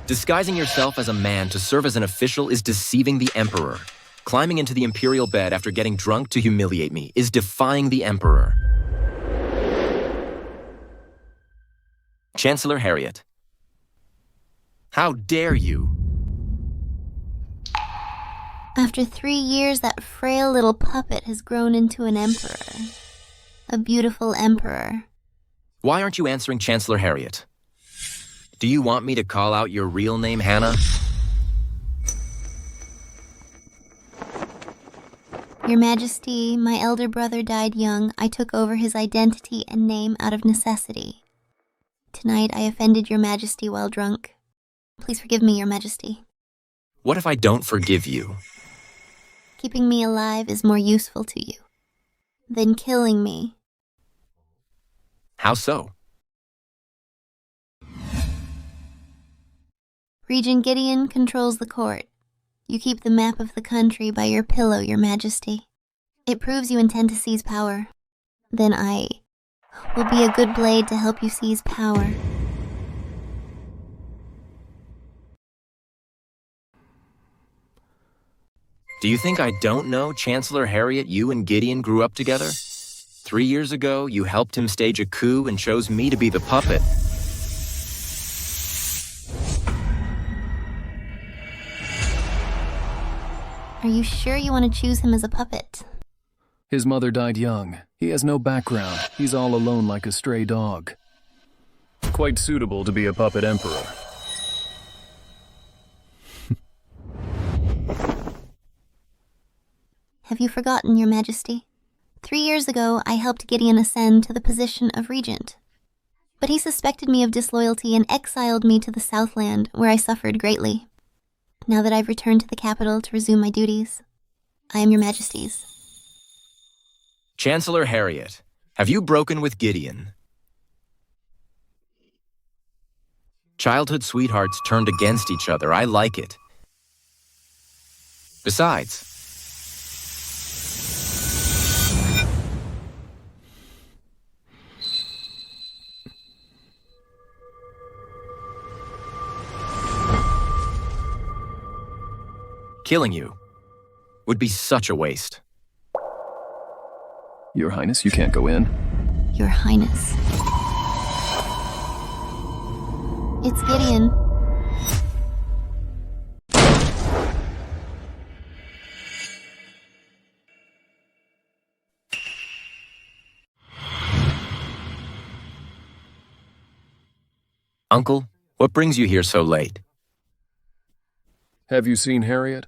Disguising yourself as a man to serve as an official is deceiving the Emperor. Climbing into the imperial bed after getting drunk to humiliate me is defying the Emperor. Chancellor Harriet. How dare you? After 3 years, that frail little puppet has grown into an emperor. A beautiful emperor. Why aren't you answering Chancellor Harriet? Do you want me to call out your real name, Hannah? Your Majesty, my elder brother died young. I took over his identity and name out of necessity. Tonight I offended your Majesty while drunk. Please forgive me, your Majesty. What if I don't forgive you? Keeping me alive is more useful to you than killing me. How so? Regent Gideon controls the court. You keep the map of the country by your pillow, your Majesty. It proves you intend to seize power. Then I will be a good blade to help you seize power. Do you think I don't know, Chancellor Harriet, you and Gideon grew up together? 3 years ago, you helped him stage a coup and chose me to be the puppet. Are you sure you want to choose him as a puppet? His mother died young. He has no background. He's all alone like a stray dog. Quite suitable to be a puppet emperor. Have you forgotten, your Majesty? 3 years ago, I helped Gideon ascend to the position of regent. But he suspected me of disloyalty and exiled me to the Southland, where I suffered greatly. Now that I've returned to the capital to resume my duties, I am your Majesty's. Chancellor Harriet, have you broken with Gideon? Childhood sweethearts turned against each other. I like it. Besides, killing you would be such a waste. Your Highness, you can't go in. Your Highness. It's Gideon. Uncle, what brings you here so late? Have you seen Harriet?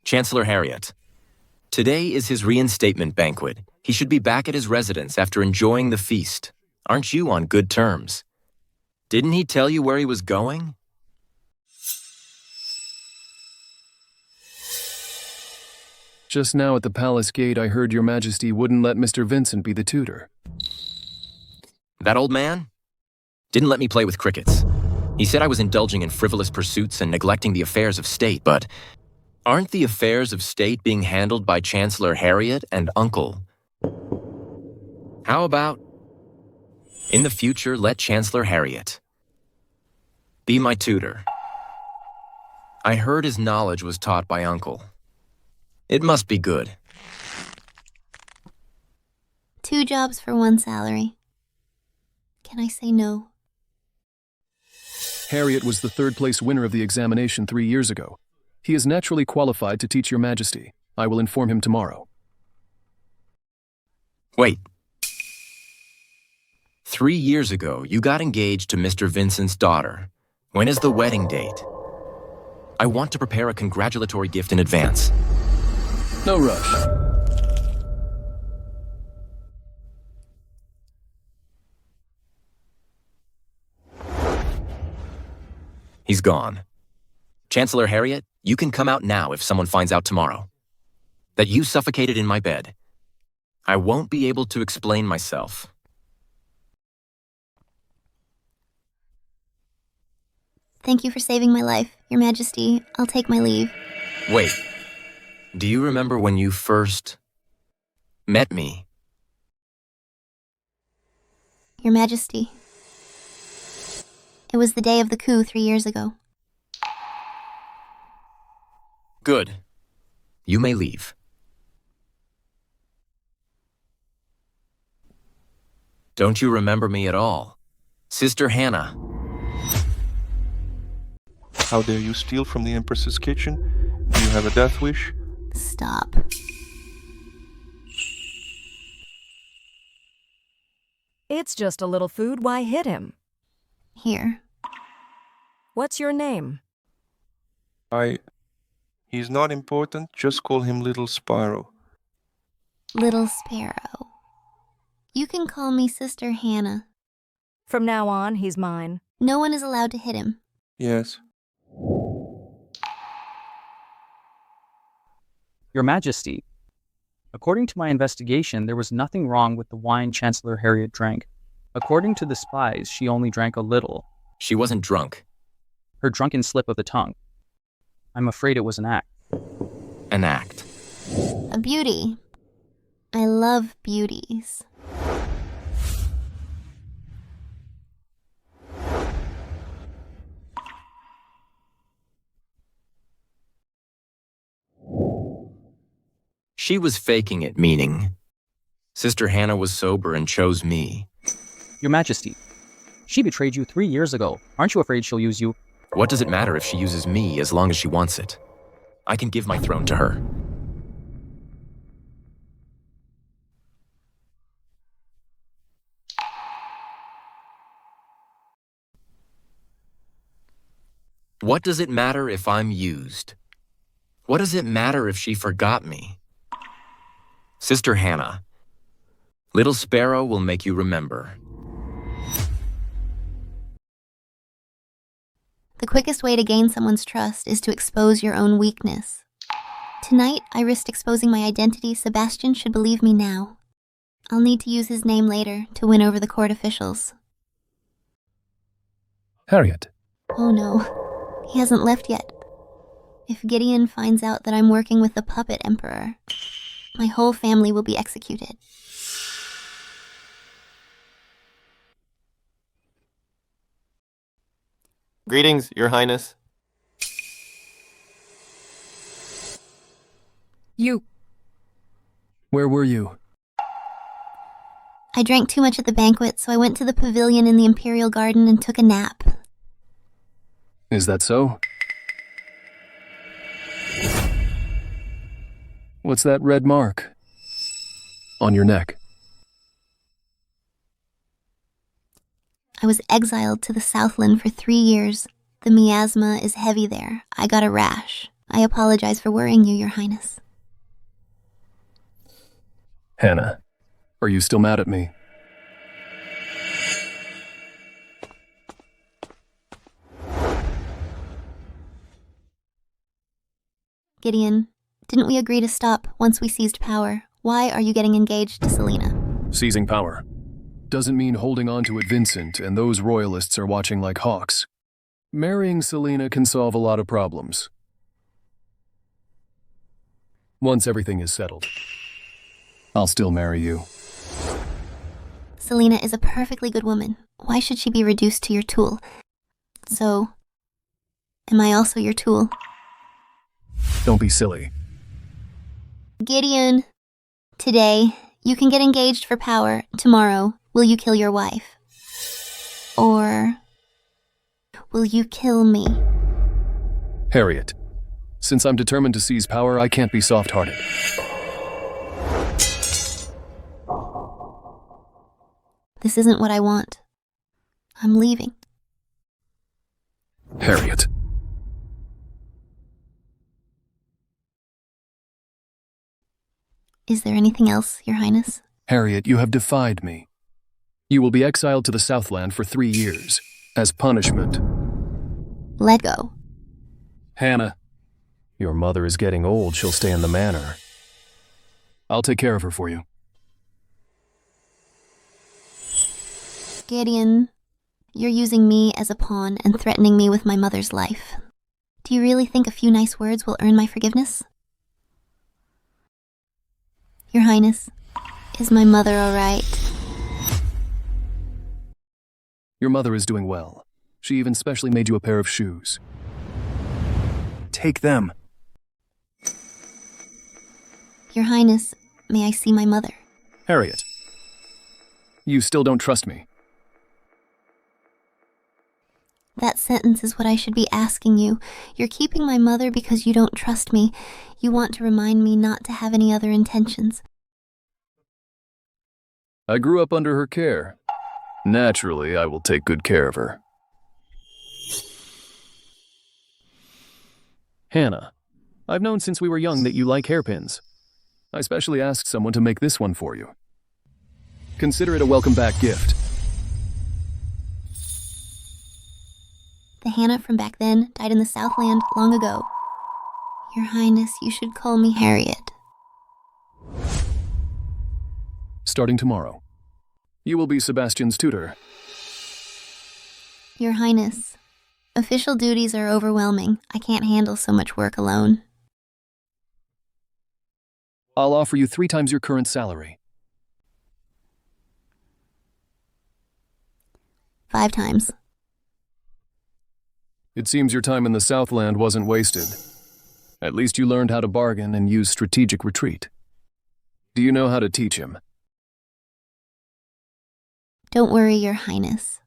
Chancellor Harriet. Today is his reinstatement banquet. He should be back at his residence after enjoying the feast. Aren't you on good terms? Didn't he tell you where he was going? Just now at the palace gate, I heard your Majesty wouldn't let Mr. Vincent be the tutor. That old man? Didn't let me play with crickets. He said I was indulging in frivolous pursuits and neglecting the affairs of state, but aren't the affairs of state being handled by Chancellor Harriet and Uncle? How about, in the future, let Chancellor Harriet be my tutor? I heard his knowledge was taught by Uncle. It must be good. 2 jobs for 1 salary. Can I say no? Harriet was the 3rd place winner of the examination 3 years ago. He is naturally qualified to teach your Majesty. I will inform him tomorrow. Wait. 3 years ago, you got engaged to Mr. Vincent's daughter. When is the wedding date? I want to prepare a congratulatory gift in advance. No rush. He's gone. Chancellor Harriet, you can come out now if someone finds out tomorrow that you suffocated in my bed. I won't be able to explain myself. Thank you for saving my life, your Majesty. I'll take my leave. Wait. Do you remember when you first met me? Your Majesty. It was the day of the coup 3 years ago. Good. You may leave. Don't you remember me at all? Sister Hannah. How dare you steal from the Empress's kitchen? Do you have a death wish? Stop. It's just a little food, why hit him? Here. What's your name? He's not important, just call him Little Sparrow. Little Sparrow. You can call me Sister Hannah. From now on, he's mine. No one is allowed to hit him. Yes. Your Majesty, according to my investigation, there was nothing wrong with the wine Chancellor Harriet drank. According to the spies, she only drank a little. She wasn't drunk. Her drunken slip of the tongue. I'm afraid it was an act. An act. A beauty. I love beauties. She was faking it, meaning Sister Hannah was sober and chose me. Your Majesty, she betrayed you 3 years ago. Aren't you afraid she'll use you? What does it matter if she uses me as long as she wants it? I can give my throne to her. What does it matter if I'm used? What does it matter if she forgot me? Sister Hannah, Little Sparrow will make you remember. The quickest way to gain someone's trust is to expose your own weakness. Tonight, I risked exposing my identity. Sebastian should believe me now. I'll need to use his name later to win over the court officials. Harriet. Oh no, he hasn't left yet. If Gideon finds out that I'm working with the puppet emperor, my whole family will be executed. Greetings, Your Highness. You. Where were you? I drank too much at the banquet, so I went to the pavilion in the imperial garden and took a nap. Is that so? What's that red mark? On your neck. I was exiled to the Southland for 3 years. The miasma is heavy there. I got a rash. I apologize for worrying you, Your Highness. Hannah, are you still mad at me? Gideon, didn't we agree to stop once we seized power? Why are you getting engaged to Selena? Seizing power doesn't mean holding on to it, Vincent, and those royalists are watching like hawks. Marrying Selena can solve a lot of problems. Once everything is settled, I'll still marry you. Selena is a perfectly good woman. Why should she be reduced to your tool? So, am I also your tool? Don't be silly. Gideon, today, you can get engaged for power. Tomorrow, will you kill your wife? Or will you kill me? Harriet, since I'm determined to seize power, I can't be soft-hearted. This isn't what I want. I'm leaving. Harriet. Is there anything else, Your Highness? Harriet, you have defied me. You will be exiled to the Southland for 3 years, as punishment. Let go. Hannah, your mother is getting old. She'll stay in the manor. I'll take care of her for you. Gideon, you're using me as a pawn and threatening me with my mother's life. Do you really think a few nice words will earn my forgiveness? Your Highness, is my mother all right? Your mother is doing well. She even specially made you a pair of shoes. Take them. Your Highness, may I see my mother? Harriet. You still don't trust me. That sentence is what I should be asking you. You're keeping my mother because you don't trust me. You want to remind me not to have any other intentions. I grew up under her care. Naturally, I will take good care of her. Hannah, I've known since we were young that you like hairpins. I specially asked someone to make this one for you. Consider it a welcome-back gift. The Hannah from back then died in the Southland long ago. Your Highness, you should call me Harriet. Starting tomorrow, you will be Sebastian's tutor. Your Highness, official duties are overwhelming. I can't handle so much work alone. I'll offer you 3 times your current salary. 5 times. It seems your time in the Southland wasn't wasted. At least you learned how to bargain and use strategic retreat. Do you know how to teach him? Don't worry, Your Highness.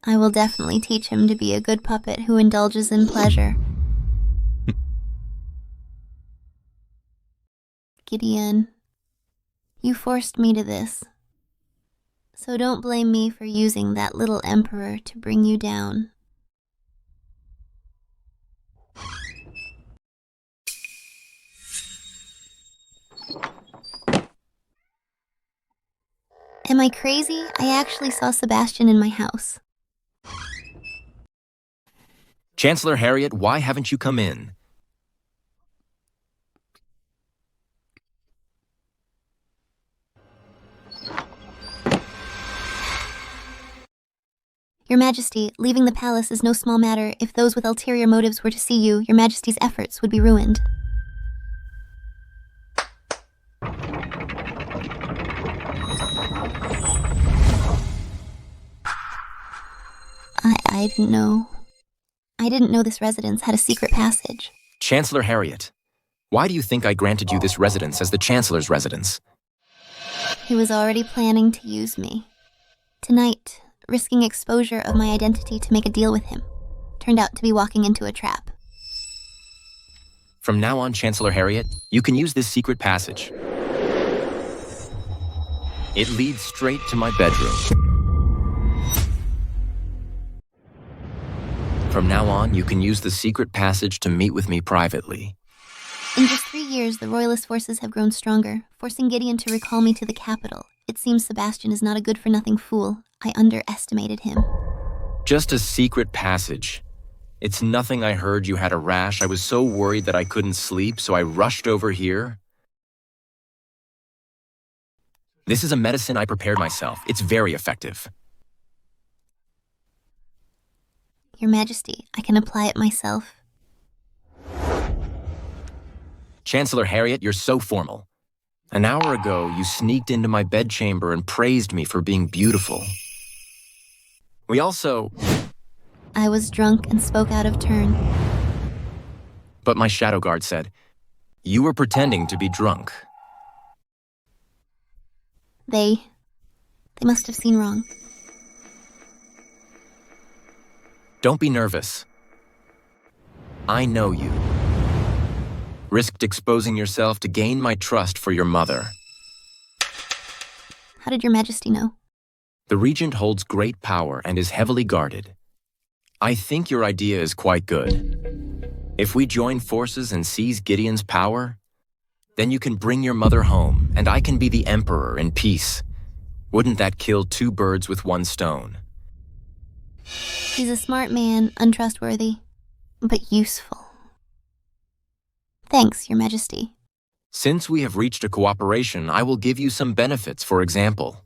I will definitely teach him to be a good puppet who indulges in pleasure. Gideon, you forced me to this. So don't blame me for using that little emperor to bring you down. Am I crazy? I actually saw Sebastian in my house. Chancellor Harriet, why haven't you come in? Your Majesty, leaving the palace is no small matter. If those with ulterior motives were to see you, Your Majesty's efforts would be ruined. I didn't know. I didn't know this residence had a secret passage. Chancellor Harriet, why do you think I granted you this residence as the Chancellor's residence? He was already planning to use me. Tonight, risking exposure of my identity to make a deal with him, turned out to be walking into a trap. From now on, Chancellor Harriet, you can use this secret passage. It leads straight to my bedroom. From now on, you can use the secret passage to meet with me privately. In just 3 years, the Royalist forces have grown stronger, forcing Gideon to recall me to the capital. It seems Sebastian is not a good-for-nothing fool. I underestimated him. Just a secret passage. It's nothing. I heard you had a rash. I was so worried that I couldn't sleep, so I rushed over here. This is a medicine I prepared myself. It's very effective. Your Majesty, I can apply it myself. Chancellor Harriet, you're so formal. An hour ago, you sneaked into my bedchamber and praised me for being beautiful. We also... I was drunk and spoke out of turn. But my shadow guard said, you were pretending to be drunk. They must have seen wrong. Don't be nervous. I know you. Risked exposing yourself to gain my trust for your mother. How did Your Majesty know? The regent holds great power and is heavily guarded. I think your idea is quite good. If we join forces and seize Gideon's power, then you can bring your mother home, and I can be the emperor in peace. Wouldn't that kill 2 birds with 1 stone? He's a smart man, untrustworthy, but useful. Thanks, Your Majesty. Since we have reached a cooperation, I will give you some benefits, for example.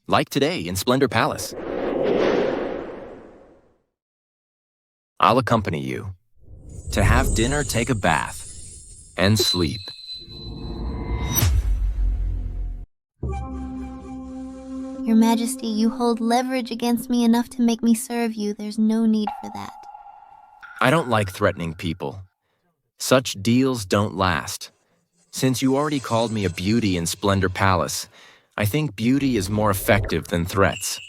Like today in Splendor Palace. I'll accompany you. To have dinner, take a bath, and sleep. Your Majesty, you hold leverage against me enough to make me serve you. There's no need for that. I don't like threatening people. Such deals don't last. Since you already called me a beauty in Splendor Palace, I think beauty is more effective than threats.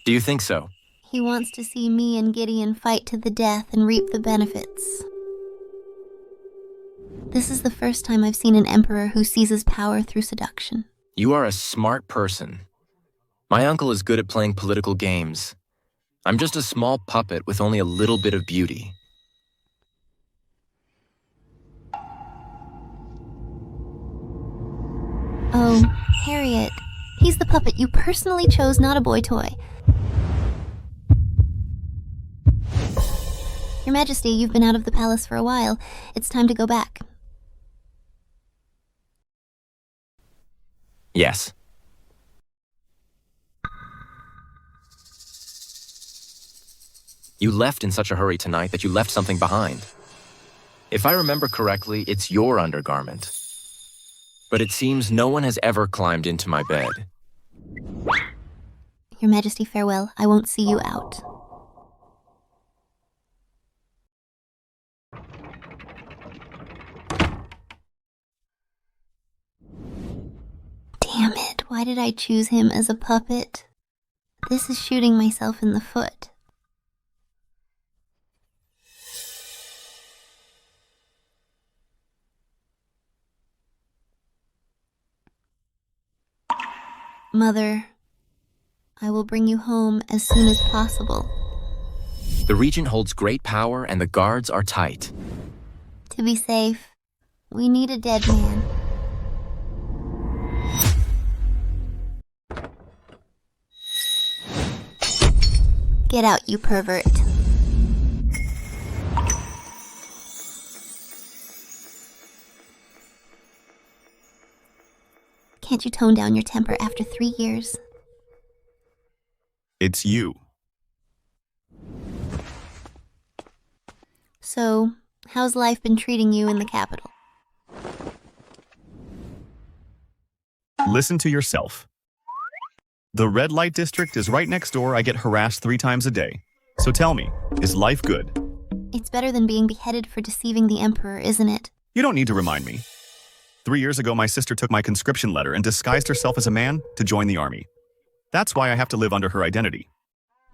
Do you think so? He wants to see me and Gideon fight to the death and reap the benefits. This is the first time I've seen an emperor who seizes power through seduction. You are a smart person. My uncle is good at playing political games. I'm just a small puppet with only a little bit of beauty. Oh, Harriet. He's the puppet you personally chose, not a boy toy. Your Majesty, you've been out of the palace for a while. It's time to go back. Yes. You left in such a hurry tonight that you left something behind. If I remember correctly, it's your undergarment. But it seems no one has ever climbed into my bed. Your Majesty, farewell. I won't see you out. Damn it, why did I choose him as a puppet? This is shooting myself in the foot. Mother, I will bring you home as soon as possible. The regent holds great power and the guards are tight. To be safe, we need a dead man. Get out, you pervert. Can't you tone down your temper after 3 years? It's you. So, how's life been treating you in the capital? Listen to yourself. The red light district is right next door. I get harassed 3 times a day. So tell me, is life good? It's better than being beheaded for deceiving the Emperor, isn't it? You don't need to remind me. 3 years ago, my sister took my conscription letter and disguised herself as a man to join the army. That's why I have to live under her identity.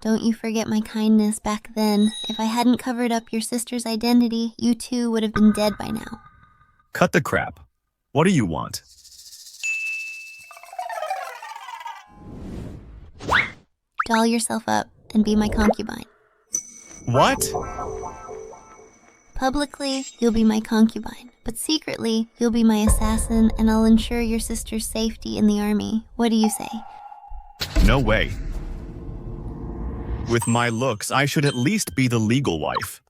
Don't you forget my kindness back then. If I hadn't covered up your sister's identity, you too would have been dead by now. Cut the crap. What do you want? Doll yourself up and be my concubine. What? Publicly, you'll be my concubine, but secretly, you'll be my assassin and I'll ensure your sister's safety in the army. What do you say? No way. With my looks, I should at least be the legal wife.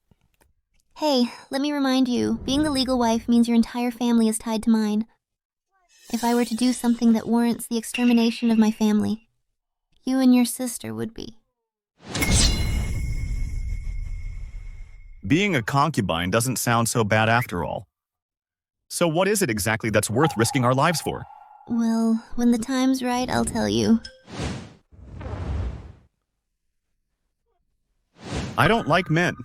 Hey, let me remind you, being the legal wife means your entire family is tied to mine. If I were to do something that warrants the extermination of my family, you and your sister would be. Being a concubine doesn't sound so bad after all. So what is it exactly that's worth risking our lives for? Well, when the time's right, I'll tell you. I don't like men.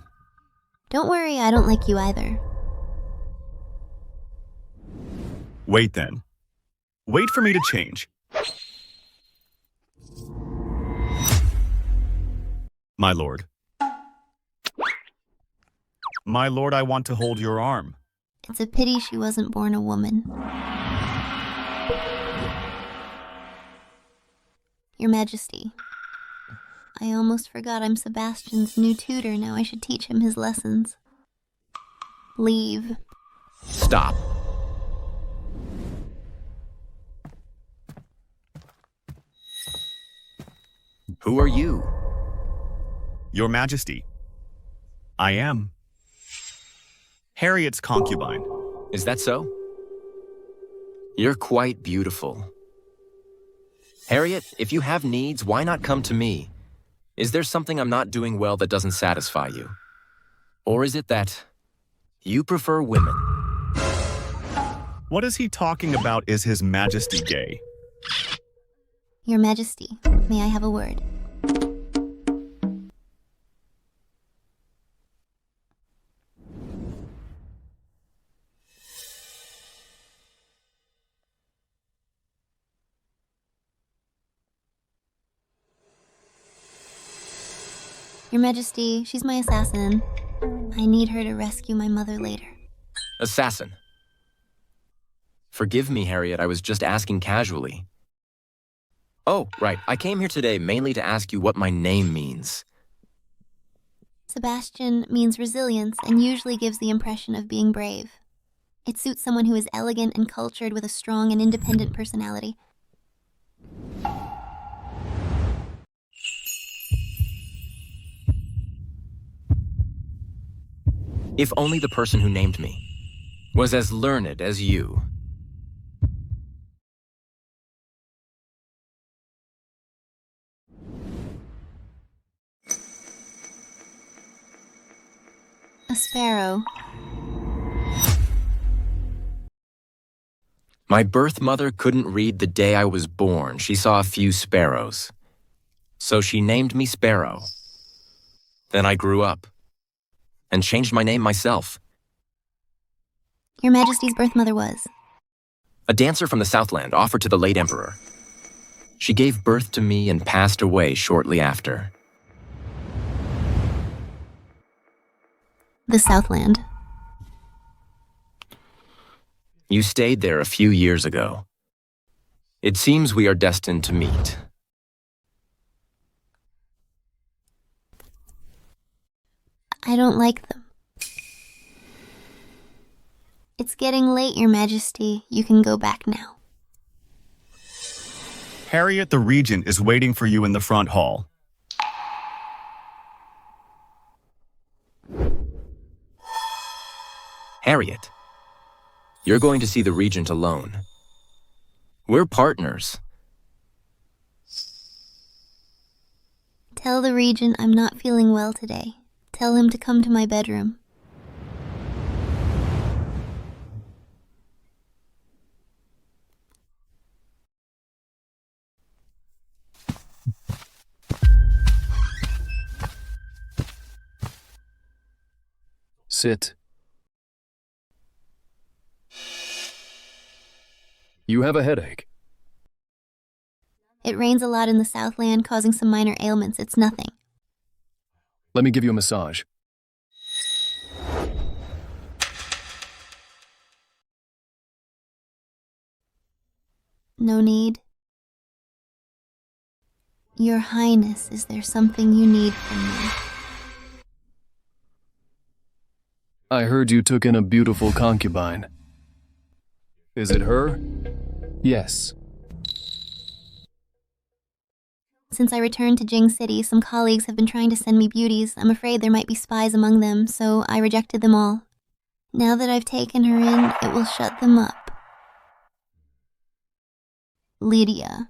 Don't worry, I don't like you either. Wait then. Wait for me to change. My lord. My lord, I want to hold your arm. It's a pity she wasn't born a woman. Your Majesty, I almost forgot I'm Sebastian's new tutor. Now I should teach him his lessons. Leave. Stop. Who are you? Your Majesty. I am Harriet's concubine. Is that so? You're quite beautiful. Harriet, if you have needs, why not come to me? Is there something I'm not doing well that doesn't satisfy you? Or is it that you prefer women? What is he talking about? Is His Majesty gay? Your Majesty, may I have a word? Your Majesty, she's my assassin. I need her to rescue my mother later. Assassin. Forgive me, Harriet, I was just asking casually. Oh, right, I came here today mainly to ask you what my name means. Sebastian means resilience and usually gives the impression of being brave. It suits someone who is elegant and cultured with a strong and independent personality. If only the person who named me was as learned as you. A sparrow. My birth mother couldn't read the day I was born. She saw a few sparrows. So she named me Sparrow. Then I grew up and changed my name myself. Your Majesty's birth mother was? A dancer from the Southland offered to the late emperor. She gave birth to me and passed away shortly after. The Southland. You stayed there a few years ago. It seems we are destined to meet. I don't like them. It's getting late, Your Majesty. You can go back now. Harriet the regent is waiting for you in the front hall. Harriet, you're going to see the regent alone. We're partners. Tell the regent I'm not feeling well today. Tell him to come to my bedroom. Sit. You have a headache. It rains a lot in the Southland, causing some minor ailments. It's nothing. Let me give you a massage. No need. Your Highness, is there something you need from me? I heard you took in a beautiful concubine. Is it her? Yes. Since I returned to Gan City, some colleagues have been trying to send me beauties. I'm afraid there might be spies among them, so I rejected them all. Now that I've taken her in, it will shut them up. Lydia.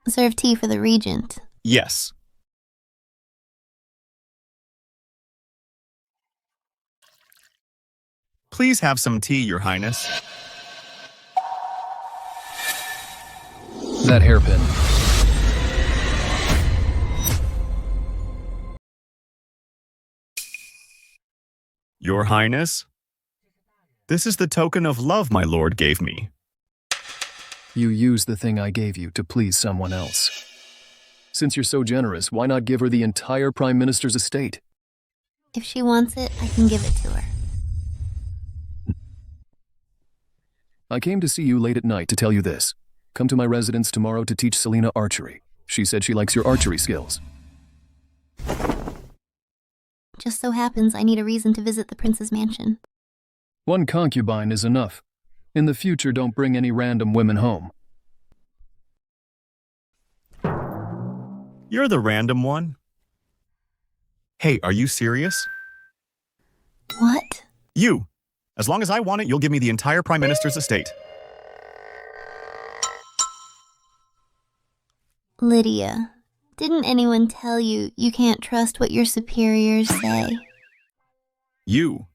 Serve tea for the regent. Yes. Please have some tea, Your Highness. That hairpin. Your Highness? This is the token of love my lord gave me. You used the thing I gave you to please someone else. Since you're so generous, why not give her the entire Prime Minister's estate? If she wants it, I can give it to her. I came to see you late at night to tell you this. Come to my residence tomorrow to teach Selena archery. She said she likes your archery skills. Just so happens I need a reason to visit the prince's mansion. One concubine is enough. In the future, don't bring any random women home. You're the random one. Hey, are you serious? What? You. As long as I want it, you'll give me the entire Prime Minister's estate. Lydia, didn't anyone tell you you can't trust what your superiors say? You.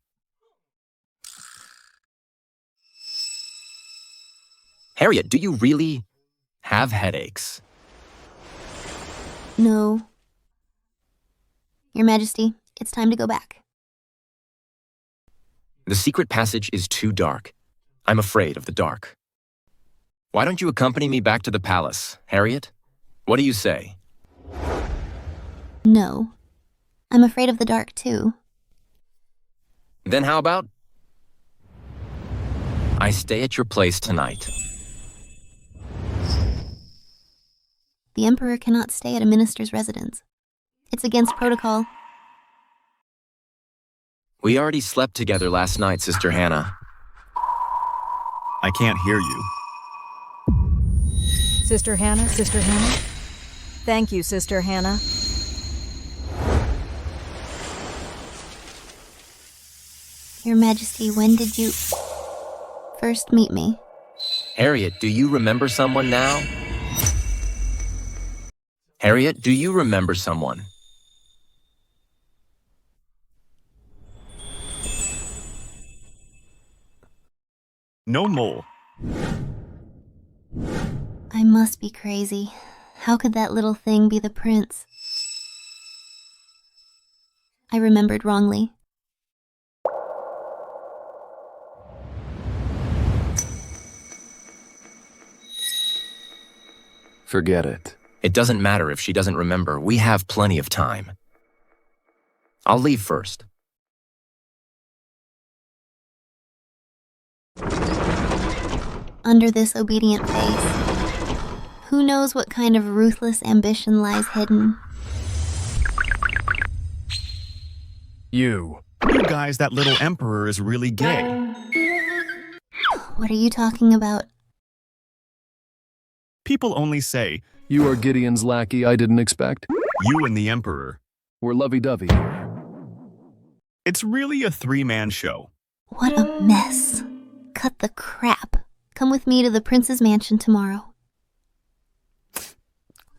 Harriet, do you really have headaches. No. Your Majesty, it's time to go back. The secret passage is too dark. I'm afraid of the dark. Why don't you accompany me back to the palace, Harriet? What do you say? No. I'm afraid of the dark, too. Then how about I stay at your place tonight? The Emperor cannot stay at a minister's residence. It's against protocol. We already slept together last night, Sister Hannah. I can't hear you. Sister Hannah, Sister Hannah? Thank you, Sister Hannah. Your Majesty, when did you first meet me? Harriet, do you remember someone now? Harriet, do you remember someone? No mole. I must be crazy. How could that little thing be the prince? I remembered wrongly. Forget it. It doesn't matter if she doesn't remember. We have plenty of time. I'll leave first. Under this obedient face, who knows what kind of ruthless ambition lies hidden? You. You guys, that little emperor is really gay. What are you talking about? People only say, You are Gideon's lackey I didn't expect. you and the emperor. We're lovey-dovey. It's really a three-man show. What a mess. Cut the crap. Come with me to the prince's mansion tomorrow.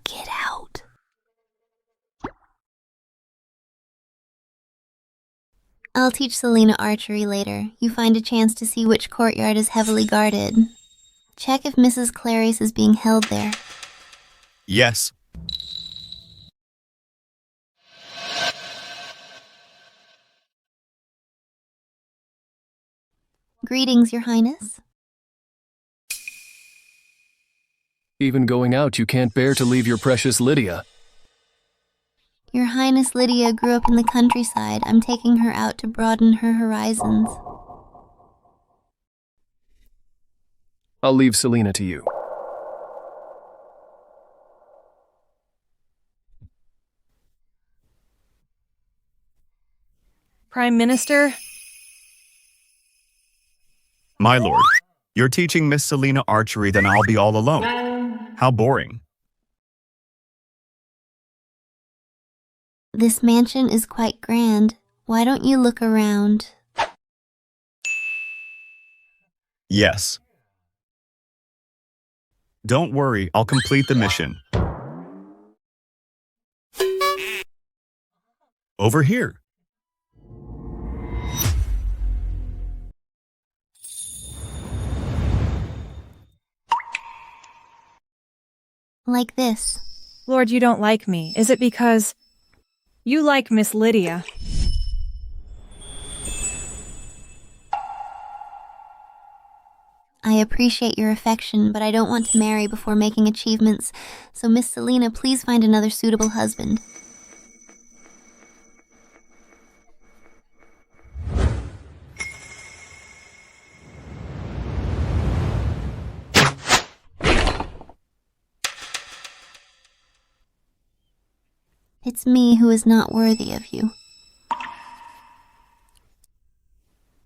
Get out. I'll teach Selena archery later. You find a chance to see which courtyard is heavily guarded. Check if Mrs. Clarice is being held there. Yes. Greetings, Your Highness. Even going out, you can't bear to leave your precious Lydia. Your Highness Lydia grew up in the countryside. I'm taking her out to broaden her horizons. I'll leave Selena to you. Prime Minister? My lord, you're teaching Miss Selena archery, then I'll be all alone. How boring. This mansion is quite grand. Why don't you look around? Yes. Don't worry, I'll complete the mission. Over here. Like this. Lord, you don't like me. Is it because you like Miss Lydia? I appreciate your affection, but I don't want to marry before making achievements, so Miss Selena, please find another suitable husband. It's me who is not worthy of you.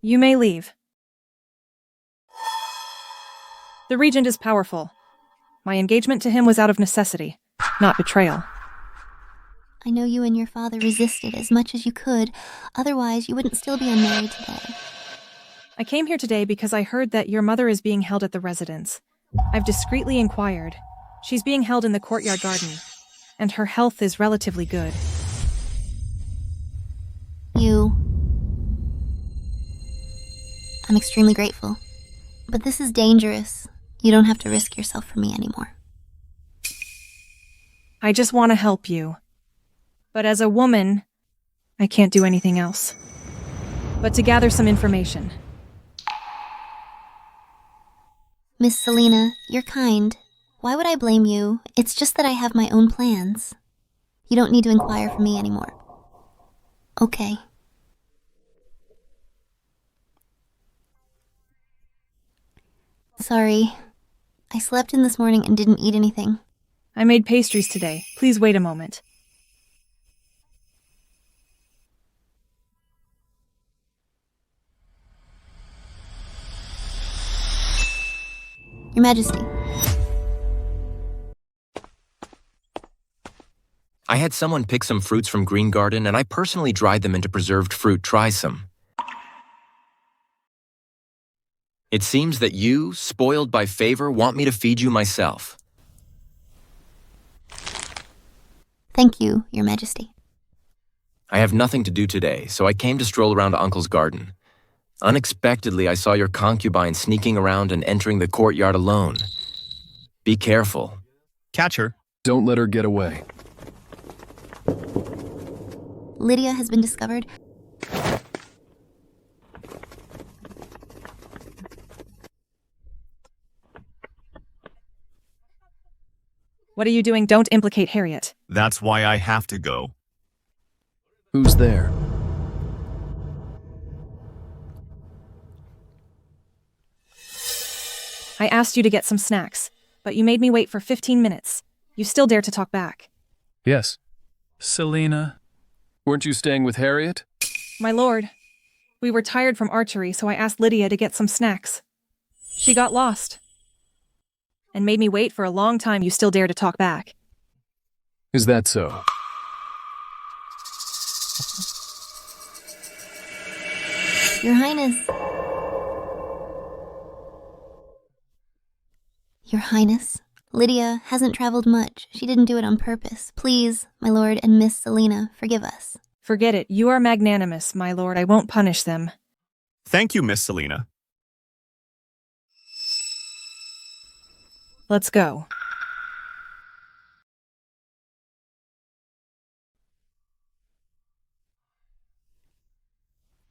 You may leave. The regent is powerful. My engagement to him was out of necessity, not betrayal. I know you and your father resisted as much as you could, otherwise you wouldn't still be unmarried today. I came here today because I heard that your mother is being held at the residence. I've discreetly inquired. She's being held in the courtyard garden, and her health is relatively good. I'm extremely grateful. But this is dangerous. You don't have to risk yourself for me anymore. I just want to help you. But as a woman, I can't do anything else. But to gather some information. Miss Selena, you're kind. Why would I blame you? It's just that I have my own plans. You don't need to inquire for me anymore. Okay. Sorry. I slept in this morning and didn't eat anything. I made pastries today. Please wait a moment. Your Majesty. I had someone pick some fruits from Green Garden, and I personally dried them into preserved fruit. Try some. It seems that you, spoiled by favor, want me to feed you myself. Thank you, Your Majesty. I have nothing to do today, so I came to stroll around Uncle's garden. Unexpectedly, I saw your concubine sneaking around and entering the courtyard alone. Be careful. Catch her. Don't let her get away. Lydia has been discovered. What are you doing? Don't implicate Harriet. That's why I have to go. Who's there? I asked you to get some snacks, but you made me wait for 15 minutes. You still dare to talk back. Yes. Selena. Weren't you staying with Harriet? My lord, we were tired from archery, so I asked Lydia to get some snacks. She got lost and made me wait for a long time. You still dare to talk back. Is that so? Your Highness. Your Highness, Lydia hasn't traveled much. She didn't do it on purpose. Please, my lord and Miss Selena, forgive us. Forget it. You are magnanimous, my lord. I won't punish them. Thank you, Miss Selena. Let's go.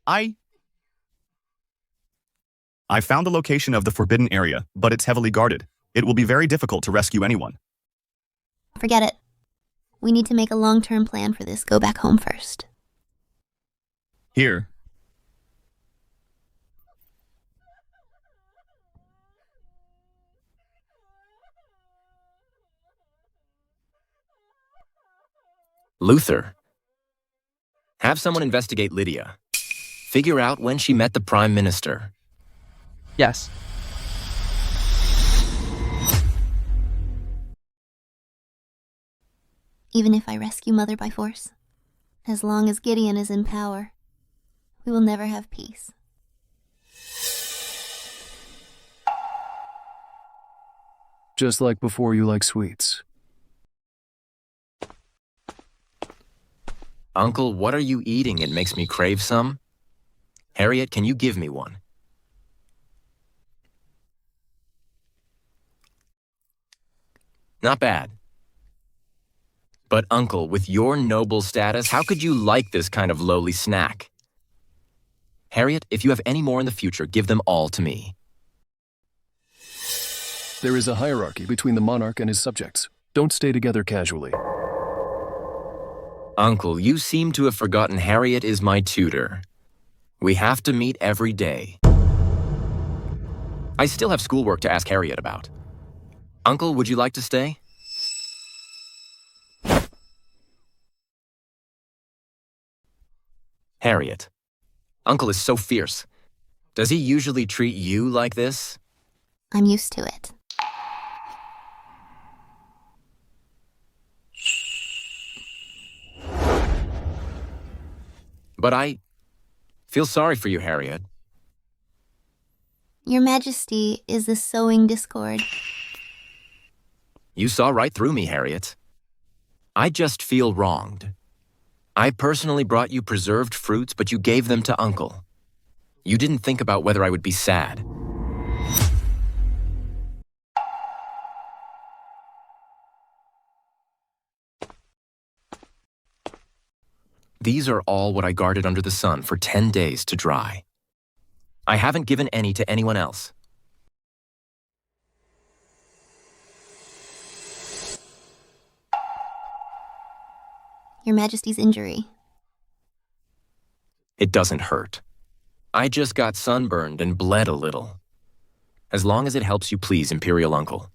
I found the location of the forbidden area, but it's heavily guarded. It will be very difficult to rescue anyone. Forget it. We need to make a long-term plan for this. Go back home first. Here. Luther. Have someone investigate Lydia. Figure out when she met the Prime Minister. Yes. Even if I rescue Mother by force, as long as Gideon is in power, we will never have peace. Just like before you like sweets. Uncle, what are you eating? It makes me crave some. Harriet, can you give me one? Not bad. But Uncle, with your noble status, how could you like this kind of lowly snack? Harriet, if you have any more in the future, give them all to me. There is a hierarchy between the monarch and his subjects. Don't stay together casually. Uncle, you seem to have forgotten Harriet is my tutor. We have to meet every day. I still have schoolwork to ask Harriet about. Uncle, would you like to stay? Harriet. Uncle is so fierce. Does he usually treat you like this? I'm used to it. But I feel sorry for you, Harriet. Your Majesty is the sowing discord. You saw right through me, Harriet. I just feel wronged. I personally brought you preserved fruits, but you gave them to Uncle. You didn't think about whether I would be sad. These are all what I guarded under the sun for 10 days to dry. I haven't given any to anyone else. Your Majesty's injury. It doesn't hurt. I just got sunburned and bled a little. As long as it helps you please Imperial Uncle.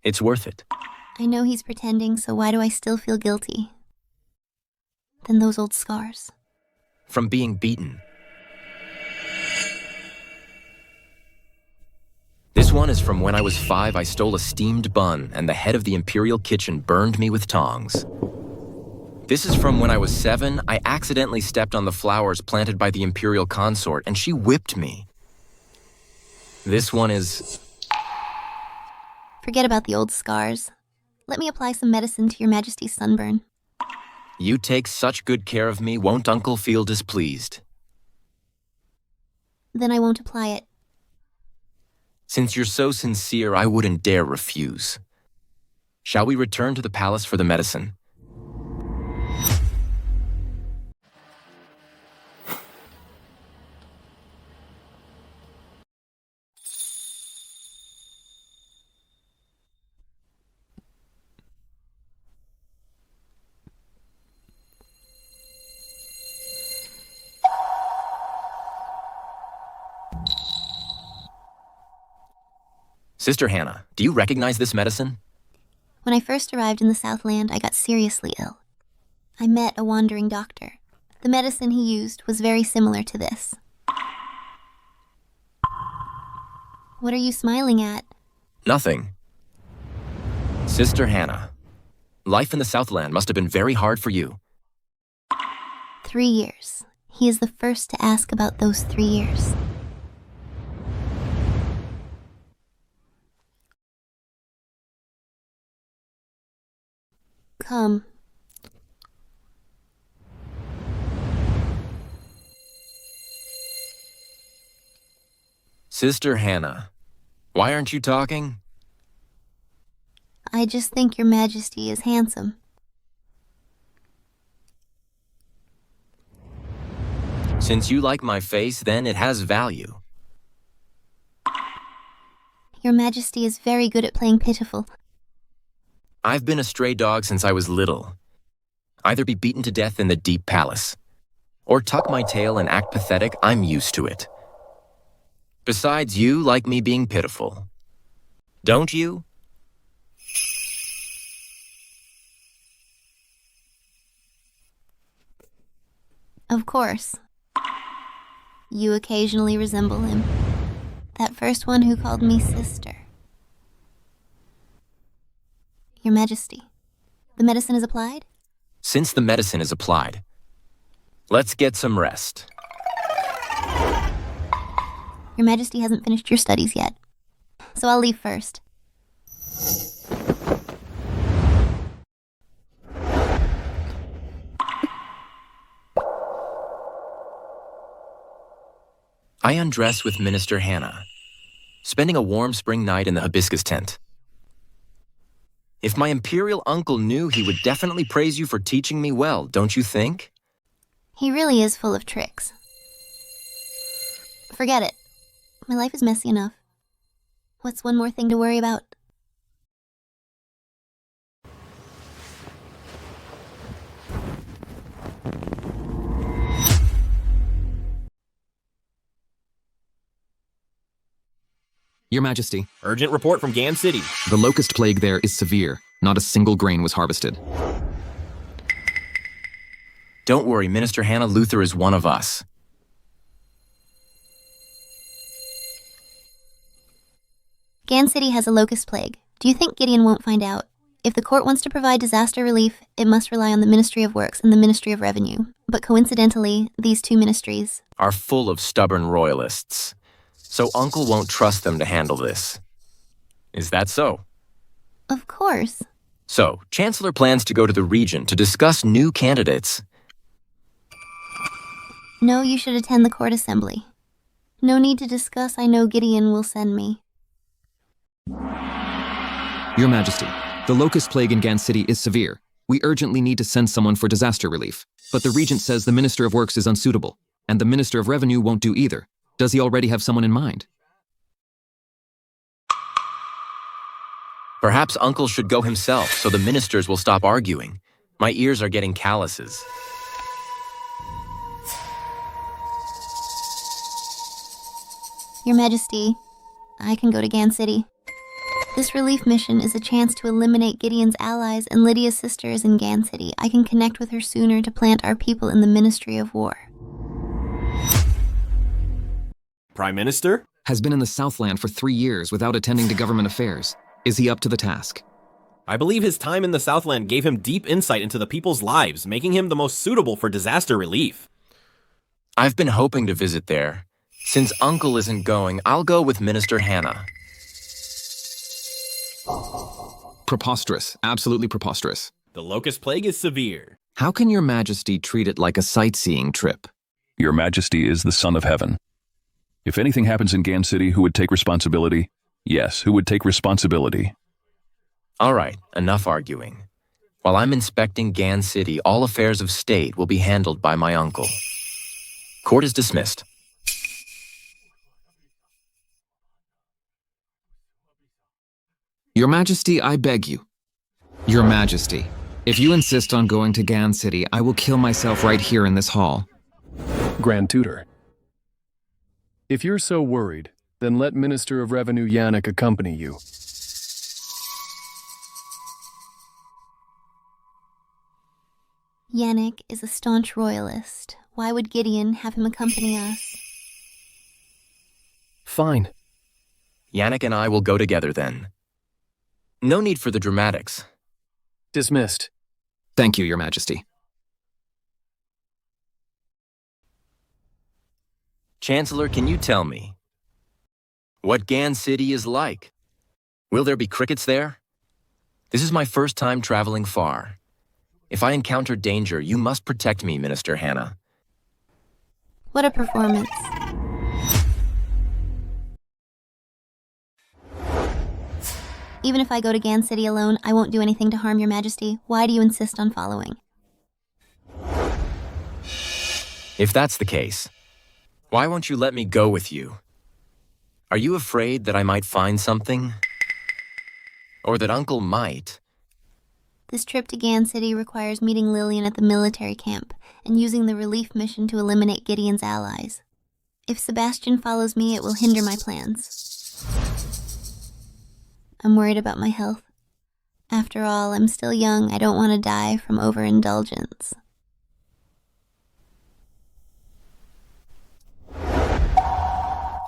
It's worth it. I know he's pretending, so why do I still feel guilty? Then those old scars. From being beaten. This one is from when I was 5. I stole a steamed bun and the head of the Imperial kitchen burned me with tongs. This is from when I was 7. I accidentally stepped on the flowers planted by the Imperial consort and she whipped me. This one is... Forget about the old scars. Let me apply some medicine to Your Majesty's sunburn. You take such good care of me, won't Uncle feel displeased? Then I won't apply it. Since you're so sincere, I wouldn't dare refuse. Shall we return to the palace for the medicine? Sister Hannah, do you recognize this medicine? When I first arrived in the Southland, I got seriously ill. I met a wandering doctor. The medicine he used was very similar to this. What are you smiling at? Nothing. Sister Hannah, life in the Southland must have been very hard for you. 3 years. He is the first to ask about those 3 years. Come. Sister Hannah, why aren't you talking? I just think Your Majesty is handsome. Since you like my face, then it has value. Your Majesty is very good at playing pitiful. I've been a stray dog since I was little. Either be beaten to death in the deep palace, or tuck my tail and act pathetic. I'm used to it. Besides, you like me being pitiful. Don't you? Of course. You occasionally resemble him. That first one who called me sister. Your Majesty, the medicine is applied? Since the medicine is applied, let's get some rest. Your Majesty hasn't finished your studies yet, so I'll leave first. I undress with Minister Hannah, spending a warm spring night in the hibiscus tent. If my imperial uncle knew, he would definitely praise you for teaching me well, don't you think? He really is full of tricks. Forget it. My life is messy enough. What's one more thing to worry about? Your Majesty, Urgent report from Gan City. the locust plague there is severe. Not a single grain was harvested. Don't worry, Minister Hannah, Luther is one of us. Gan City has a locust plague. Do you think Gideon won't find out? If the court wants to provide disaster relief, it must rely on the Ministry of Works and the Ministry of Revenue. But coincidentally, these two ministries Are full of stubborn royalists. So Uncle won't trust them to handle this. Is that so? Of course. So, Chancellor plans to go to the regent to discuss new candidates. No, you should attend the court assembly. No need to discuss, I know Gideon will send me. Your Majesty, the locust plague in Gan City is severe. We urgently need to send someone for disaster relief, but the regent says the Minister of Works is unsuitable, and the Minister of Revenue won't do either. Does he already have someone in mind? Perhaps Uncle should go himself so the ministers will stop arguing. My ears are getting calluses. Your Majesty, I can go to Gan City. This relief mission is a chance to eliminate Gideon's allies, and Lydia's sister is in Gan City. I can connect with her sooner to plant our people in the Ministry of War. Prime Minister? Has been in the Southland for 3 years without attending to government affairs. Is he up to the task? I believe his time in the Southland gave him deep insight into the people's lives, making him the most suitable for disaster relief. I've been hoping to visit there. Since Uncle isn't going, I'll go with Minister Hannah. Preposterous. Absolutely preposterous. The locust plague is severe. How can your Majesty treat it like a sightseeing trip? Your Majesty is the Son of Heaven. If anything happens in Gan City, who would take responsibility? Yes, who would take responsibility? All right, enough arguing. While I'm inspecting Gan City, all affairs of state will be handled by my uncle. Court is dismissed. Your Majesty, I beg you. Your Majesty, if you insist on going to Gan City, I will kill myself right here in this hall. Grand Tutor. If you're so worried, then let Minister of Revenue Yannick accompany you. Yannick is a staunch royalist. Why would Gideon have him accompany us? Fine. Yannick and I will go together then. No need for the dramatics. Dismissed. Thank you, Your Majesty. Chancellor, can you tell me what Gan City is like? Will there be crickets there? This is my first time traveling far. If I encounter danger, you must protect me, Minister Hannah. What a performance. Even if I go to Gan City alone, I won't do anything to harm your Majesty. Why do you insist on following? If that's the case, why won't you let me go with you? Are you afraid that I might find something? Or that Uncle might? This trip to Gan City requires meeting Lillian at the military camp and using the relief mission to eliminate Gideon's allies. If Sebastian follows me, it will hinder my plans. I'm worried about my health. After all, I'm still young. I don't want to die from overindulgence.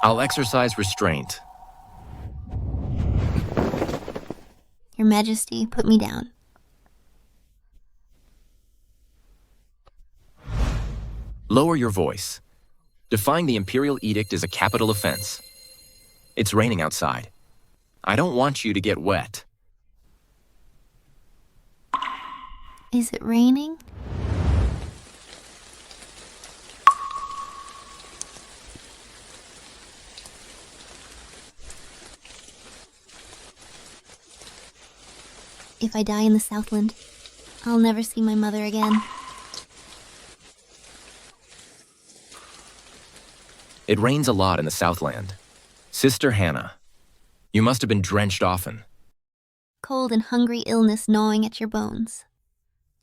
I'll exercise restraint. Your Majesty, put me down. Lower your voice. Defying the imperial edict is a capital offense. It's raining outside. I don't want you to get wet. Is it raining? If I die in the Southland, I'll never see my mother again. It rains a lot in the Southland. Sister Hannah, you must have been drenched often. Cold and hungry illness gnawing at your bones.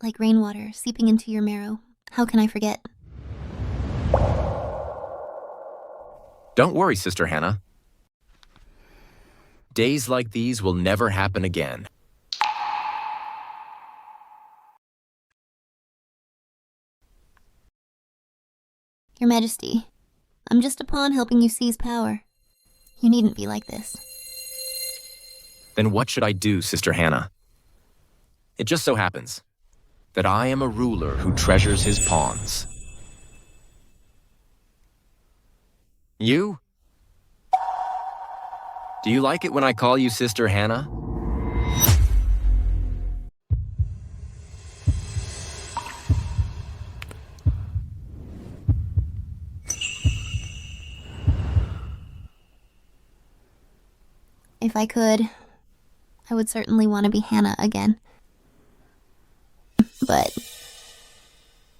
Like rainwater seeping into your marrow. How can I forget? Don't worry, Sister Hannah. Days like these will never happen again. Your Majesty, I'm just a pawn helping you seize power. You needn't be like this. Then what should I do, Sister Hannah? It just so happens that I am a ruler who treasures his pawns. You? Do you like it when I call you Sister Hannah? If I could, I would certainly want to be Hannah again. but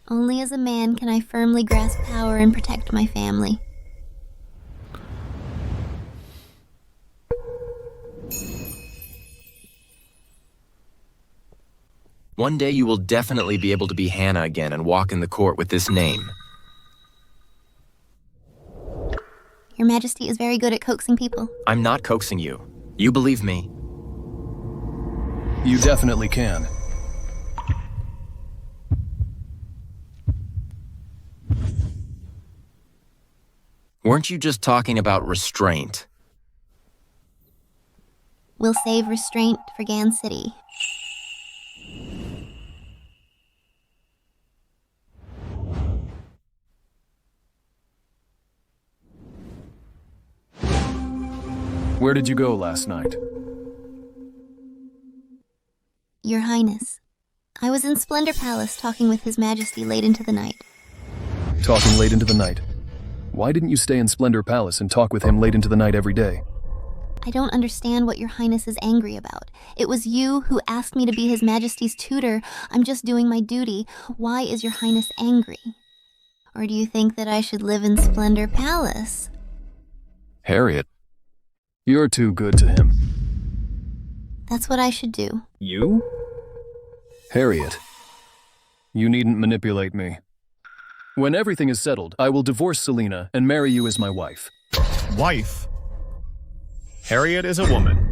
only as a man can I firmly grasp power and protect my family. One day you will definitely be able to be Hannah again and walk in the court with this name. Your Majesty is very good at coaxing people. I'm not coaxing you. You believe me. You definitely can. Weren't you just talking about restraint? We'll save restraint for Gan City. Where did you go last night? Your Highness, I was in Splendor Palace talking with His Majesty late into the night. Talking late into the night. Why didn't you stay in Splendor Palace and talk with him late into the night every day? I don't understand what Your Highness is angry about. It was you who asked me to be His Majesty's tutor. I'm just doing my duty. Why is Your Highness angry? Or do you think that I should live in Splendor Palace? Harriet, you're too good to him. That's what I should do. You? Harriet, you needn't manipulate me. When everything is settled, I will divorce Selena and marry you as my wife. Wife? Harriet is a woman.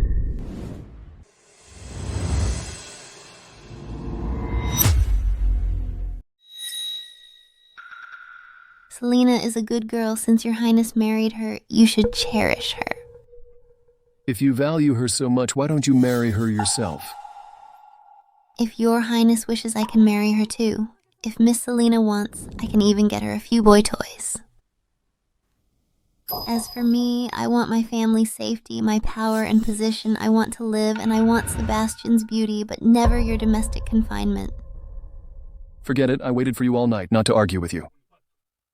Selena is a good girl. Since Your Highness married her, you should cherish her. If you value her so much, why don't you marry her yourself? If Your Highness wishes, I can marry her too. If Miss Selena wants, I can even get her a few boy toys. As for me, I want my family's safety, my power and position. I want to live, and I want Sebastian's beauty, but never your domestic confinement. Forget it. I waited for you all night, not to argue with you.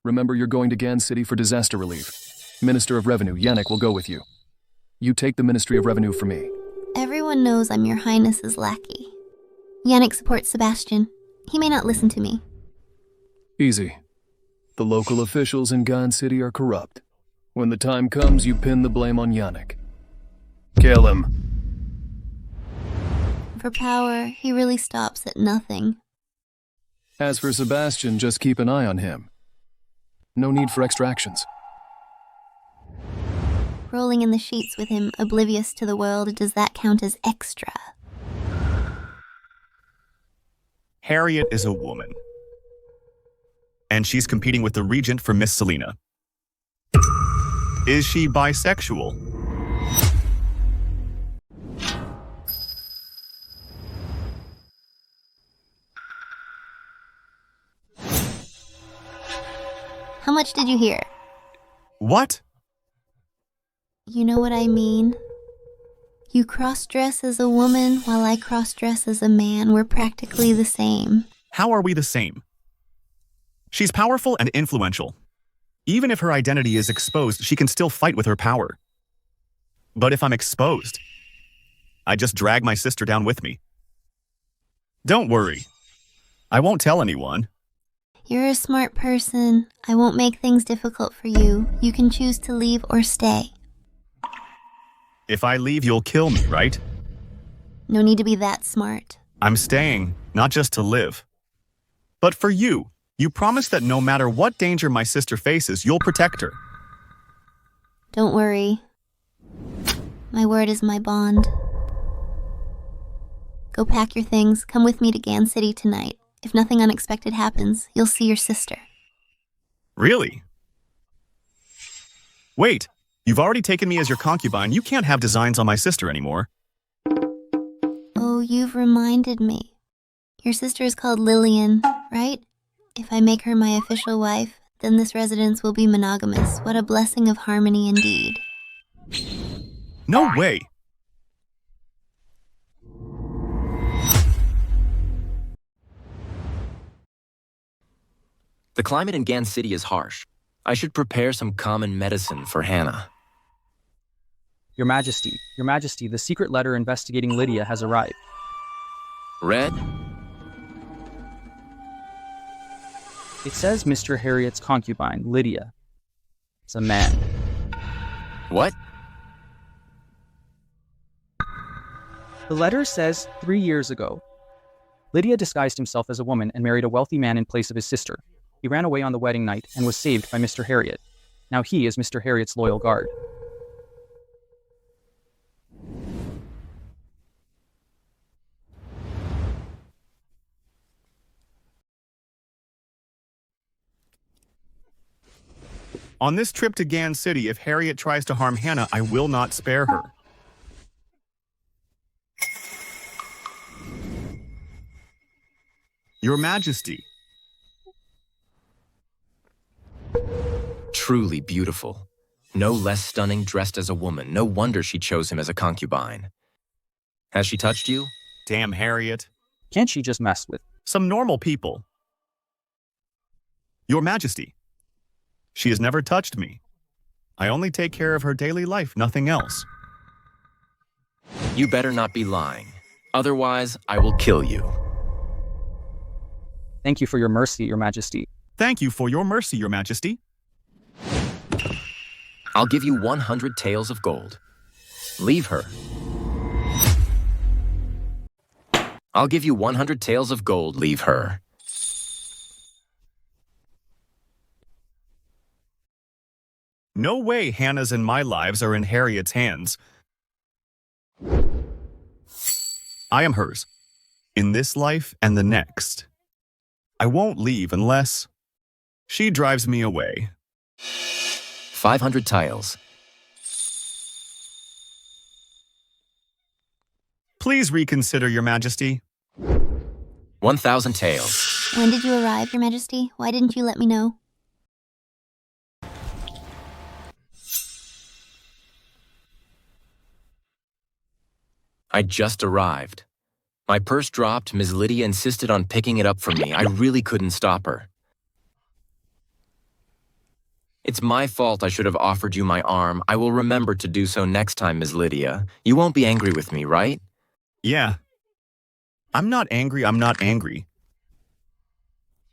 Remember, you're going to Gan City for disaster relief. Minister of Revenue, Yannick, will go with you. You take the Ministry of Revenue for me. Everyone knows I'm Your Highness's lackey. Yannick supports Sebastian. He may not listen to me. Easy. The local officials in Gan City are corrupt. When the time comes, you pin the blame on Yannick. Kill him. For power, he really stops at nothing. As for Sebastian, just keep an eye on him. No need for extra actions. Rolling in the sheets with him, oblivious to the world, does that count as extra? Harriet is a woman. And she's competing with the regent for Miss Selena. Is she bisexual? How much did you hear? What? You know what I mean? You cross-dress as a woman while I cross-dress as a man. We're practically the same. How are we the same? She's powerful and influential. Even if her identity is exposed, she can still fight with her power. But if I'm exposed, I just drag my sister down with me. Don't worry. I won't tell anyone. You're a smart person. I won't make things difficult for you. You can choose to leave or stay. If I leave, you'll kill me, right? No need to be that smart. I'm staying, not just to live. But for you, you promised that no matter what danger my sister faces, you'll protect her. Don't worry. My word is my bond. Go pack your things. Come with me to Gan City tonight. If nothing unexpected happens, you'll see your sister. Really? Wait, you've already taken me as your concubine. You can't have designs on my sister anymore. Oh, you've reminded me. Your sister is called Lillian, right? If I make her my official wife, then this residence will be monogamous. What a blessing of harmony indeed. No way! The climate in Gan City is harsh. I should prepare some common medicine for Hannah. Your Majesty, the secret letter investigating Lydia has arrived. Read? It says Mr. Harriet's concubine, Lydia. It's a man. What? The letter says 3 years ago. Lydia disguised himself as a woman and married a wealthy man in place of his sister. He ran away on the wedding night and was saved by Mr. Harriet. Now he is Mr. Harriet's loyal guard. On this trip to Gan City, if Harriet tries to harm Hannah, I will not spare her. Your Majesty. Truly beautiful. No less stunning dressed as a woman. No wonder she chose him as a concubine. Has she touched you? Damn Harriet. Can't she just mess with Some normal people. Your Majesty. She has never touched me. I only take care of her daily life, nothing else. You better not be lying. Otherwise, I will kill you. Thank you for your mercy, Your Majesty. Thank you for your mercy, Your Majesty. I'll give you 100 taels of gold. Leave her. I'll give you 100 taels of gold. Leave her. No way Hannah's and my lives are in Harriet's hands. I am hers, in this life and the next. I won't leave unless she drives me away. 500 taels. Please reconsider, Your Majesty. 1,000 taels. When did you arrive, Your Majesty? Why didn't you let me know? I just arrived. My purse dropped. Ms. Lydia insisted on picking it up from me. I really couldn't stop her. It's my fault. I should have offered you my arm. I will remember to do so next time, Ms. Lydia. You won't be angry with me, right? Yeah. I'm not angry.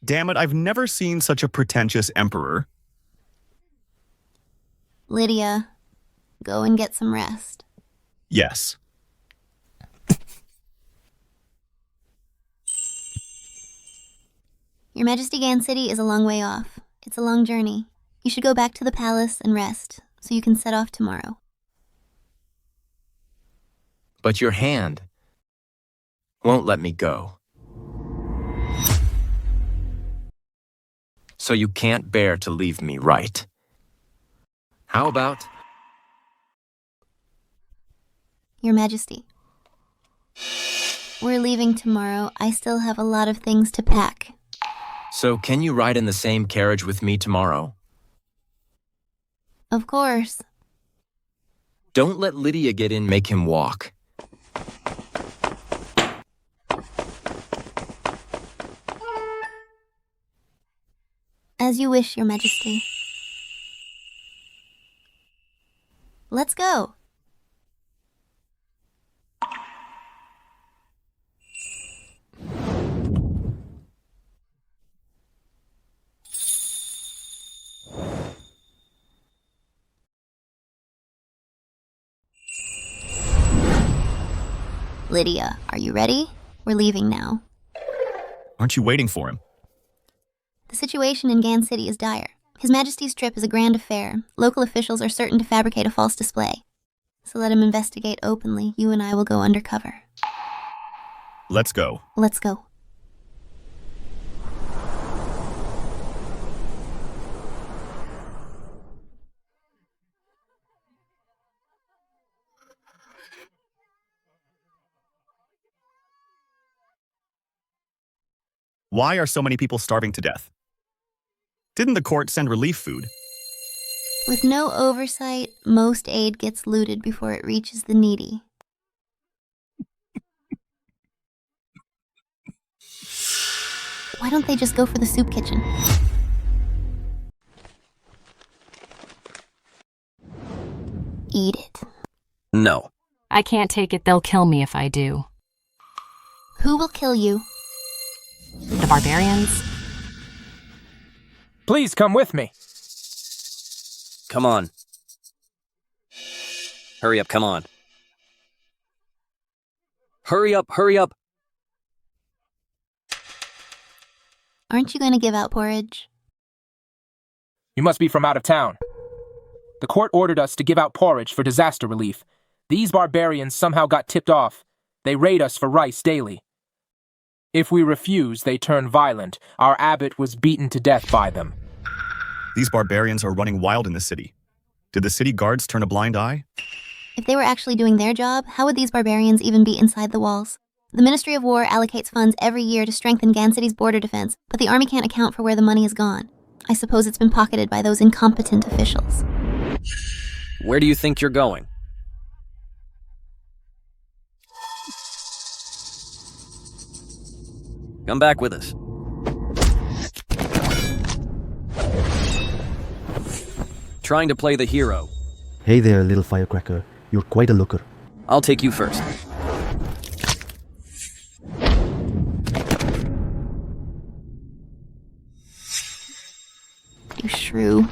Damn it, I've never seen such a pretentious emperor. Lydia, go and get some rest. Yes. Your Majesty, Gan City is a long way off. It's a long journey. You should go back to the palace and rest, so you can set off tomorrow. But your hand won't let me go. So you can't bear to leave me, right? How about... Your Majesty, we're leaving tomorrow. I still have a lot of things to pack. So can you ride in the same carriage with me tomorrow? Of course. Don't let Lydia get in, make him walk. As you wish, Your Majesty. Let's go. Lydia, are you ready? We're leaving now. Aren't you waiting for him? The situation in Gan City is dire. His Majesty's trip is a grand affair. Local officials are certain to fabricate a false display. So let him investigate openly. You and I will go undercover. Let's go. Let's go. Why are so many people starving to death? Didn't the court send relief food? With no oversight, most aid gets looted before it reaches the needy. Why don't they just go for the soup kitchen? Eat it. No. I can't take it. They'll kill me if I do. Who will kill you? The barbarians? Please come with me. Come on. Hurry up, come on. Hurry up, hurry up! Aren't you going to give out porridge? You must be from out of town. The court ordered us to give out porridge for disaster relief. These barbarians somehow got tipped off. They raid us for rice daily. If we refuse, they turn violent. Our abbot was beaten to death by them. These barbarians are running wild in the city. Did the city guards turn a blind eye? If they were actually doing their job, how would these barbarians even be inside the walls? The Ministry of War allocates funds every year to strengthen Gan City's border defense, but the army can't account for where the money has gone. I suppose it's been pocketed by those incompetent officials. Where do you think you're going? Come back with us. Trying to play the hero. Hey there, little firecracker. You're quite a looker. I'll take you first. You shrew.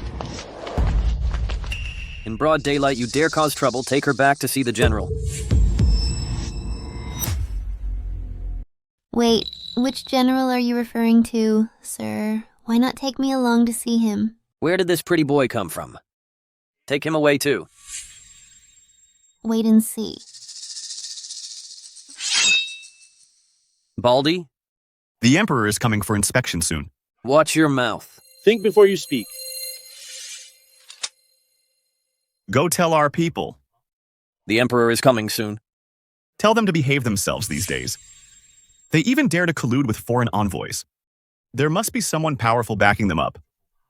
In broad daylight, you dare cause trouble, take her back to see the general. Wait, which general are you referring to, sir? Why not take me along to see him? Where did this pretty boy come from? Take him away too. Wait and see. Baldy? The Emperor is coming for inspection soon. Watch your mouth. Think before you speak. Go tell our people. The Emperor is coming soon. Tell them to behave themselves these days. They even dare to collude with foreign envoys. There must be someone powerful backing them up.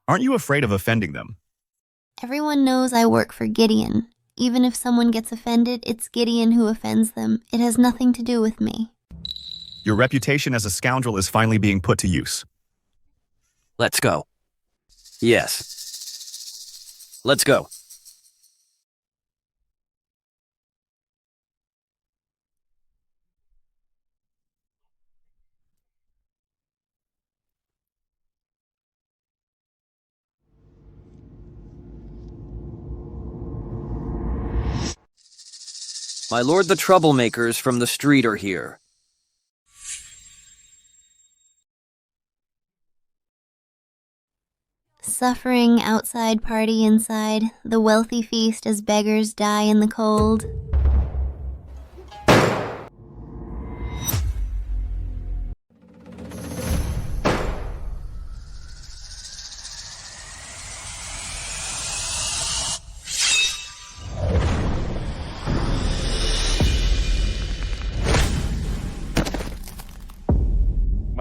Aren't you afraid of offending them? Everyone knows I work for Gideon. Even if someone gets offended, it's Gideon who offends them. It has nothing to do with me. Your reputation as a scoundrel is finally being put to use. Let's go. Yes. Let's go. My lord, the troublemakers from the street are here. Suffering outside, party inside. The wealthy feast as beggars die in the cold.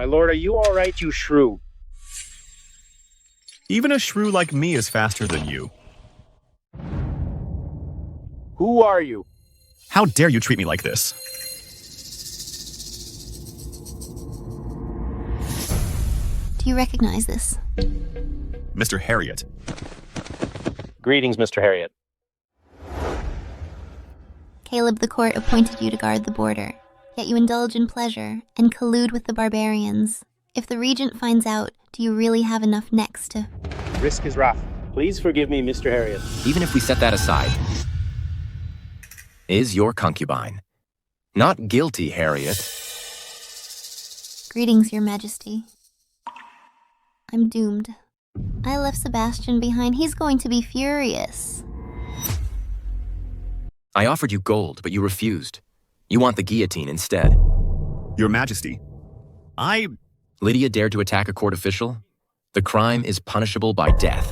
My lord, are you all right, you shrew? Even a shrew like me is faster than you. Who are you? How dare you treat me like this? Do you recognize this? Mr. Harriet. Greetings, Mr. Harriet. Caleb the court appointed you to guard the border. Yet you indulge in pleasure and collude with the barbarians. If the regent finds out, do you really have enough necks to... Risk is rough. Please forgive me, Mr. Harriet. Even if we set that aside, is your concubine. Not guilty, Harriet. Greetings, your majesty. I'm doomed. I left Sebastian behind. He's going to be furious. I offered you gold, but you refused. You want the guillotine instead. Your Majesty, Lydia dared to attack a court official? The crime is punishable by death.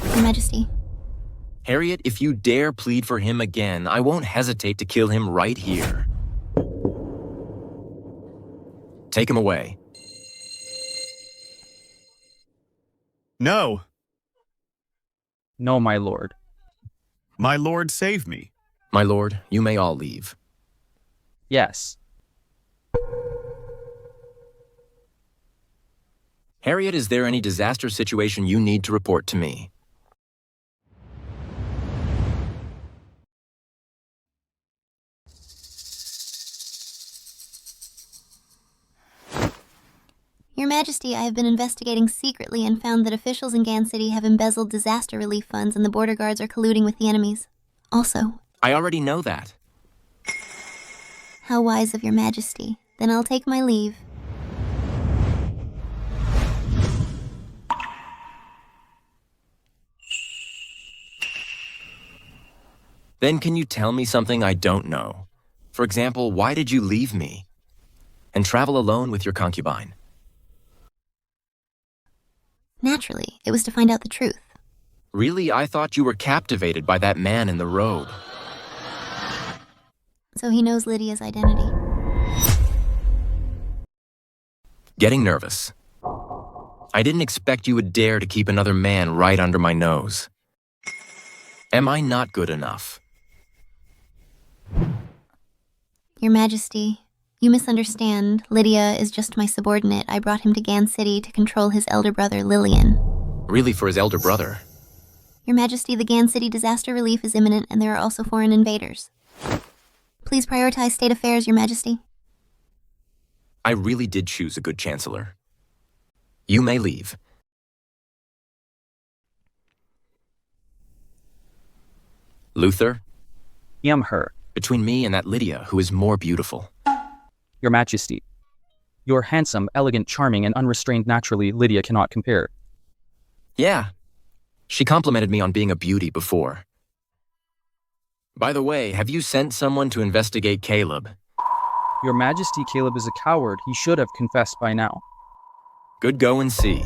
Your Majesty. Harriet, if you dare plead for him again, I won't hesitate to kill him right here. Take him away. No. No, my lord. My lord, save me. My lord, you may all leave. Yes. Harriet, is there any disaster situation you need to report to me? Your Majesty, I have been investigating secretly and found that officials in Gan City have embezzled disaster relief funds and the border guards are colluding with the enemies. Also, I already know that. how wise of your Majesty. Then I'll take my leave. Then can you tell me something I don't know? For example, why did you leave me? And travel alone with your concubine? Naturally, it was to find out the truth. Really, I thought you were captivated by that man in the robe. So he knows Lydia's identity. Getting nervous. I didn't expect you would dare to keep another man right under my nose. Am I not good enough? Your Majesty, you misunderstand. Lydia is just my subordinate. I brought him to Gan City to control his elder brother, Lillian. Really, for his elder brother? Your Majesty, the Gan City disaster relief is imminent, and there are also foreign invaders. Please prioritize state affairs, Your Majesty. I really did choose a good Chancellor. You may leave. Luther? Her. Between me and that Lydia, who is more beautiful. Your Majesty. You're handsome, elegant, charming, and unrestrained naturally, Lydia cannot compare. Yeah. She complimented me on being a beauty before. By the way, have you sent someone to investigate Caleb? Your Majesty, Caleb is a coward. He should have confessed by now. Good go and see.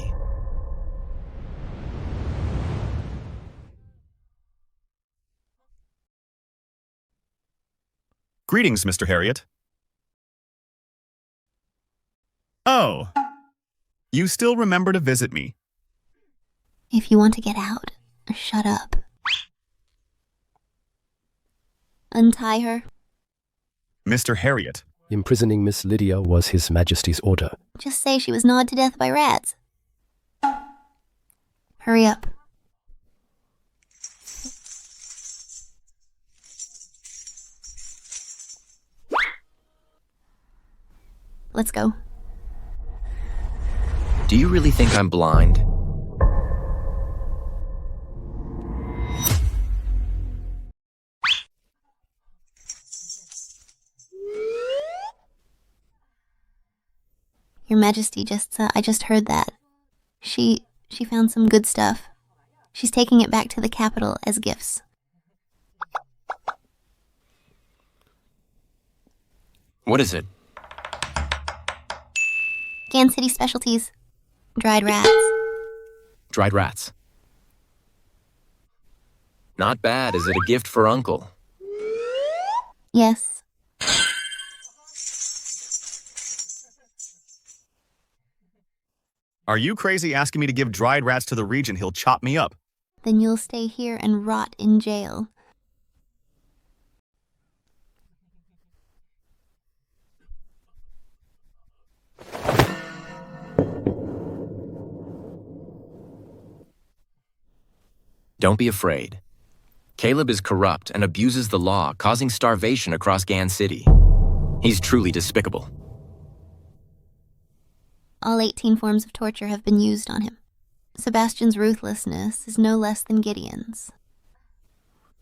Greetings, Mr. Harriet. Oh, you still remember to visit me. If you want to get out, shut up. Untie her. Mr. Harriet. Imprisoning Miss Lydia was His Majesty's order. Just say she was gnawed to death by rats. Hurry up. Let's go. Do you really think I'm blind? Your Majesty, I just heard that. She found some good stuff. She's taking it back to the capital as gifts. What is it? Gan City specialties. Dried rats. Dried rats. Not bad. Is it a gift for Uncle? Yes. Are you crazy asking me to give dried rats to the regent? He'll chop me up. Then you'll stay here and rot in jail. Don't be afraid. Caleb is corrupt and abuses the law, causing starvation across Gan City. He's truly despicable. All 18 forms of torture have been used on him. Sebastian's ruthlessness is no less than Gideon's.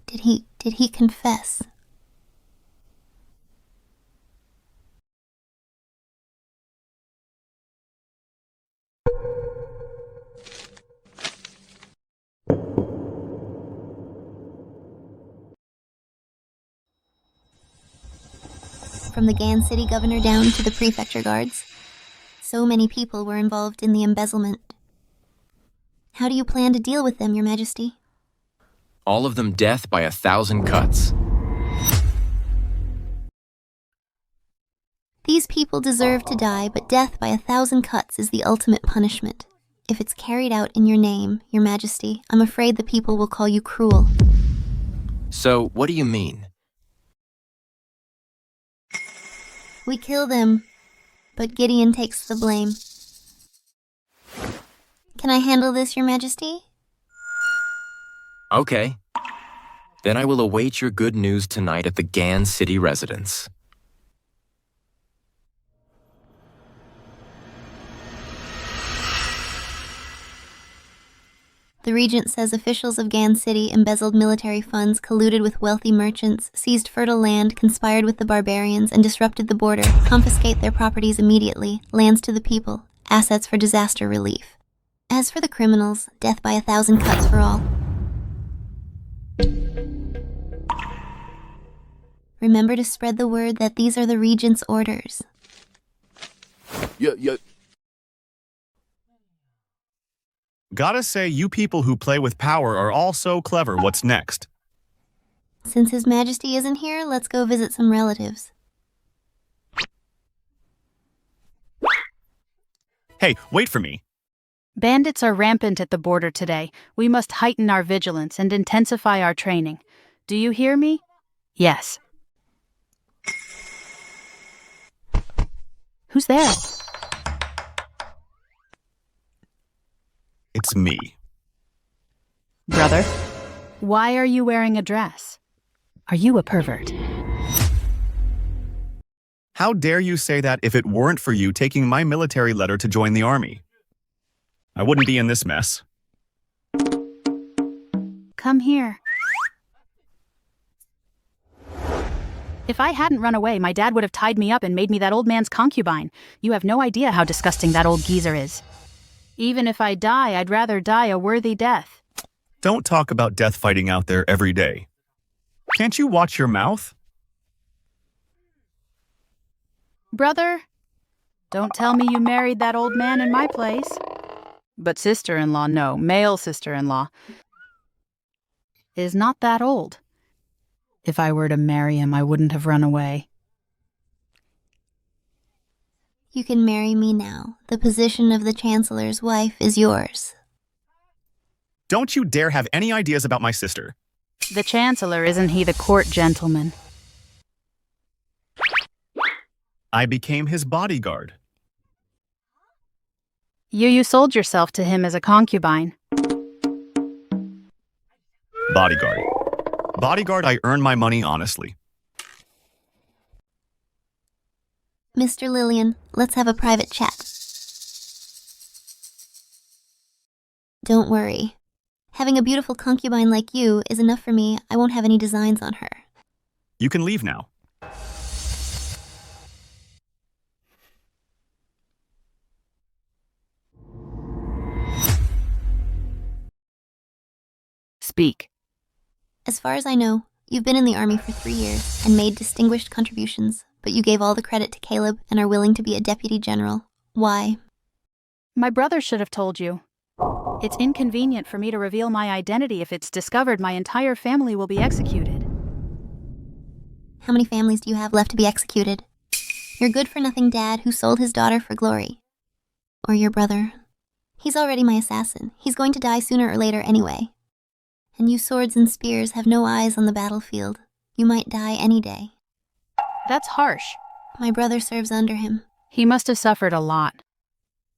Did he confess? From the Gan City governor down to the prefecture guards, so many people were involved in the embezzlement. How do you plan to deal with them, Your Majesty? All of them death by 1,000 cuts. These people deserve to die, but death by 1,000 cuts is the ultimate punishment. If it's carried out in your name, Your Majesty, I'm afraid the people will call you cruel. So, what do you mean? We kill them, but Gideon takes the blame. Can I handle this, Your Majesty? Okay. Then I will await your good news tonight at the Gan City residence. The regent says officials of Gan City embezzled military funds, colluded with wealthy merchants, seized fertile land, conspired with the barbarians, and disrupted the border. Confiscate their properties immediately, lands to the people, assets for disaster relief. As for the criminals, death by 1,000 cuts for all. Remember to spread the word that these are the regent's orders. Yeah. Gotta say, you people who play with power are all so clever. What's next? Since His Majesty isn't here, let's go visit some relatives. Hey, wait for me. Bandits are rampant at the border today. We must heighten our vigilance and intensify our training. Do you hear me? Yes. Who's there? It's me. Brother? Why are you wearing a dress? Are you a pervert? How dare you say that if it weren't for you taking my military letter to join the army? I wouldn't be in this mess. Come here. If I hadn't run away, my dad would have tied me up and made me that old man's concubine. You have no idea how disgusting that old geezer is. Even if I die, I'd rather die a worthy death. Don't talk about death fighting out there every day. Can't you watch your mouth? Brother, don't tell me you married that old man in my place. But sister-in-law, no, male sister-in-law, is not that old. If I were to marry him, I wouldn't have run away. You can marry me now. The position of the Chancellor's wife is yours. Don't you dare have any ideas about my sister. The Chancellor, isn't he the court gentleman? I became his bodyguard. You sold yourself to him as a concubine. Bodyguard. Bodyguard, I earn my money honestly. Mr. Lillian, let's have a private chat. Don't worry. Having a beautiful concubine like you is enough for me. I won't have any designs on her. You can leave now. Speak. As far as I know, you've been in the army for 3 years and made distinguished contributions, but you gave all the credit to Caleb and are willing to be a deputy general. Why? My brother should have told you. It's inconvenient for me to reveal my identity. If it's discovered, my entire family will be executed. How many families do you have left to be executed? Your good-for-nothing dad who sold his daughter for glory. Or your brother. He's already my assassin. He's going to die sooner or later anyway. And you swords and spears have no eyes on the battlefield. You might die any day. That's harsh. My brother serves under him. He must have suffered a lot.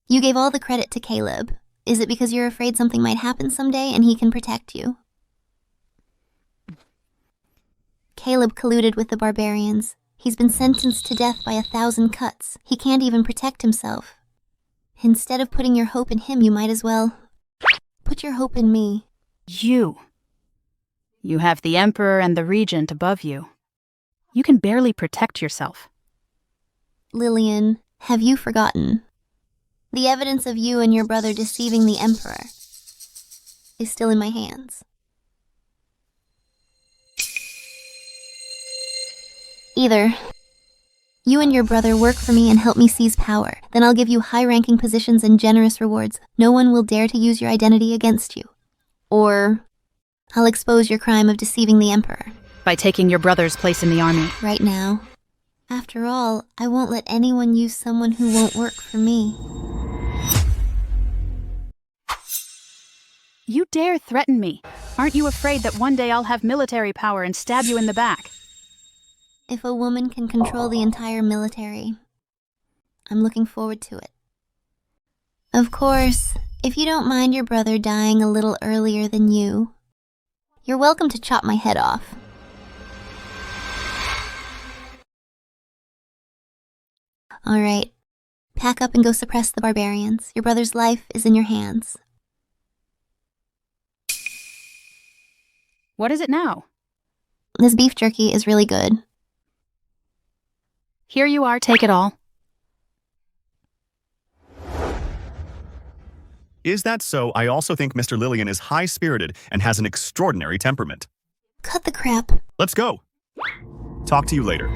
You gave all the credit to Caleb. Is it because you're afraid something might happen someday and he can protect you? Caleb colluded with the barbarians. He's been sentenced to death by 1,000 cuts. He can't even protect himself. Instead of putting your hope in him, you might as well put your hope in me. You have the Emperor and the Regent above you. You can barely protect yourself. Lillian, have you forgotten? The evidence of you and your brother deceiving the Emperor is still in my hands. Either you and your brother work for me and help me seize power, then I'll give you high-ranking positions and generous rewards. No one will dare to use your identity against you. Or I'll expose your crime of deceiving the Emperor. By taking your brother's place in the army. Right now. After all, I won't let anyone use someone who won't work for me. You dare threaten me. Aren't you afraid that one day I'll have military power and stab you in the back? If a woman can control the entire military, I'm looking forward to it. Of course, if you don't mind your brother dying a little earlier than you, you're welcome to chop my head off. All right, pack up and go suppress the barbarians. Your brother's life is in your hands. What is it now? This beef jerky is really good. Here you are, take it all. Is that so? I also think Mr. Lillian is high-spirited and has an extraordinary temperament. Cut the crap. Let's go. Talk to you later.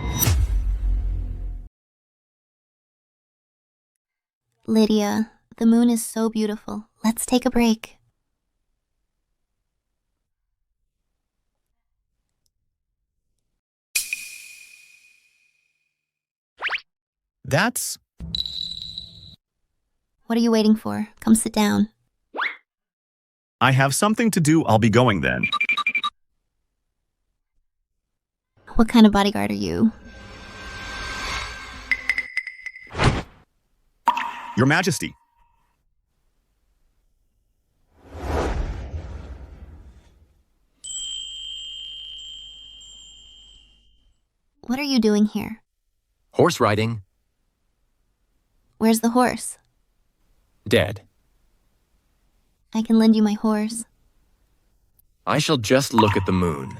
Lydia, the moon is so beautiful. Let's take a break. That's... What are you waiting for? Come sit down. I have something to do. I'll be going then. What kind of bodyguard are you? Your Majesty. What are you doing here? Horse riding. Where's the horse? Dead. I can lend you my horse. I shall just look at the moon.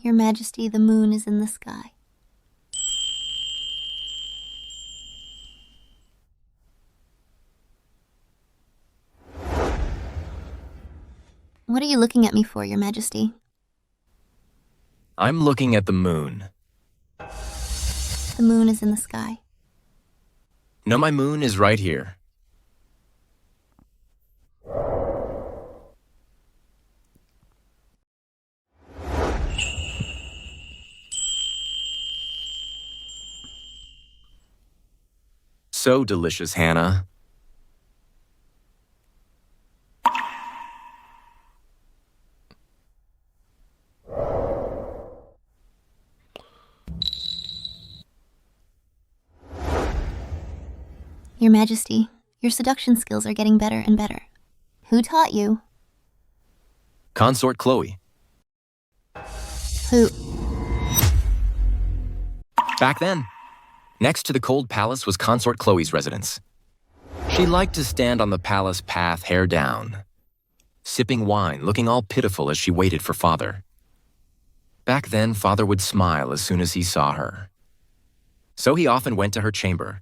Your Majesty, the moon is in the sky. What are you looking at me for, Your Majesty? I'm looking at the moon. The moon is in the sky. No, my moon is right here. So delicious, Hannah. Your Majesty, your seduction skills are getting better and better. Who taught you? Consort Chloe. Who? Back then, next to the cold palace was Consort Chloe's residence. She liked to stand on the palace path, hair down, sipping wine, looking all pitiful as she waited for Father. Back then, Father would smile as soon as he saw her. So he often went to her chamber.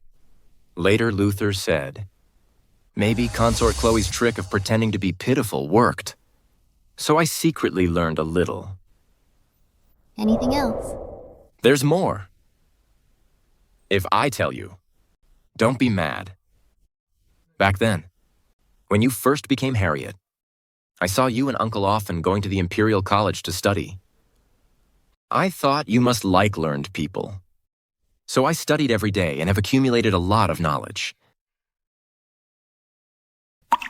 Later, Luther said, maybe Consort Chloe's trick of pretending to be pitiful worked. So I secretly learned a little. Anything else? There's more. If I tell you, don't be mad. Back then, when you first became Harriet, I saw you and Uncle often going to the Imperial College to study. I thought you must like learned people. So I studied every day and have accumulated a lot of knowledge.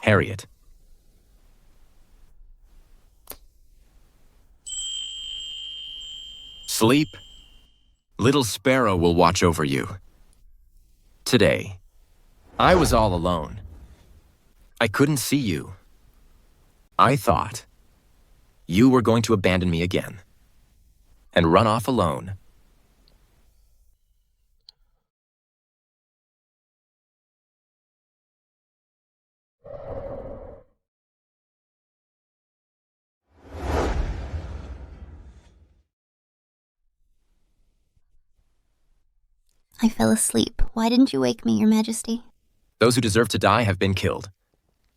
Harriet. Sleep. Little Sparrow will watch over you. Today, I was all alone. I couldn't see you. I thought you were going to abandon me again and run off alone. I fell asleep. Why didn't you wake me, Your Majesty? Those who deserve to die have been killed.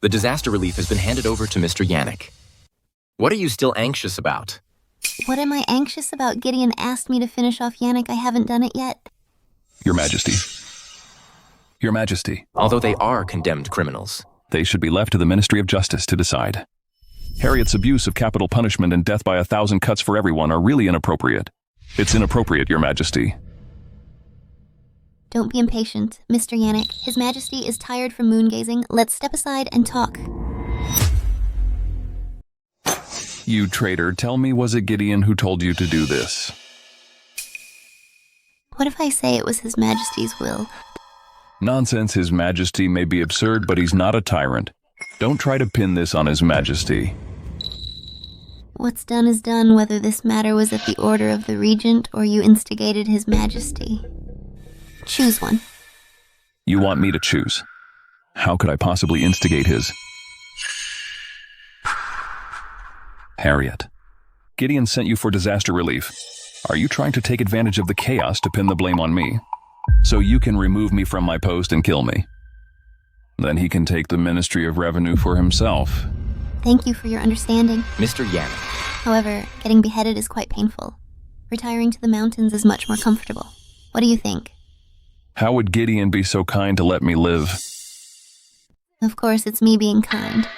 The disaster relief has been handed over to Mr. Yannick. What are you still anxious about? What am I anxious about? Gideon asked me to finish off Yannick. I haven't done it yet. Your Majesty. Your Majesty. Although they are condemned criminals. They should be left to the Ministry of Justice to decide. Harriet's abuse of capital punishment and death by 1,000 cuts for everyone are really inappropriate. It's inappropriate, Your Majesty. Don't be impatient, Mr. Yannick. His Majesty is tired from moon-gazing. Let's step aside and talk. You traitor, tell me, was it Gideon who told you to do this? What if I say it was His Majesty's will? Nonsense, His Majesty may be absurd, but he's not a tyrant. Don't try to pin this on His Majesty. What's done is done, whether this matter was at the order of the regent or you instigated His Majesty. Choose one. You want me to choose? How could I possibly instigate his... Harriet. Gideon sent you for disaster relief. Are you trying to take advantage of the chaos to pin the blame on me? So you can remove me from my post and kill me. Then he can take the Ministry of Revenue for himself. Thank you for your understanding. Mr. Yannick. However, getting beheaded is quite painful. Retiring to the mountains is much more comfortable. What do you think? How would Gideon be so kind to let me live? Of course, it's me being kind.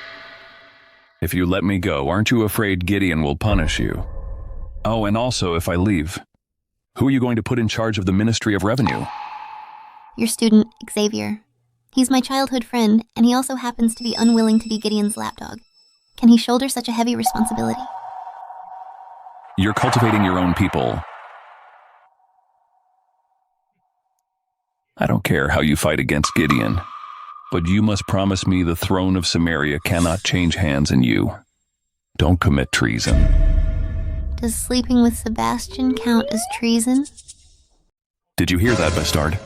If you let me go, aren't you afraid Gideon will punish you? Oh, and also if I leave, who are you going to put in charge of the Ministry of Revenue? Your student, Xavier. He's my childhood friend, and he also happens to be unwilling to be Gideon's lapdog. Can he shoulder such a heavy responsibility? You're cultivating your own people. I don't care how you fight against Gideon, but you must promise me the throne of Samaria cannot change hands in you. Don't commit treason. Does sleeping with Sebastian count as treason? Did you hear that, bastard?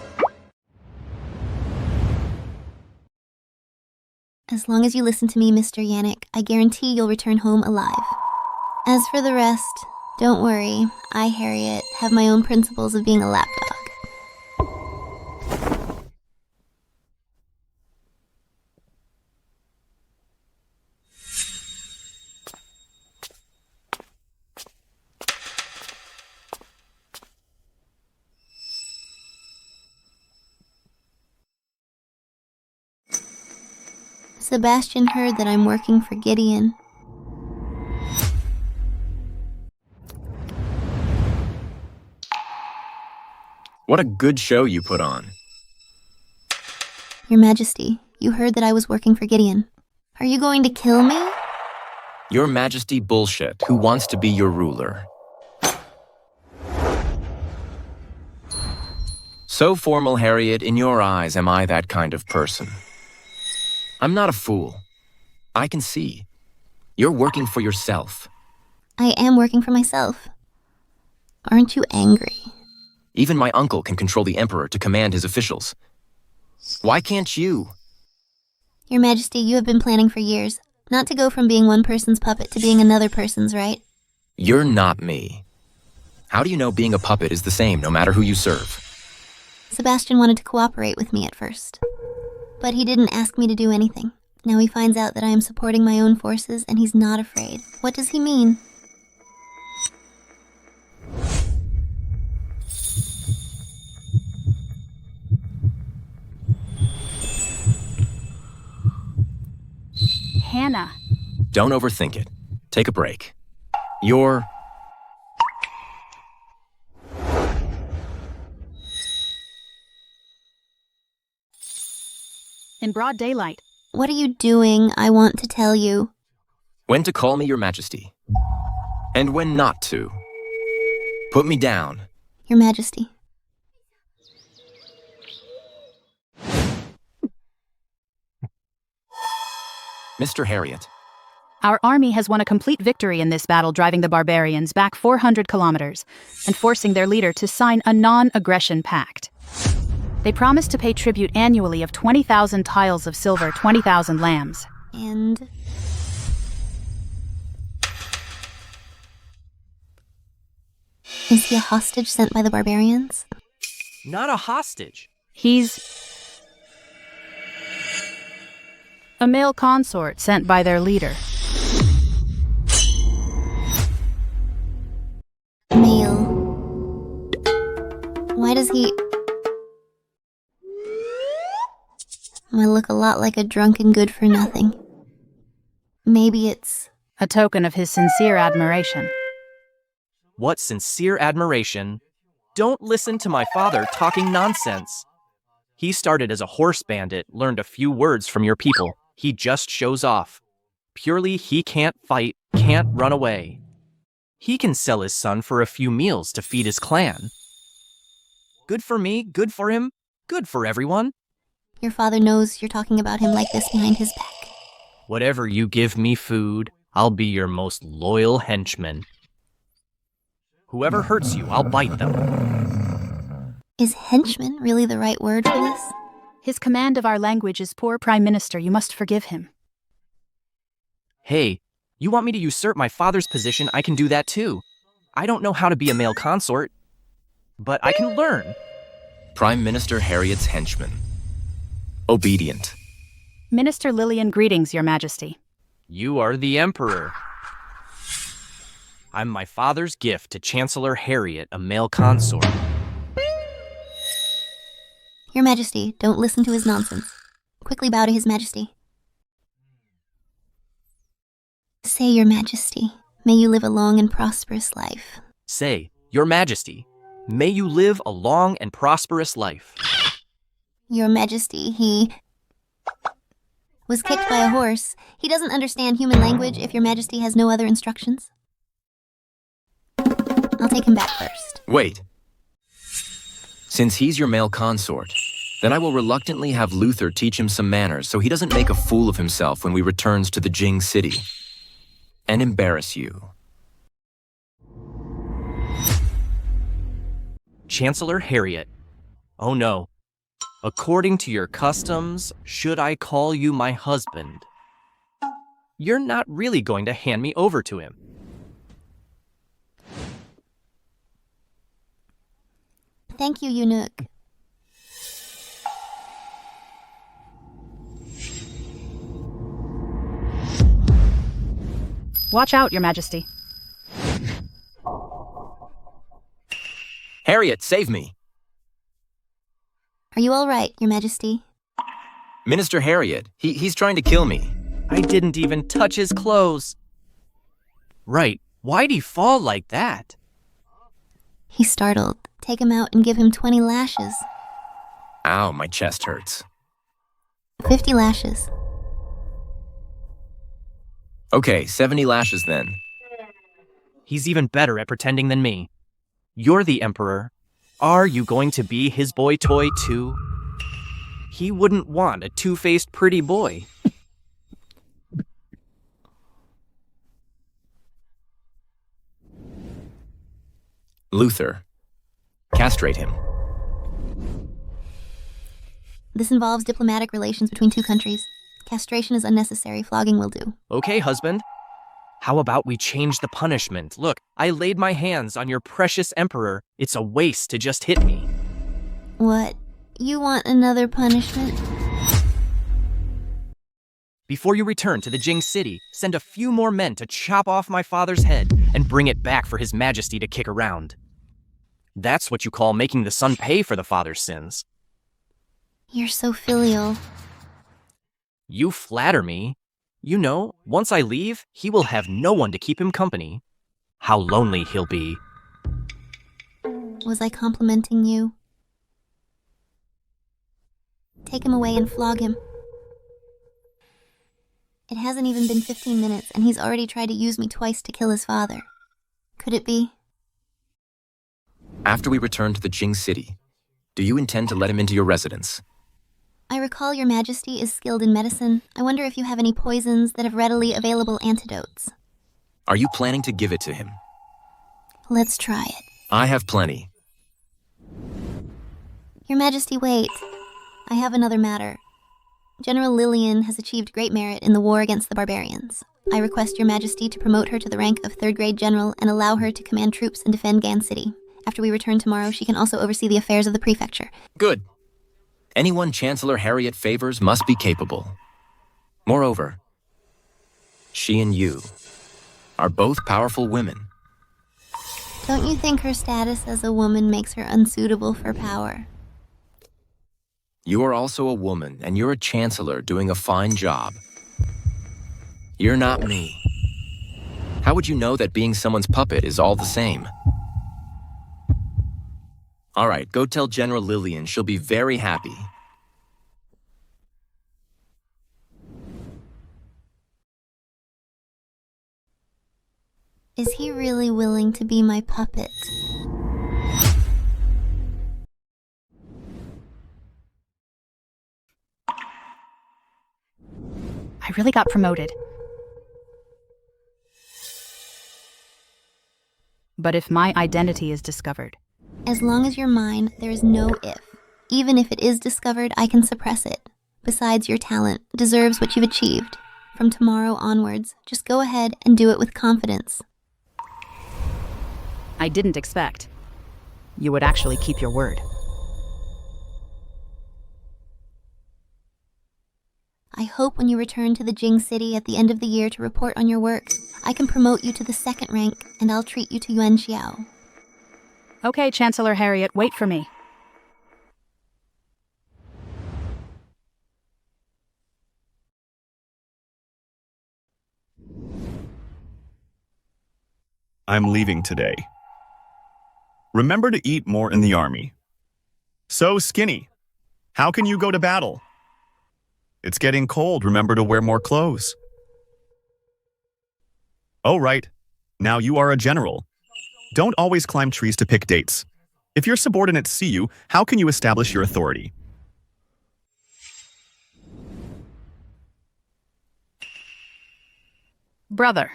As long as you listen to me, Mr. Yannick, I guarantee you'll return home alive. As for the rest, don't worry. I, Harriet, have my own principles of being a lapdog. Sebastian heard that I'm working for Gideon. What a good show you put on. Your Majesty, you heard that I was working for Gideon. Are you going to kill me? Your Majesty bullshit. Who wants to be your ruler? So formal, Harriet, in your eyes, am I that kind of person? I'm not a fool. I can see. You're working for yourself. I am working for myself. Aren't you angry? Even my uncle can control the Emperor to command his officials. Why can't you? Your Majesty, you have been planning for years, not to go from being one person's puppet to being another person's, right? You're not me. How do you know being a puppet is the same no matter who you serve? Sebastian wanted to cooperate with me at first, but he didn't ask me to do anything. Now he finds out that I am supporting my own forces and he's not afraid. What does he mean? Hannah. Don't overthink it. Take a break. You're... In broad daylight. What are you doing? I want to tell you. When to call me your Majesty. And when not to. Put me down. Your Majesty. Mr. Harriet. Our army has won a complete victory in this battle, driving the barbarians back 400 kilometers and forcing their leader to sign a non-aggression pact. They promised to pay tribute annually of 20,000 tiles of silver, 20,000 lambs. And... is he a hostage sent by the barbarians? Not a hostage. He's a male consort sent by their leader. Male. Why does he... I look a lot like a drunken good-for-nothing. Maybe it's... a token of his sincere admiration. What sincere admiration? Don't listen to my father talking nonsense. He started as a horse bandit, learned a few words from your people. He just shows off. Purely he can't fight, can't run away. He can sell his son for a few meals to feed his clan. Good for me, good for him, good for everyone. Your father knows you're talking about him like this behind his back. Whatever you give me food, I'll be your most loyal henchman. Whoever hurts you, I'll bite them. Is henchman really the right word for this? His command of our language is poor, Prime Minister. You must forgive him. Hey, You want me to usurp my father's position? I can do that too. I don't know how to be a male consort, but I can learn. Prime Minister Harriet's henchman. Obedient. Minister Lillian, greetings, Your Majesty. You are the Emperor. I'm my father's gift to Chancellor Harriet, a male consort. Your Majesty, don't listen to his nonsense. Quickly bow to His Majesty. Say, Your Majesty, may you live a long and prosperous life. Say, Your Majesty, may you live a long and prosperous life. Your Majesty, he was kicked by a horse. He doesn't understand human language if Your Majesty has no other instructions. I'll take him back first. Wait. Since he's your male consort, then I will reluctantly have Luther teach him some manners so he doesn't make a fool of himself when we returns to the Gan City and embarrass you. Chancellor Harriet. Oh no. According to your customs, should I call you my husband? You're not really going to hand me over to him. Thank you, eunuch. Watch out, Your Majesty. Harriet, save me! Are you all right, Your Majesty? Minister Harriet, he's trying to kill me. I didn't even touch his clothes. Right, why'd he fall like that? He's startled. Take him out and give him 20 lashes. Ow, my chest hurts. 50 lashes. Okay, 70 lashes then. He's even better at pretending than me. You're the Emperor. Are you going to be his boy toy too? He wouldn't want a two-faced pretty boy. Luther. Castrate him. This involves diplomatic relations between two countries. Castration is unnecessary. Flogging will do. Okay, husband. How about we change the punishment? Look, I laid my hands on your precious Emperor. It's a waste to just hit me. What? You want another punishment? Before you return to the Gan City, send a few more men to chop off my father's head and bring it back for His Majesty to kick around. That's what you call making the son pay for the father's sins. You're so filial. You flatter me. You know, once I leave, he will have no one to keep him company. How lonely he'll be. Was I complimenting you? Take him away and flog him. It hasn't even been 15 minutes, and he's already tried to use me twice to kill his father. Could it be? After we return to the Gan City, do you intend to let him into your residence? I recall Your Majesty is skilled in medicine. I wonder if you have any poisons that have readily available antidotes. Are you planning to give it to him? Let's try it. I have plenty. Your Majesty, wait. I have another matter. General Lillian has achieved great merit in the war against the barbarians. I request Your Majesty to promote her to the rank of 3rd grade general and allow her to command troops and defend Gan City. After we return tomorrow, she can also oversee the affairs of the prefecture. Good. Anyone Chancellor Harriet favors must be capable. Moreover, she and you are both powerful women. Don't you think her status as a woman makes her unsuitable for power? You are also a woman, and you're a chancellor doing a fine job. You're not me. How would you know that being someone's puppet is all the same? All right, go tell General Lillian she'll be very happy. Is he really willing to be my puppet? I really got promoted. But if my identity is discovered? As long as you're mine, there is no if. Even if it is discovered, I can suppress it. Besides, your talent deserves what you've achieved. from tomorrow onwards. Just go ahead and do it with confidence. I didn't expect you would actually keep your word. I hope when you return to the Gan City at the end of the year to report on your work, I can promote you to the 2nd rank, and I'll treat you to Yuan Xiao. Okay, Chancellor Harriet, wait for me. I'm leaving today. Remember to eat more in the army. So skinny. How can you go to battle? It's getting cold. Remember to wear more clothes. Oh, right. Now you are a general. Don't always climb trees to pick dates. If your subordinates see you, how can you establish your authority? Brother,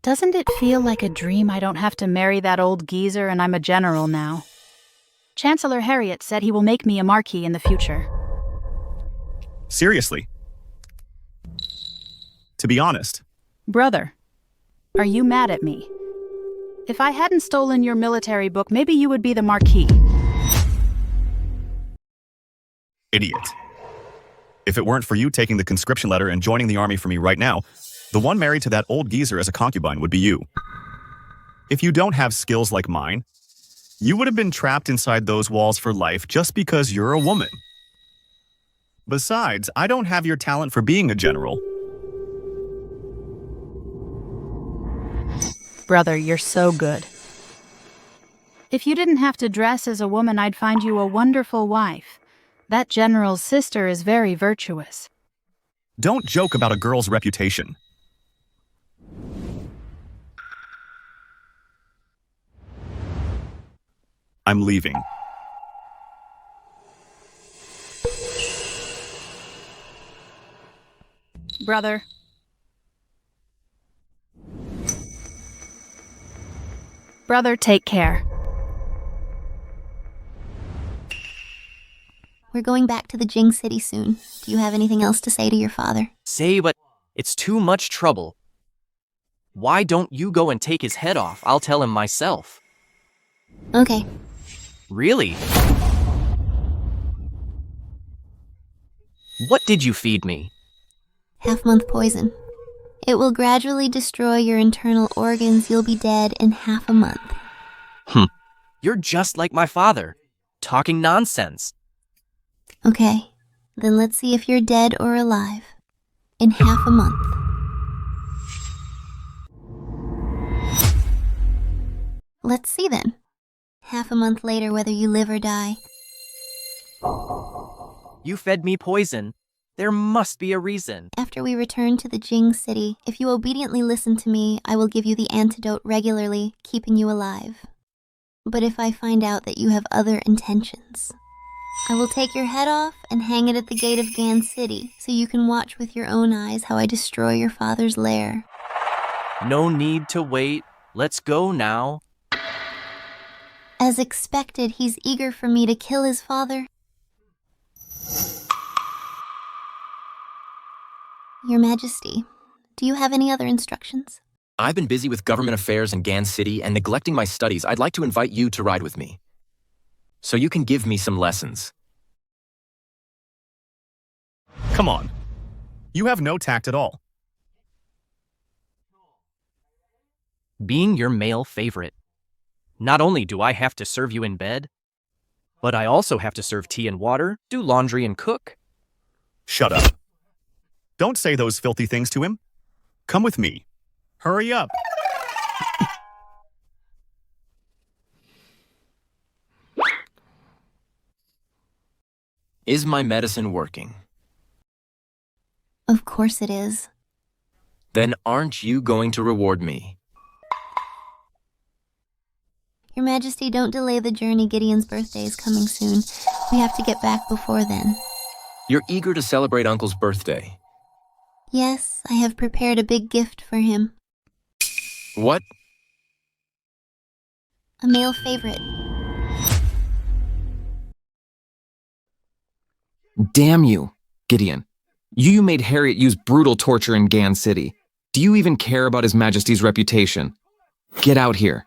doesn't it feel like a dream I don't have to marry that old geezer and I'm a general now? Chancellor Harriet said he will make me a marquis in the future. Seriously? To be honest. Brother, are you mad at me? If I hadn't stolen your military book, maybe you would be the marquis. Idiot. If it weren't for you taking the conscription letter and joining the army for me right now, the one married to that old geezer as a concubine would be you. If you don't have skills like mine, you would have been trapped inside those walls for life just because you're a woman. Besides, I don't have your talent for being a general. Brother, you're so good. If you didn't have to dress as a woman, I'd find you a wonderful wife. That general's sister is very virtuous. Don't joke about a girl's reputation. I'm leaving. Brother. Brother, take care. We're going back to the Gan City soon. Do you have anything else to say to your father? Say, but it's too much trouble. Why don't you go and take his head off? I'll tell him myself. Okay. Really? What did you feed me? Half-month poison. It will gradually destroy your internal organs. You'll be dead in half a month. You're just like my father, talking nonsense. Okay, then let's see if you're dead or alive. In half a month. Let's see then. Half a month later, whether you live or die. You fed me poison. There must be a reason. After we return to the Gan City, if you obediently listen to me, I will give you the antidote regularly, keeping you alive. But if I find out that you have other intentions, I will take your head off and hang it at the gate of Gan City, so you can watch with your own eyes how I destroy your father's lair. No need to wait. Let's go now. As expected, he's eager for me to kill his father. Your Majesty, do you have any other instructions? I've been busy with government affairs in Gan City and neglecting my studies. I'd like to invite you to ride with me, so you can give me some lessons. Come on. You have no tact at all. Being your male favorite. Not only do I have to serve you in bed, but I also have to serve tea and water, do laundry and cook. Shut up. Don't say those filthy things to him. Come with me. Hurry up. Is my medicine working? Of course it is. Then aren't you going to reward me? Your Majesty, don't delay the journey. Gideon's birthday is coming soon. We have to get back before then. You're eager to celebrate Uncle's birthday. Yes, I have prepared a big gift for him. What? A male favorite. Damn you, Gideon. You made Harriet use brutal torture in Gan City. Do you even care about His Majesty's reputation? Get out here.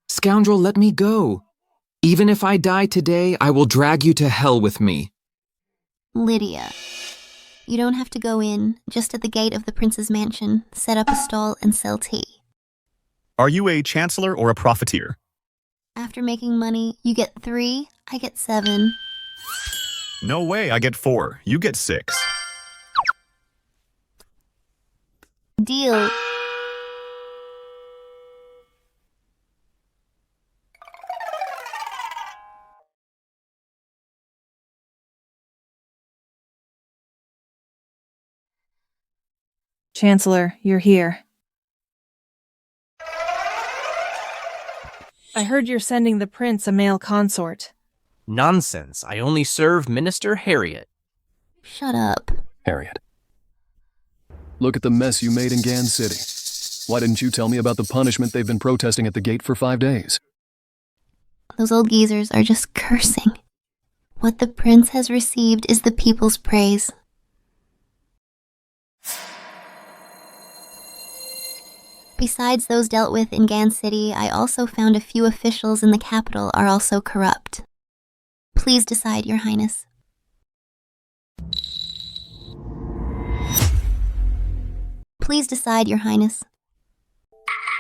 Scoundrel, let me go. Even if I die today, I will drag you to hell with me. Lydia. You don't have to go in. Just at the gate of the prince's mansion, set up a stall and sell tea. Are you a chancellor or a profiteer? After making money, you get 3, I get 7. No way, I get 4. You get 6. Deal. Chancellor, you're here. I heard you're sending the prince a male consort. Nonsense. I only serve Minister Harriet. Shut up. Harriet. Look at the mess you made in Gan City. Why didn't you tell me about the punishment they've been protesting at the gate for 5 days? Those old geezers are just cursing. What the prince has received is the people's praise. Besides those dealt with in Gan City, I also found a few officials in the capital are also corrupt. Please decide, Your Highness. Please decide, Your Highness.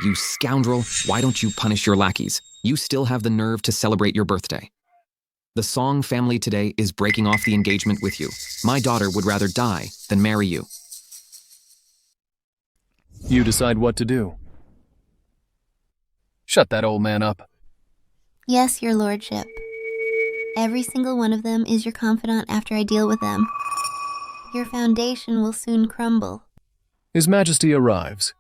You scoundrel, why don't you punish your lackeys? You still have the nerve to celebrate your birthday. The Song family today is breaking off the engagement with you. My daughter would rather die than marry you. You decide what to do. Shut that old man up. Yes, Your Lordship. Every single one of them is your confidant after I deal with them. Your foundation will soon crumble. His Majesty arrives.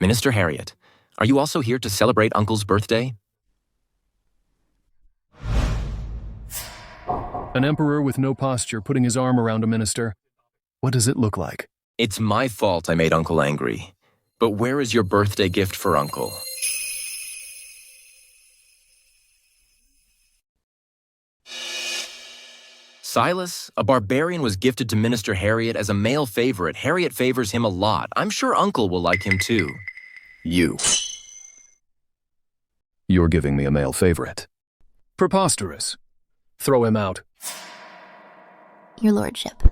Minister Harriet, are you also here to celebrate Uncle's birthday? An emperor with no posture putting his arm around a minister. What does it look like? It's my fault I made Uncle angry. But where is your birthday gift for Uncle? Silas, a barbarian, was gifted to Minister Harriet as a male favorite. Harriet favors him a lot. I'm sure Uncle will like him too. You're giving me a male favorite. Preposterous. Throw him out. Your Lordship.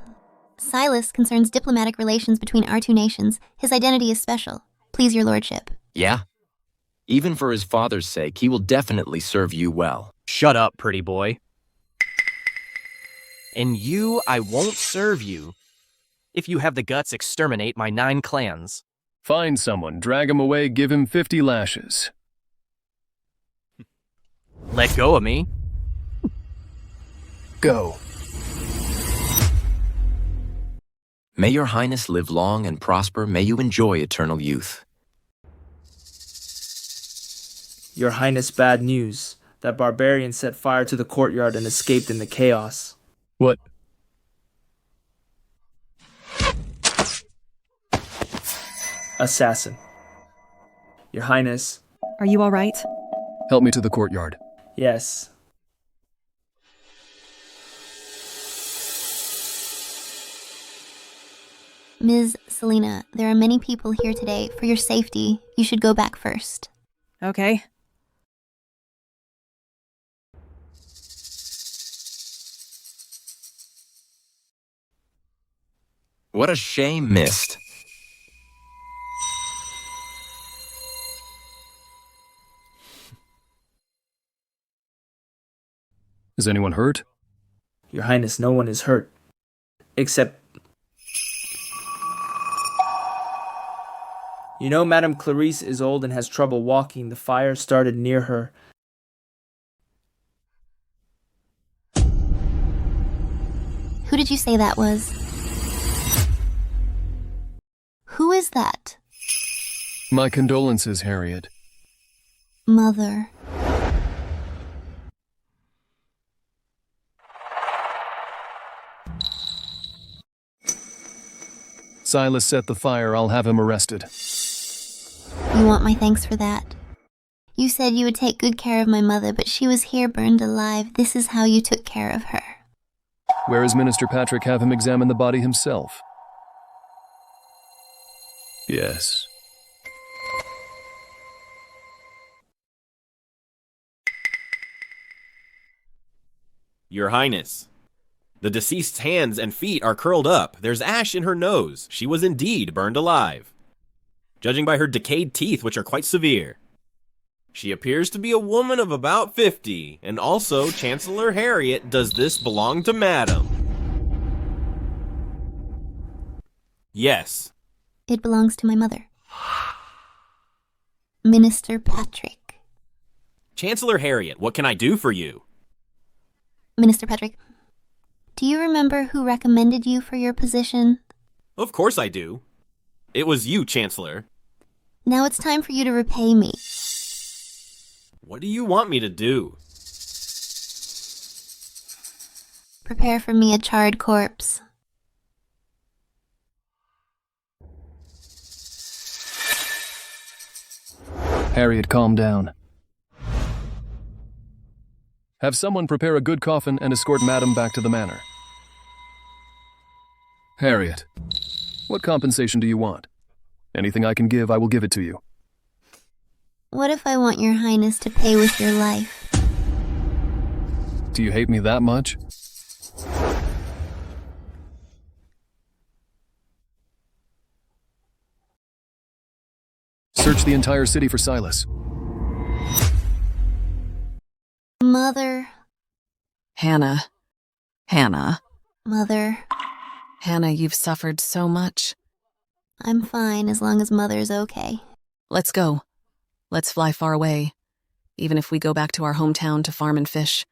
Silas concerns diplomatic relations between our two nations. His identity is special. Please, Your Lordship. Yeah? Even for his father's sake, he will definitely serve you well. Shut up, pretty boy. And you, I won't serve you. If you have the guts, exterminate my 9 clans. Find someone, drag him away, give him 50 lashes. Let go of me. Go. May your highness live long and prosper. May you enjoy eternal youth. Your highness, bad news. That barbarian set fire to the courtyard and escaped in the chaos. What? Assassin. Your highness. Are you all right? Help me to the courtyard. Yes. Ms. Selena, there are many people here today. For your safety, you should go back first. Okay. What a shame missed. Is anyone hurt? Your highness, no one is hurt. Except... You know, Madame Clarice is old and has trouble walking. The fire started near her. Who did you say that was? Who is that? My condolences, Harriet. Mother. Silas set the fire. I'll have him arrested. You want my thanks for that? You said you would take good care of my mother, but she was here burned alive. This is how you took care of her. Where is Minister Patrick? Have him examine the body himself. Yes. Your Highness. The deceased's hands and feet are curled up. There's ash in her nose. She was indeed burned alive, judging by her decayed teeth, which are quite severe. She appears to be a woman of about 50, and also Chancellor Harriet. Does this belong to Madam? Yes. It belongs to my mother. Minister Patrick. Chancellor Harriet, what can I do for you? Minister Patrick, do you remember who recommended you for your position? Of course I do. It was you, Chancellor. Now it's time for you to repay me. What do you want me to do? Prepare for me a charred corpse. Harriet, calm down. Have someone prepare a good coffin and escort Madam back to the manor. Harriet, what compensation do you want? Anything I can give, I will give it to you. What if I want your highness to pay with your life? Do you hate me that much? Search the entire city for Silas. Mother. Hannah. Mother. Hannah, you've suffered so much. I'm fine as long as Mother's okay. Let's go. Let's fly far away. Even if we go back to our hometown to farm and fish.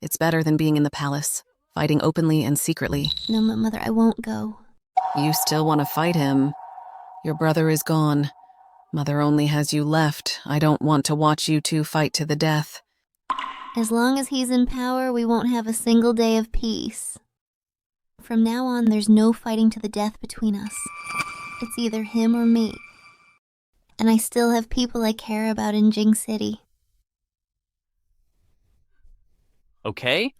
It's better than being in the palace, fighting openly and secretly. No, Mother, I won't go. You still want to fight him. Your brother is gone. Mother only has you left. I don't want to watch you two fight to the death. As long as he's in power, we won't have a single day of peace. From now on, there's no fighting to the death between us. It's either him or me. And I still have people I care about in Gan City. Okay?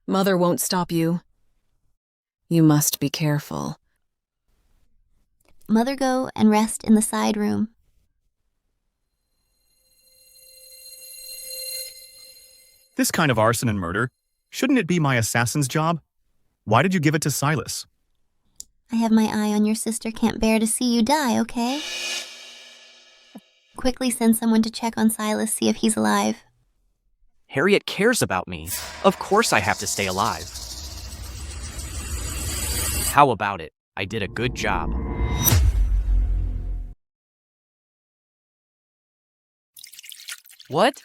Mother won't stop you. You must be careful. Mother, go and rest in the side room. This kind of arson and murder, shouldn't it be my assassin's job? Why did you give it to Silas? I have my eye on your sister. Can't bear to see you die, okay? Quickly send someone to check on Silas, see if he's alive. Harriet cares about me. Of course I have to stay alive. How about it? I did a good job. What?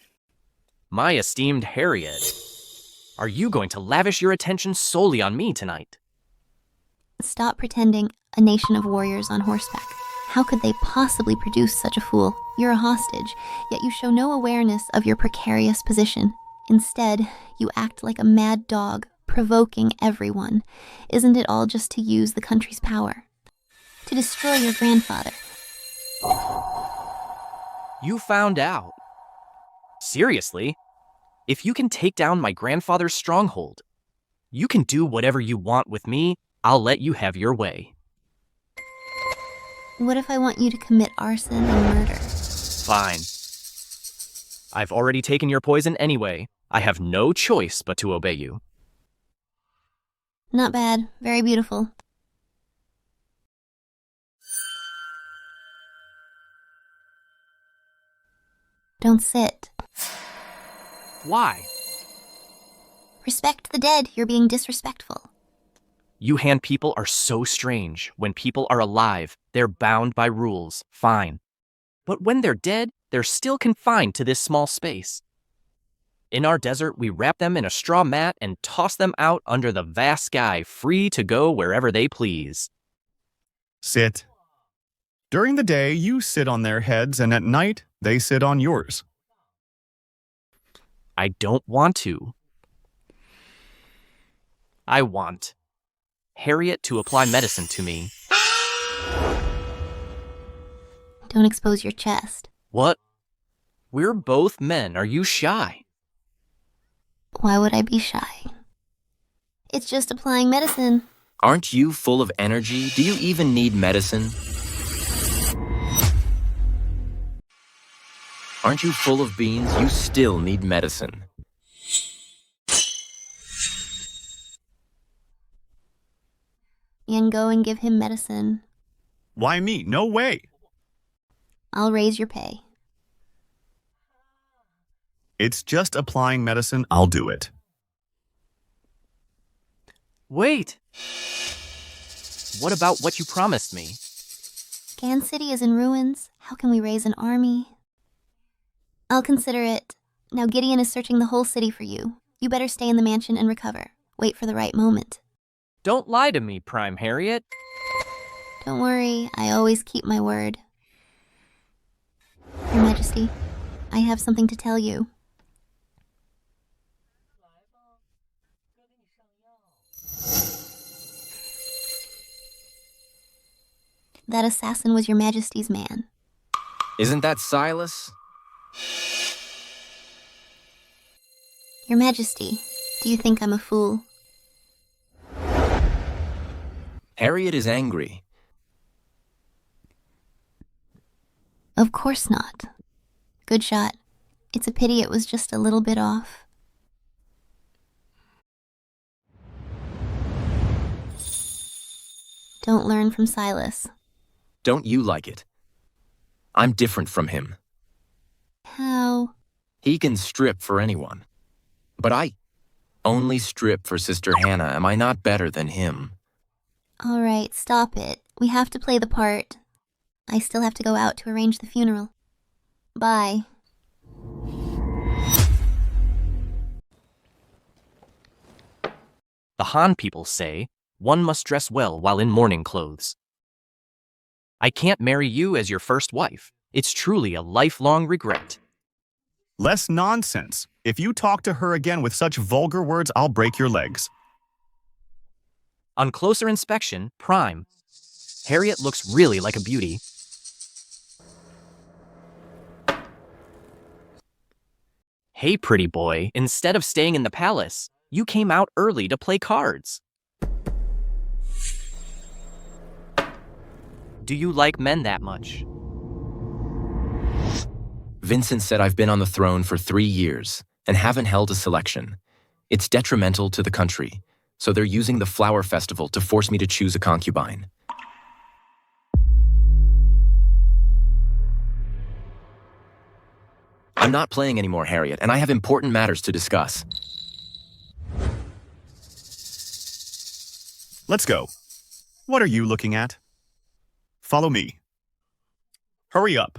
My esteemed Harriet. Are you going to lavish your attention solely on me tonight? Stop pretending. A nation of warriors on horseback. How could they possibly produce such a fool? You're a hostage, yet you show no awareness of your precarious position. Instead, you act like a mad dog, provoking everyone. Isn't it all just to use the country's power? To destroy your grandfather. You found out. Seriously? If you can take down my grandfather's stronghold, you can do whatever you want with me. I'll let you have your way. What if I want you to commit arson and murder? Fine. I've already taken your poison anyway. I have no choice but to obey you. Not bad. Very beautiful. Don't sit. Why? Respect the dead. You're being disrespectful. You hand people are so strange. When people are alive, they're bound by rules. Fine. But when they're dead, they're still confined to this small space. In our desert, we wrap them in a straw mat and toss them out under the vast sky, free to go wherever they please. Sit. During the day, you sit on their heads, and at night, they sit on yours. I don't want to. I want Harriet to apply medicine to me. Don't expose your chest. What? We're both men. Are you shy? Why would I be shy? It's just applying medicine. Aren't you full of energy? Do you even need medicine? Aren't you full of beans? You still need medicine. And go and give him medicine. Why me? No way. I'll raise your pay. It's just applying medicine. I'll do it. Wait! What about what you promised me? Gan City is in ruins. How can we raise an army? I'll consider it. Now Gideon is searching the whole city for you. You better stay in the mansion and recover. Wait for the right moment. Don't lie to me, Prime Harriet. Don't worry, I always keep my word. Your Majesty, I have something to tell you. That assassin was your Majesty's man. Isn't that Silas? Your Majesty, do you think I'm a fool? Harriet is angry. Of course not. Good shot. It's a pity it was just a little bit off. Don't learn from Silas. Don't you like it? I'm different from him. How? He can strip for anyone. But I only strip for Sister Hannah. Am I not better than him? All right, stop it. We have to play the part. I still have to go out to arrange the funeral. Bye. The Han people say, one must dress well while in mourning clothes. I can't marry you as your first wife. It's truly a lifelong regret. Less nonsense. If you talk to her again with such vulgar words, I'll break your legs. On closer inspection, Prime, Harriet looks really like a beauty. Hey, pretty boy, instead of staying in the palace, you came out early to play cards. Do you like men that much? Vincent said I've been on the throne for 3 years and haven't held a selection. It's detrimental to the country, so they're using the flower festival to force me to choose a concubine. I'm not playing anymore, Harriet, and I have important matters to discuss. Let's go. What are you looking at? Follow me. Hurry up.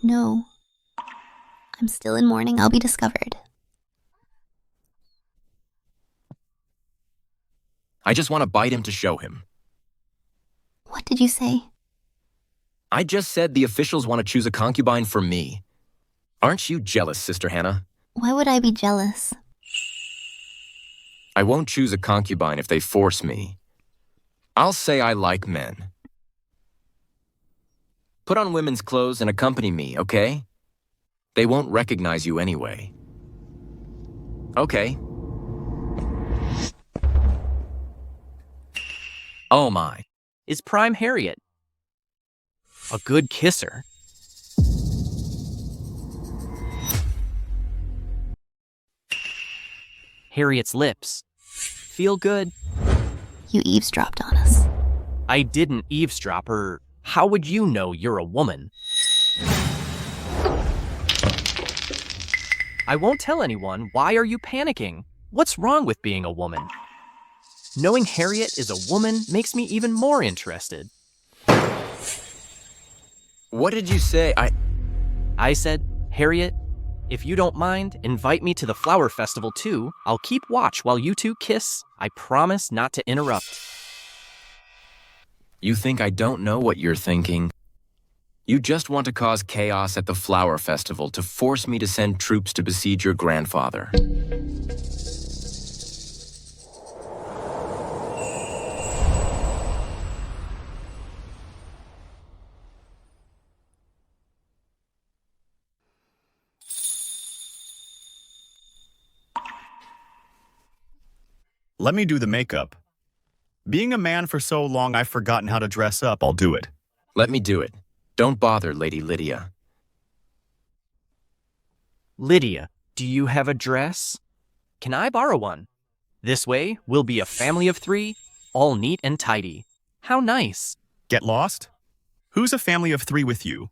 No. I'm still in mourning. I'll be discovered. I just want to bite him to show him. What did you say? I just said the officials want to choose a concubine for me. Aren't you jealous, Sister Hannah? Why would I be jealous? I won't choose a concubine if they force me. I'll say I like men. Put on women's clothes and accompany me, okay? They won't recognize you anyway. Okay. Oh my. Is Prime Harriet a good kisser? Harriet's lips. Feel good? You eavesdropped on us. I didn't eavesdrop her. How would you know you're a woman? I won't tell anyone. Why are you panicking? What's wrong with being a woman? Knowing Harriet is a woman makes me even more interested. What did you say? I said, Harriet, if you don't mind, invite me to the flower festival too. I'll keep watch while you two kiss. I promise not to interrupt. You think I don't know what you're thinking? You just want to cause chaos at the flower festival to force me to send troops to besiege your grandfather. Let me do the makeup. Being a man for so long, I've forgotten how to dress up. I'll do it. Let me do it. Don't bother, Lady Lydia. Lydia, do you have a dress? Can I borrow one? This way, we'll be a family of 3, all neat and tidy. How nice. Get lost? Who's a family of 3 with you?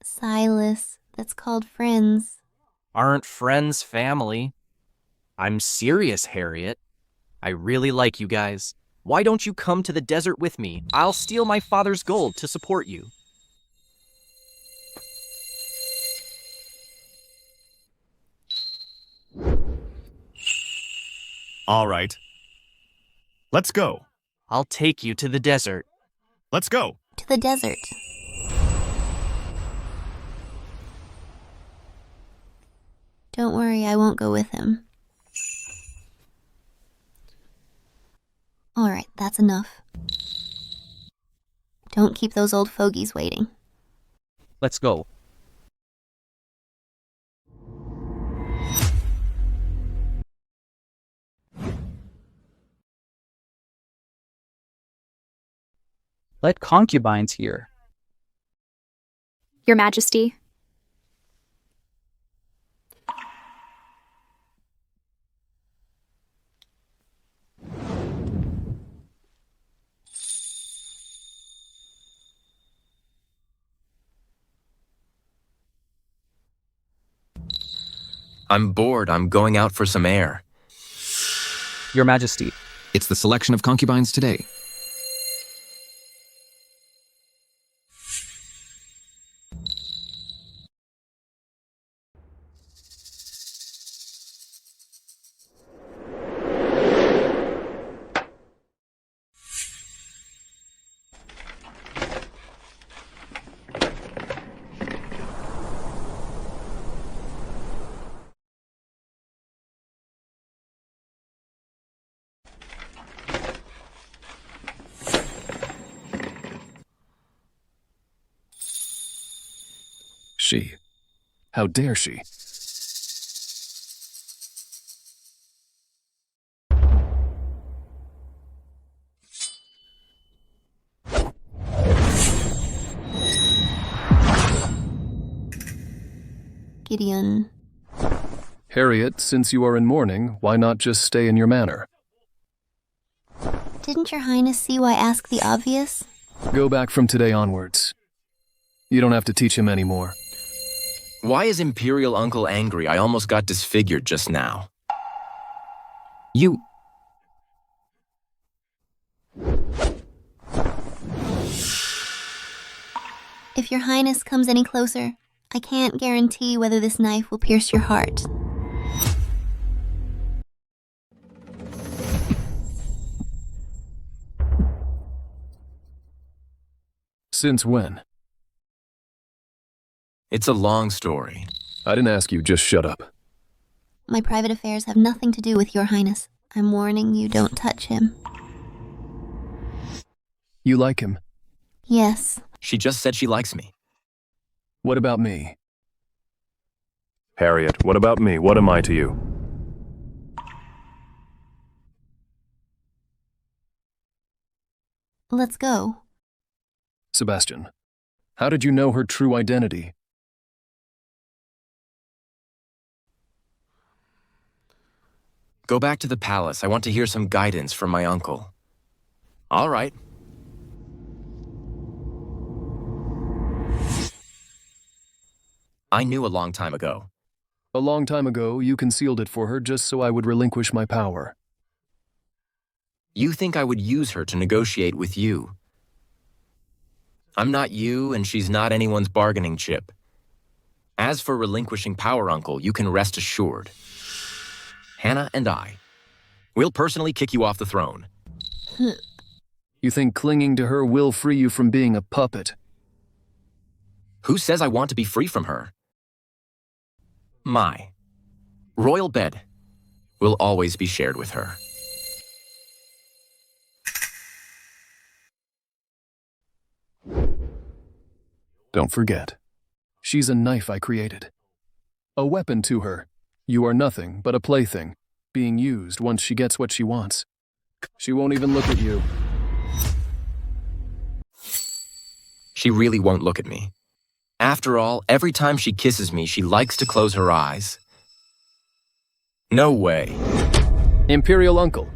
Silas, that's called friends. Aren't friends family? I'm serious, Harriet. I really like you guys. Why don't you come to the desert with me? I'll steal my father's gold to support you. All right. Let's go. I'll take you to the desert. Let's go. To the desert. Don't worry, I won't go with him. All right, that's enough. Don't keep those old fogies waiting. Let's go. Let concubines hear. Your Majesty. I'm bored. I'm going out for some air. Your Majesty. It's the selection of concubines today. She. How dare she? Gideon. Harriet, since you are in mourning, why not just stay in your manor? Didn't your Highness see why I ask the obvious? Go back from today onwards. You don't have to teach him anymore. Why is Imperial Uncle angry? I almost got disfigured just now. You... If your Highness comes any closer, I can't guarantee whether this knife will pierce your heart. Since when? It's a long story. I didn't ask you, just shut up. My private affairs have nothing to do with your Highness. I'm warning you, don't touch him. You like him? Yes. She just said she likes me. What about me? Harriet, what about me? What am I to you? Let's go. Sebastian, how did you know her true identity? Go back to the palace. I want to hear some guidance from my uncle. All right. I knew a long time ago. A long time ago, you concealed it for her just so I would relinquish my power. You think I would use her to negotiate with you? I'm not you, and she's not anyone's bargaining chip. As for relinquishing power, Uncle, you can rest assured. Hannah and I, we'll personally kick you off the throne. You think clinging to her will free you from being a puppet? Who says I want to be free from her? My royal bed will always be shared with her. Don't forget, she's a knife I created. A weapon to her. You are nothing but a plaything. being used once she gets what she wants. She won't even look at you. She really won't look at me. After all, every time she kisses me, she likes to close her eyes. No way. Imperial uncle.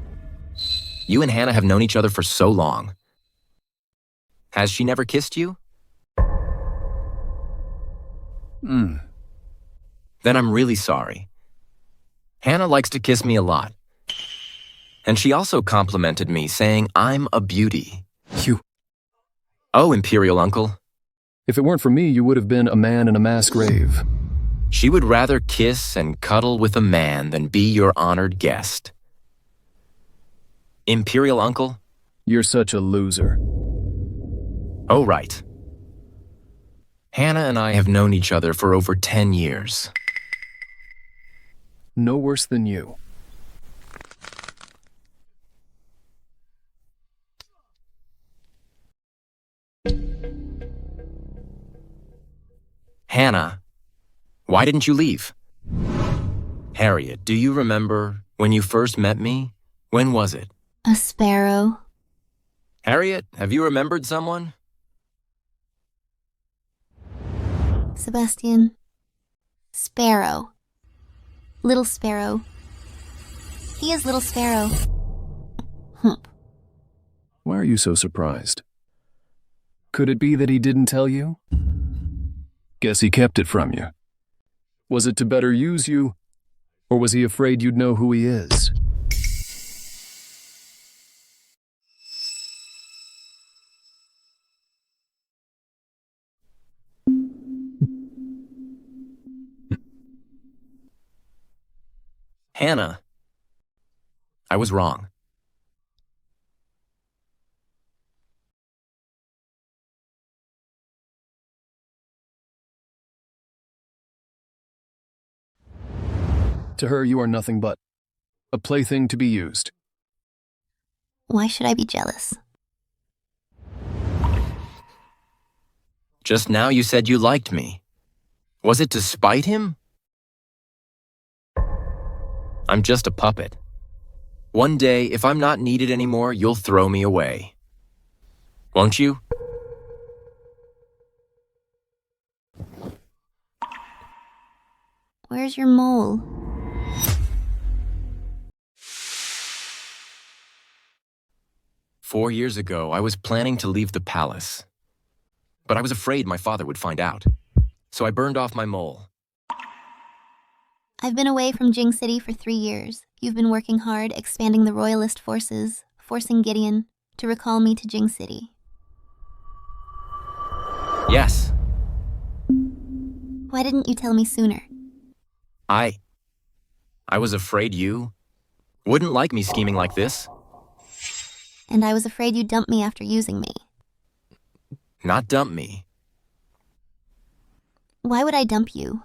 You and Hannah have known each other for so long. Has she never kissed you? Then I'm really sorry. Hannah likes to kiss me a lot. And she also complimented me, saying I'm a beauty. You. Oh, Imperial uncle. If it weren't for me, you would have been a man in a mass grave. She would rather kiss and cuddle with a man than be your honored guest. Imperial uncle? You're such a loser. Oh, right. Hannah and I have known each other for over 10 years. No worse than you. Hannah, why didn't you leave? Harriet, do you remember when you first met me? When was it? A sparrow. Harriet, have you remembered someone? Sebastian. Sparrow. Little Sparrow. He is Little Sparrow. Why are you so surprised? Could it be that he didn't tell you? Guess he kept it from you. Was it to better use you, or was he afraid you'd know who he is? Hannah, I was wrong. To her, you are nothing but a plaything to be used. Why should I be jealous? Just now you said you liked me. Was it to spite him? I'm just a puppet. One day, if I'm not needed anymore, you'll throw me away. Won't you? Where's your mole? Four years ago, I was planning to leave the palace. But I was afraid my father would find out. So I burned off my mole. I've been away from Gan City for 3 years. You've been working hard, expanding the royalist forces, forcing Gideon to recall me to Gan City. Yes. Why didn't you tell me sooner? I was afraid you wouldn't like me scheming like this. And I was afraid you'd dump me after using me. Not dump me. Why would I dump you?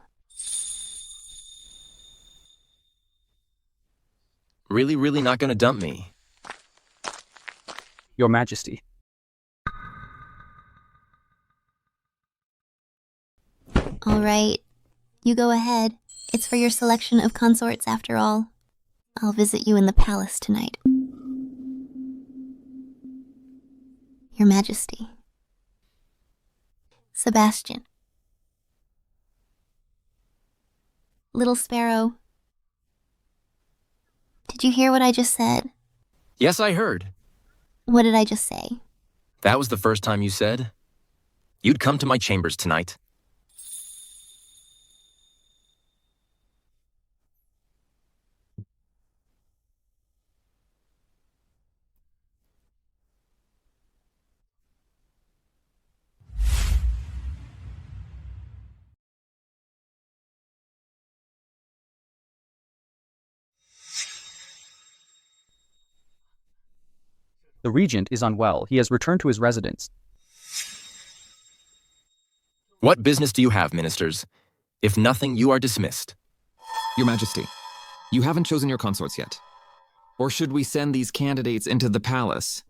Really not gonna dump me. Your Majesty. All right. You go ahead. It's for your selection of consorts after all. I'll visit you in the palace tonight. Your Majesty. Sebastian. Little Sparrow. Did you hear what I just said? Yes, I heard. What did I just say? That was the first time you said you'd come to my chambers tonight. The regent is unwell. He has returned to his residence. What business do you have, ministers? If nothing, you are dismissed. Your Majesty, you haven't chosen your consorts yet. Or should we send these candidates into the palace?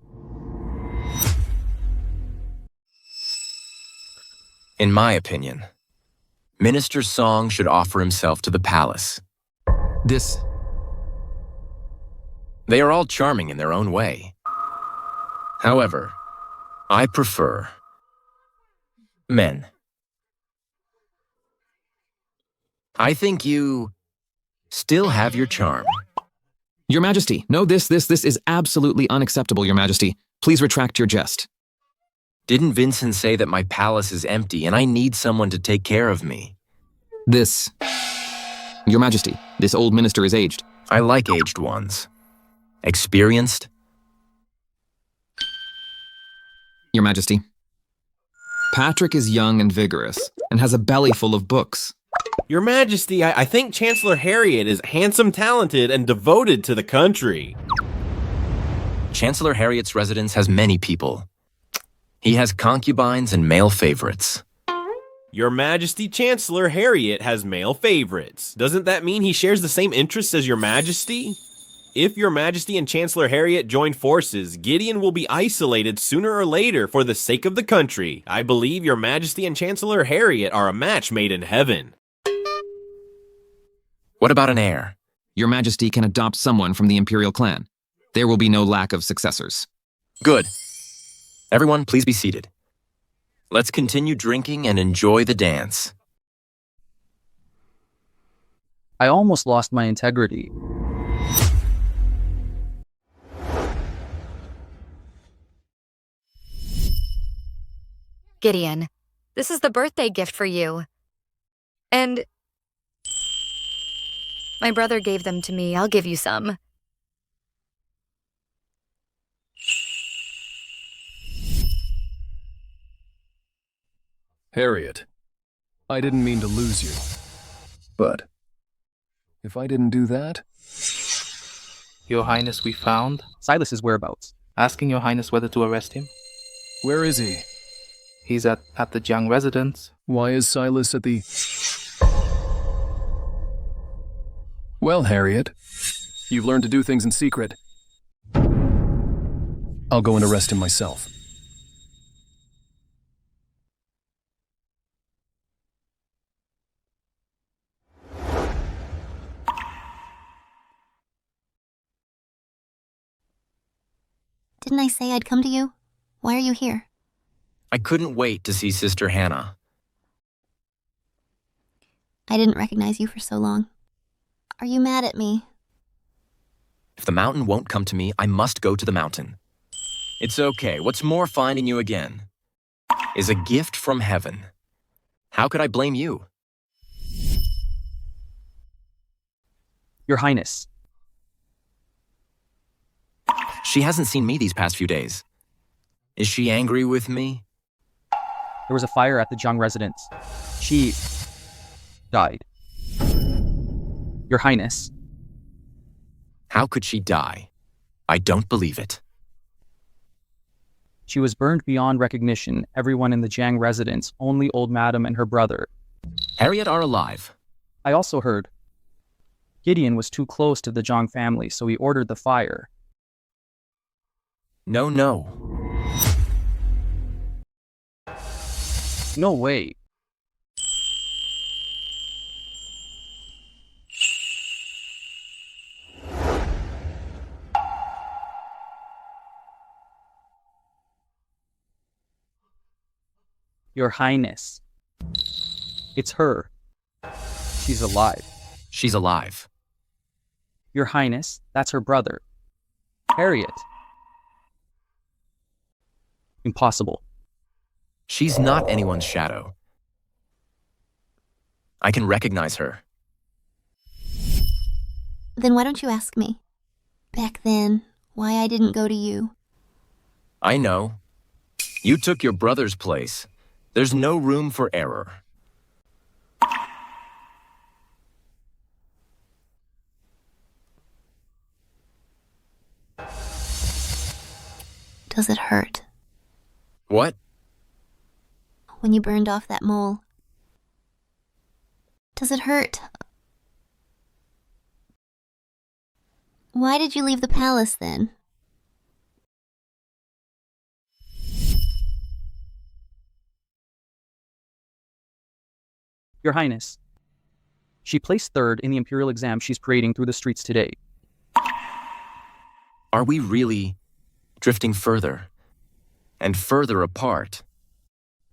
In my opinion, Minister Song should offer himself to the palace. This They are all charming in their own way. However, I prefer men. I think you still have your charm. Your Majesty, no, this is absolutely unacceptable, Your Majesty. Please retract your jest. Didn't Vincent say that my palace is empty and I need someone to take care of me? Your Majesty, this old minister is aged. I like aged ones. Experienced? Your Majesty, Patrick is young and vigorous and has a belly full of books. Your Majesty, I think Chancellor Harriet is handsome, talented, and devoted to the country. Chancellor Harriet's residence has many people. He has concubines and male favorites. Your Majesty, Chancellor Harriet has male favorites. Doesn't that mean he shares the same interests as Your Majesty? If Your Majesty and Chancellor Harriet join forces, Gideon will be isolated sooner or later for the sake of the country. I believe Your Majesty and Chancellor Harriet are a match made in heaven. What about an heir? Your Majesty can adopt someone from the imperial clan. There will be no lack of successors. Good. Everyone, please be seated. Let's continue drinking and enjoy the dance. I almost lost my integrity. Gideon, this is the birthday gift for you. And my brother gave them to me. I'll give you some. Harriet, I didn't mean to lose you. But if I didn't do that... Your Highness, we found Silas's whereabouts. Asking Your Highness whether to arrest him. Where is he? He's at the Jiang residence. Why is Silas at the... Well, Harriet, you've learned to do things in secret. I'll go and arrest him myself. Didn't I say I'd come to you? Why are you here? I couldn't wait to see Sister Hannah. I didn't recognize you for so long. Are you mad at me? If the mountain won't come to me, I must go to the mountain. It's okay. What's more, finding you again is a gift from heaven. How could I blame you? Your Highness. She hasn't seen me these past few days. Is she angry with me? There was a fire at the Jiang residence. She died. Your Highness. How could she die? I don't believe it. She was burned beyond recognition. Everyone in the Jiang residence, only old Madam and her brother. Harriet are alive. I also heard. Gideon was too close to the Jiang family, so he ordered the fire. No. No way. Your Highness. It's her. She's alive. She's alive. Your Highness, that's her brother. Harriet. Impossible. She's not anyone's shadow. I can recognize her. Then why don't you ask me? Back then, why I didn't go to you. I know. You took your brother's place. There's no room for error. Does it hurt? What? When you burned off that mole. Does it hurt? Why did you leave the palace then? Your Highness. She placed third in the imperial exam she's parading through the streets today. Are we really drifting further and further apart?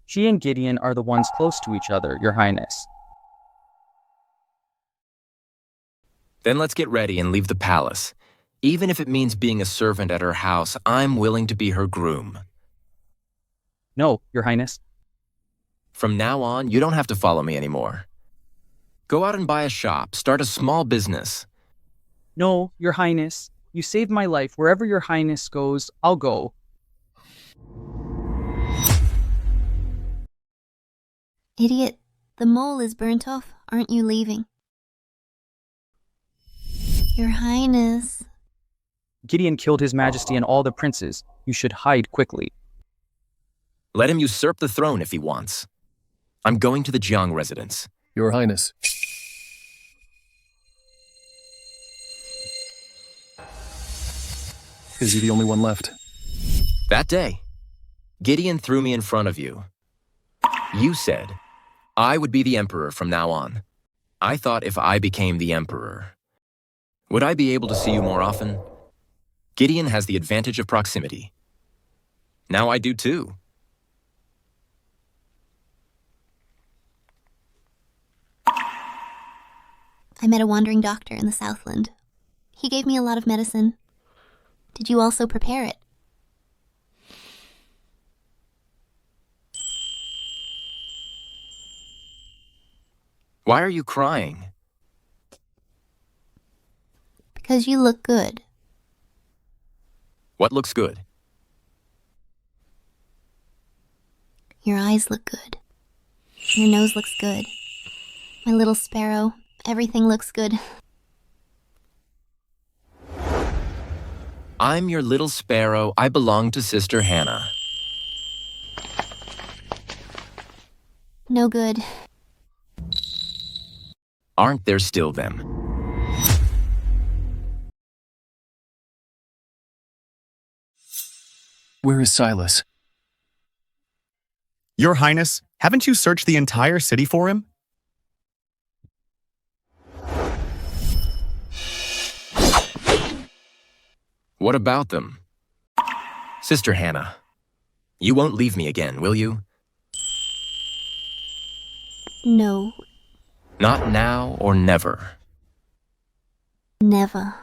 She and Gideon are the ones close to each other, Your Highness. Then let's get ready and leave the palace. Even if it means being a servant at her house, I'm willing to be her groom. No, Your Highness. From now on, you don't have to follow me anymore. Go out and buy a shop, start a small business. No, Your Highness. You saved my life. Wherever Your Highness goes, I'll go. Idiot, the mole is burnt off. Aren't you leaving? Your Highness. Gideon killed His Majesty and all the princes. You should hide quickly. Let him usurp the throne if he wants. I'm going to the Jiang residence. Your Highness. Is he the only one left? That day, Gideon threw me in front of you. You said I would be the emperor from now on. I thought if I became the emperor, would I be able to see you more often? Gideon has the advantage of proximity. Now I do too. I met a wandering doctor in the Southland. He gave me a lot of medicine. Did you also prepare it? Why are you crying? Because you look good. What looks good? Your eyes look good. Your nose looks good. My little sparrow, everything looks good. I'm your little sparrow. I belong to Sister Hannah. No good. Aren't there still them? Where is Silas? Your Highness, haven't you searched the entire city for him? What about them? Sister Hannah, you won't leave me again, will you? No. Not now or never. Never.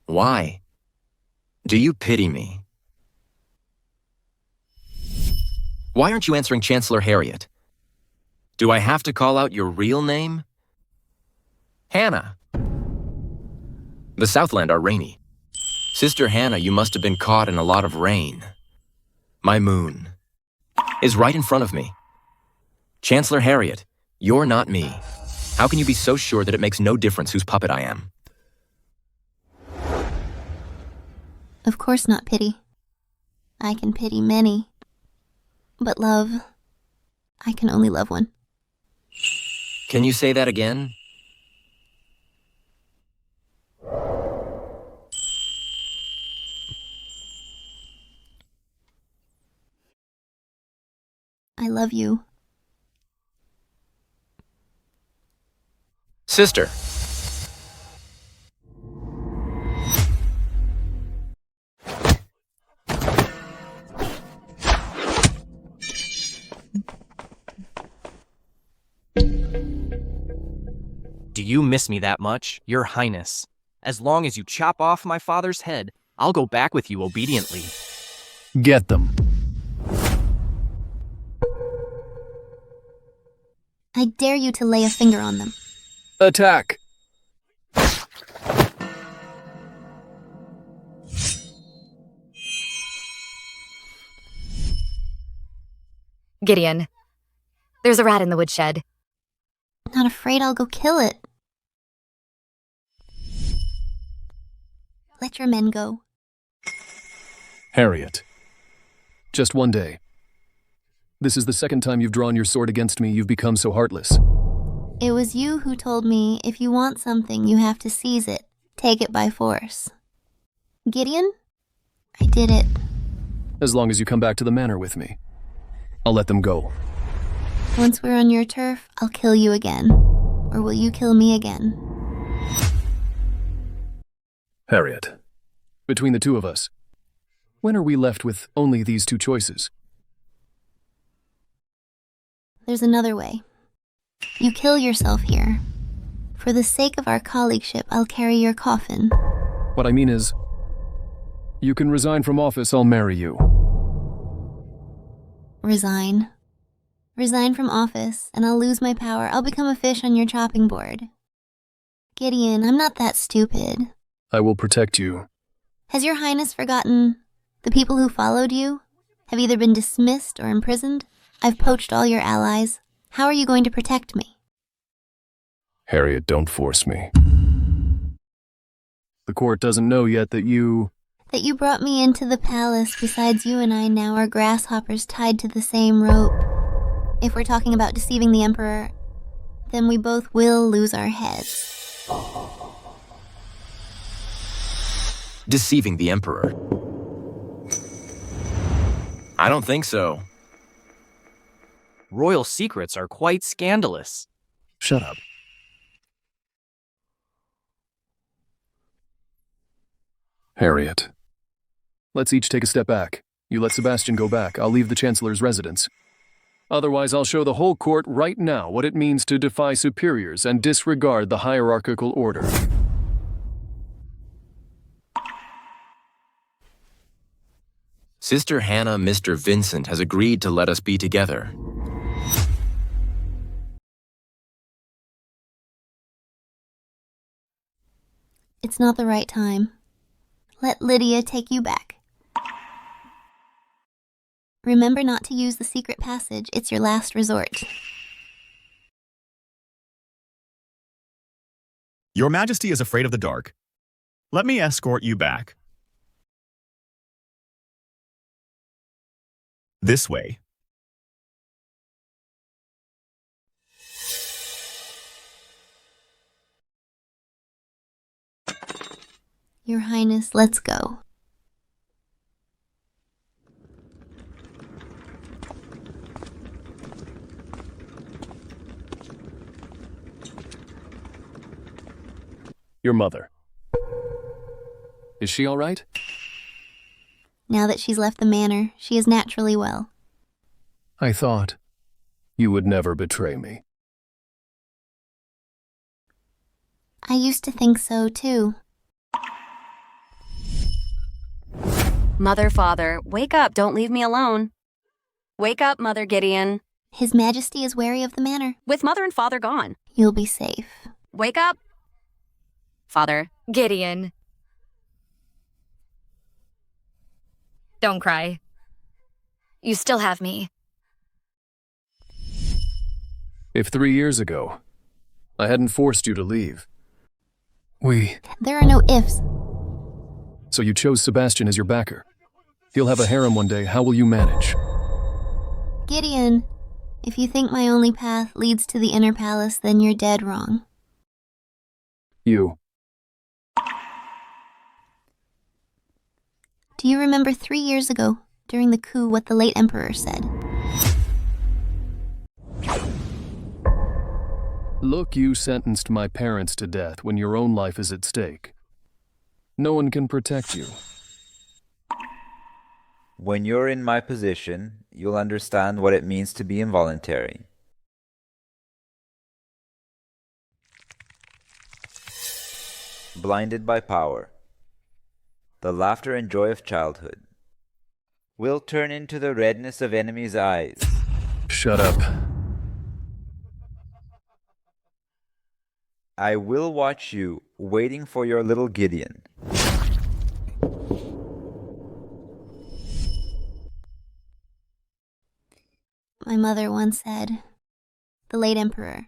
Why? Do you pity me? Why aren't you answering Chancellor Harriet? Do I have to call out your real name? Hannah. The Southland are rainy. Sister Hannah, you must have been caught in a lot of rain. My moon is right in front of me. Chancellor Harriet, you're not me. How can you be so sure that it makes no difference whose puppet I am? Of course not pity. I can pity many. But love, I can only love one. Can you say that again? I love you. Sister. Do you miss me that much, Your Highness? As long as you chop off my father's head, I'll go back with you obediently. Get them. I dare you to lay a finger on them. Attack! Gideon, there's a rat in the woodshed. Not afraid I'll go kill it. Let your men go. Harriet. Just one day. This is the second time you've drawn your sword against me. You've become so heartless. It was you who told me if you want something, you have to seize it. Take it by force. Gideon? I did it. As long as you come back to the manor with me, I'll let them go. Once we're on your turf, I'll kill you again. Or will you kill me again? Harriet, between the two of us. When are we left with only these two choices? There's another way. You kill yourself here. For the sake of our colleagueship, I'll carry your coffin. What I mean is, you can resign from office, I'll marry you. Resign. Resign from office, and I'll lose my power. I'll become a fish on your chopping board. Gideon, I'm not that stupid. I will protect you. Has your Highness forgotten the people who followed you? Have either been dismissed or imprisoned? I've poached all your allies. How are you going to protect me? Harriet, don't force me. The court doesn't know yet that you... That you brought me into the palace. Besides, you and I now are grasshoppers tied to the same rope. If we're talking about deceiving the Emperor, then we both will lose our heads. Deceiving the Emperor? I don't think so. Royal secrets are quite scandalous. Shut up. Harriet. Let's each take a step back. You let Sebastian go back. I'll leave the Chancellor's residence. Otherwise, I'll show the whole court right now what it means to defy superiors and disregard the hierarchical order. Sister Hannah, Mr. Vincent has agreed to let us be together. It's not the right time. Let Lydia take you back. Remember not to use the secret passage. It's your last resort. Your Majesty is afraid of the dark. Let me escort you back. This way. Your Highness, let's go. Your mother. Is she all right? Now that she's left the manor, she is naturally well. I thought you would never betray me. I used to think so, too. Mother, Father, wake up, don't leave me alone. Wake up, Mother Gideon. His Majesty is wary of the manor. With Mother and Father gone. You'll be safe. Wake up. Father. Gideon. Don't cry. You still have me. If 3 years ago, I hadn't forced you to leave. There are no ifs. So you chose Sebastian as your backer. He'll have a harem one day. How will you manage? Gideon, if you think my only path leads to the inner palace, then you're dead wrong. You. Do you remember 3 years ago, during the coup, what the late Emperor said? Look, you sentenced my parents to death when your own life is at stake. No one can protect you. When you're in my position, you'll understand what it means to be involuntary. Blinded by power. The laughter and joy of childhood will turn into the redness of enemies' eyes. Shut up. I will watch you, waiting for your little Gideon. My mother once said, the late Emperor,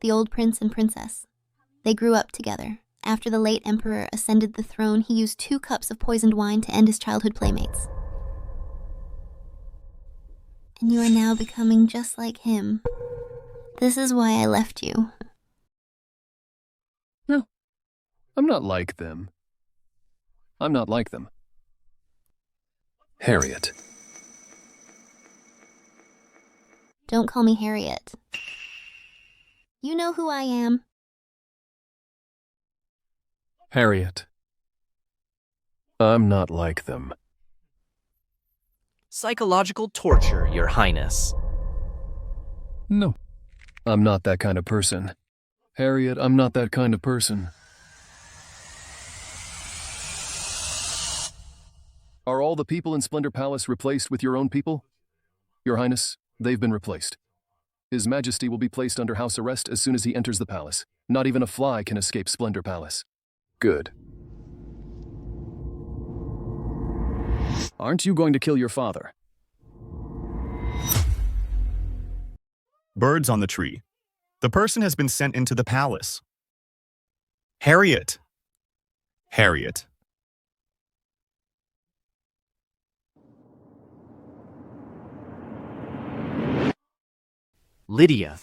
the old prince and princess, they grew up together. After the late Emperor ascended the throne, he used 2 cups of poisoned wine to end his childhood playmates. And you are now becoming just like him. This is why I left you. No, I'm not like them. I'm not like them. Harriet. Don't call me Harriet. You know who I am. Harriet. I'm not like them. Psychological torture, Your Highness. No, I'm not that kind of person. Harriet, I'm not that kind of person. Are all the people in Splendor Palace replaced with your own people? Your Highness, they've been replaced. His Majesty will be placed under house arrest as soon as he enters the palace. Not even a fly can escape Splendor Palace. Good. Aren't you going to kill your father? Birds on the tree. The person has been sent into the palace. Harriet. Harriet. Lydia,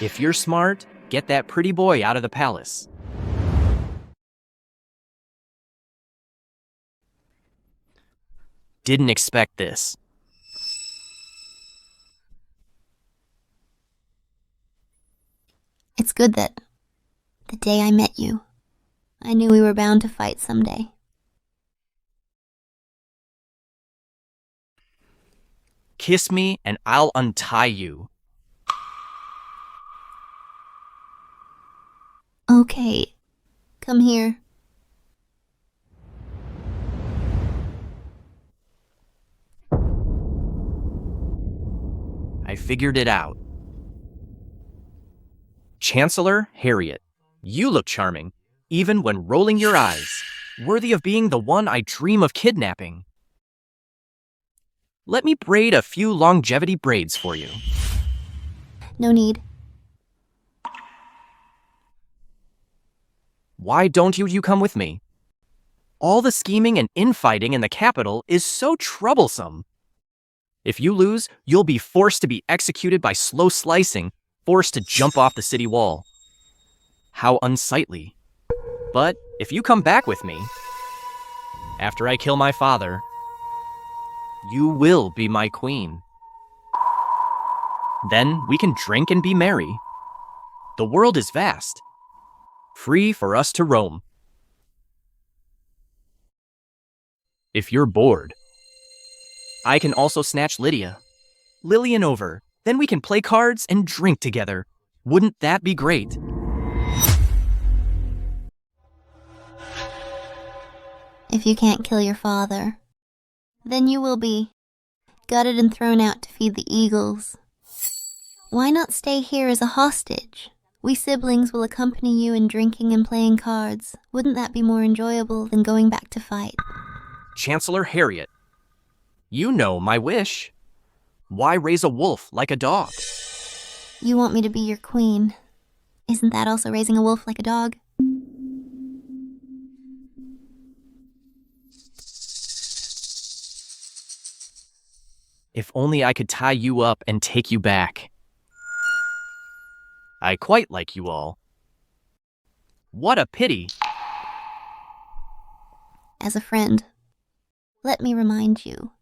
if you're smart, get that pretty boy out of the palace. Didn't expect this. It's good that the day I met you, I knew we were bound to fight someday. Kiss me and I'll untie you. Okay, come here. I figured it out. Chancellor Harriet, you look charming, even when rolling your eyes, worthy of being the one I dream of kidnapping. Let me braid a few longevity braids for you. No need. Why don't you come with me? All the scheming and infighting in the capital is so troublesome. If you lose, you'll be forced to be executed by slow slicing, forced to jump off the city wall. How unsightly. But if you come back with me, after I kill my father, you will be my queen. Then we can drink and be merry. The world is vast, free for us to roam. If you're bored, I can also snatch Lydia, Lillian over. Then we can play cards and drink together. Wouldn't that be great? If you can't kill your father, then you will be gutted and thrown out to feed the eagles. Why not stay here as a hostage? We siblings will accompany you in drinking and playing cards. Wouldn't that be more enjoyable than going back to fight? Chancellor Harriet, you know my wish. Why raise a wolf like a dog? You want me to be your queen. Isn't that also raising a wolf like a dog? If only I could tie you up and take you back. I quite like you all. What a pity. As a friend, let me remind you,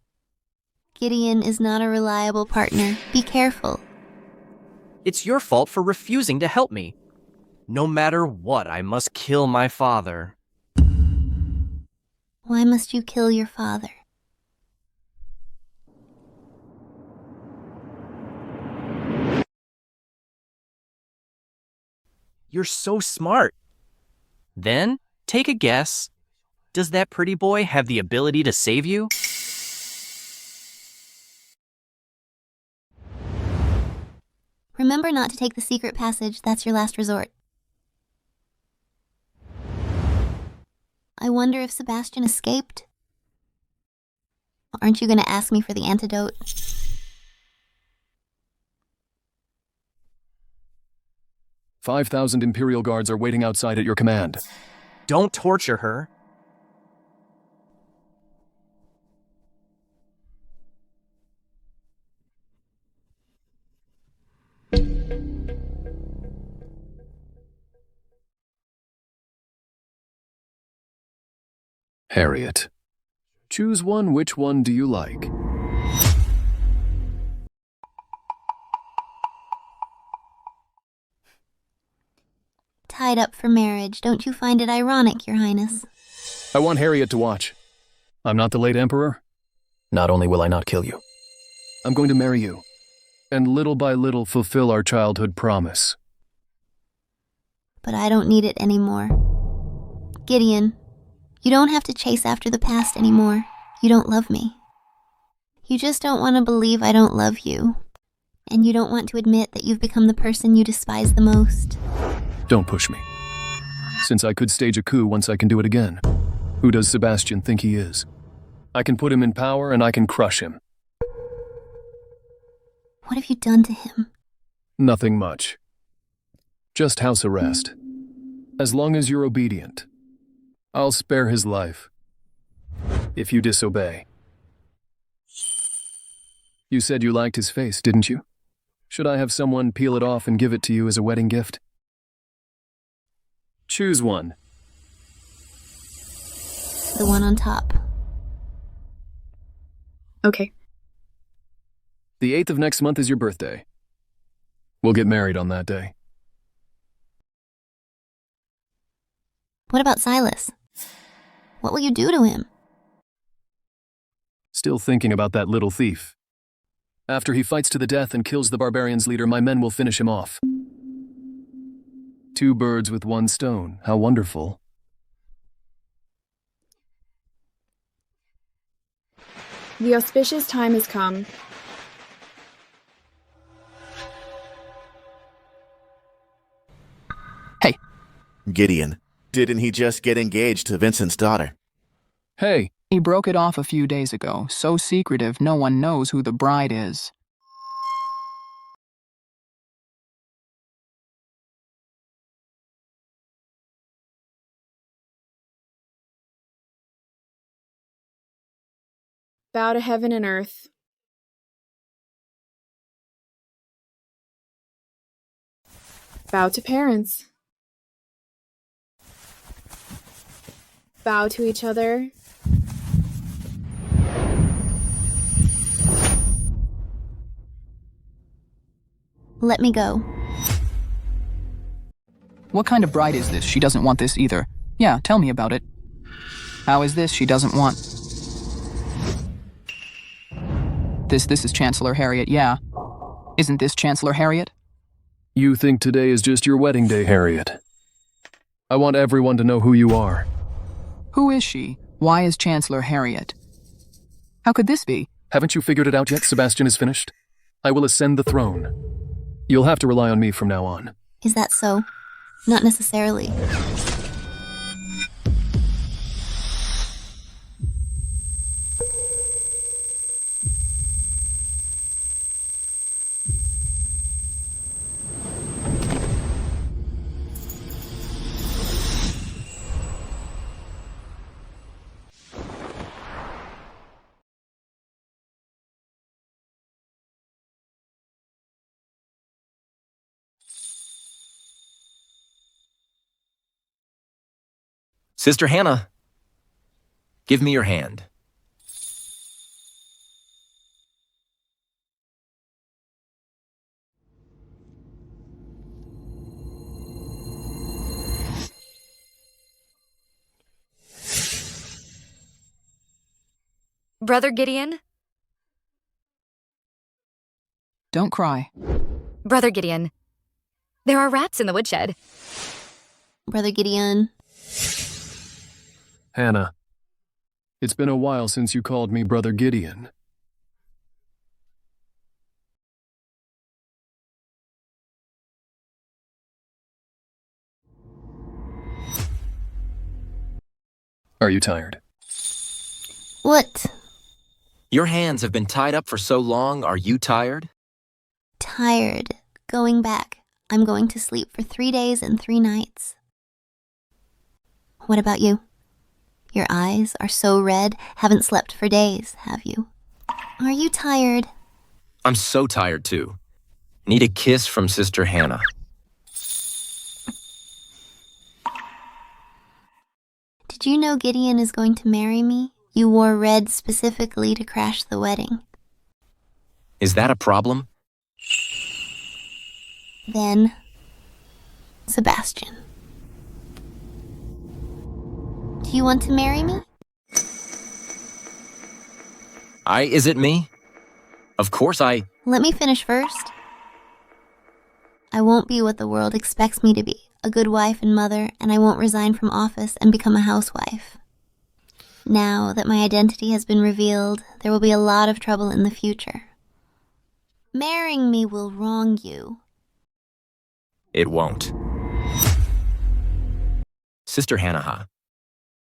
Gideon is not a reliable partner. Be careful. It's your fault for refusing to help me. No matter what, I must kill my father. Why must you kill your father? You're so smart. Then, take a guess. Does that pretty boy have the ability to save you? Remember not to take the secret passage. That's your last resort. I wonder if Sebastian escaped? Aren't you going to ask me for the antidote? 5,000 Imperial guards are waiting outside at your command. Don't torture her. Harriet. Choose one. Which one do you like? Tied up for marriage. Don't you find it ironic, Your Highness? I want Harriet to watch. I'm not the late emperor? Not only will I not kill you. I'm going to marry you, and little by little fulfill our childhood promise. But I don't need it anymore. Gideon, you don't have to chase after the past anymore. You don't love me. You just don't want to believe I don't love you. And you don't want to admit that you've become the person you despise the most. Don't push me. Since I could stage a coup once I can do it again, who does Sebastian think he is? I can put him in power and I can crush him. What have you done to him? Nothing much. Just house arrest. As long as you're obedient, I'll spare his life. If you disobey. You said you liked his face, didn't you? Should I have someone peel it off and give it to you as a wedding gift? Choose one. The one on top. Okay. The 8th of next month is your birthday. We'll get married on that day. What about Silas? What will you do to him? Still thinking about that little thief. After he fights to the death and kills the barbarian's leader, my men will finish him off. 2 birds with 1 stone. How wonderful. The auspicious time has come. Hey. Gideon, didn't he just get engaged to Vincent's daughter? Hey. He broke it off a few days ago, so secretive no one knows who the bride is. Bow to heaven and earth. Bow to parents. Bow to each other. Let me go. What kind of bride is this? She doesn't want this either. Yeah, tell me about it. How is this she doesn't want? This is Chancellor Harriet, yeah. Isn't this Chancellor Harriet? You think today is just your wedding day, Harriet. I want everyone to know who you are. Who is she? Why is Chancellor Harriet? How could this be? Haven't you figured it out yet? Sebastian is finished. I will ascend the throne. You'll have to rely on me from now on. Is that so? Not necessarily. Sister Hannah, give me your hand. Brother Gideon? Don't cry. Brother Gideon, there are rats in the woodshed. Brother Gideon. Hannah, it's been a while since you called me Brother Gideon. Are you tired? What? Your hands have been tied up for so long. Are you tired? Tired. Going back. I'm going to sleep for 3 days and 3 nights. What about you? Your eyes are so red, haven't slept for days, have you? Are you tired? I'm so tired too. Need a kiss from Sister Hannah. Did you know Gideon is going to marry me? You wore red specifically to crash the wedding. Is that a problem? Then, Sebastian. Do you want to marry me? Is it me? Of course I... Let me finish first. I won't be what the world expects me to be, a good wife and mother, and I won't resign from office and become a housewife. Now that my identity has been revealed, there will be a lot of trouble in the future. Marrying me will wrong you. It won't. Sister Hannah,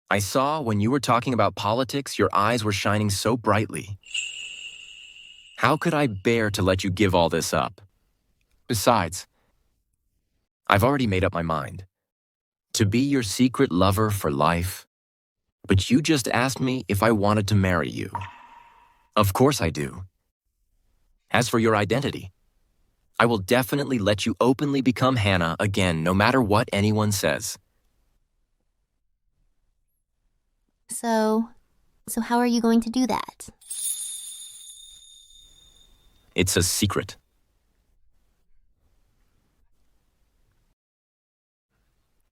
I saw when you were talking about politics, your eyes were shining so brightly. How could I bear to let you give all this up? Besides, I've already made up my mind. To be your secret lover for life. But you just asked me if I wanted to marry you. Of course I do. As for your identity, I will definitely let you openly become Hannah again, no matter what anyone says. So how are you going to do that? It's a secret.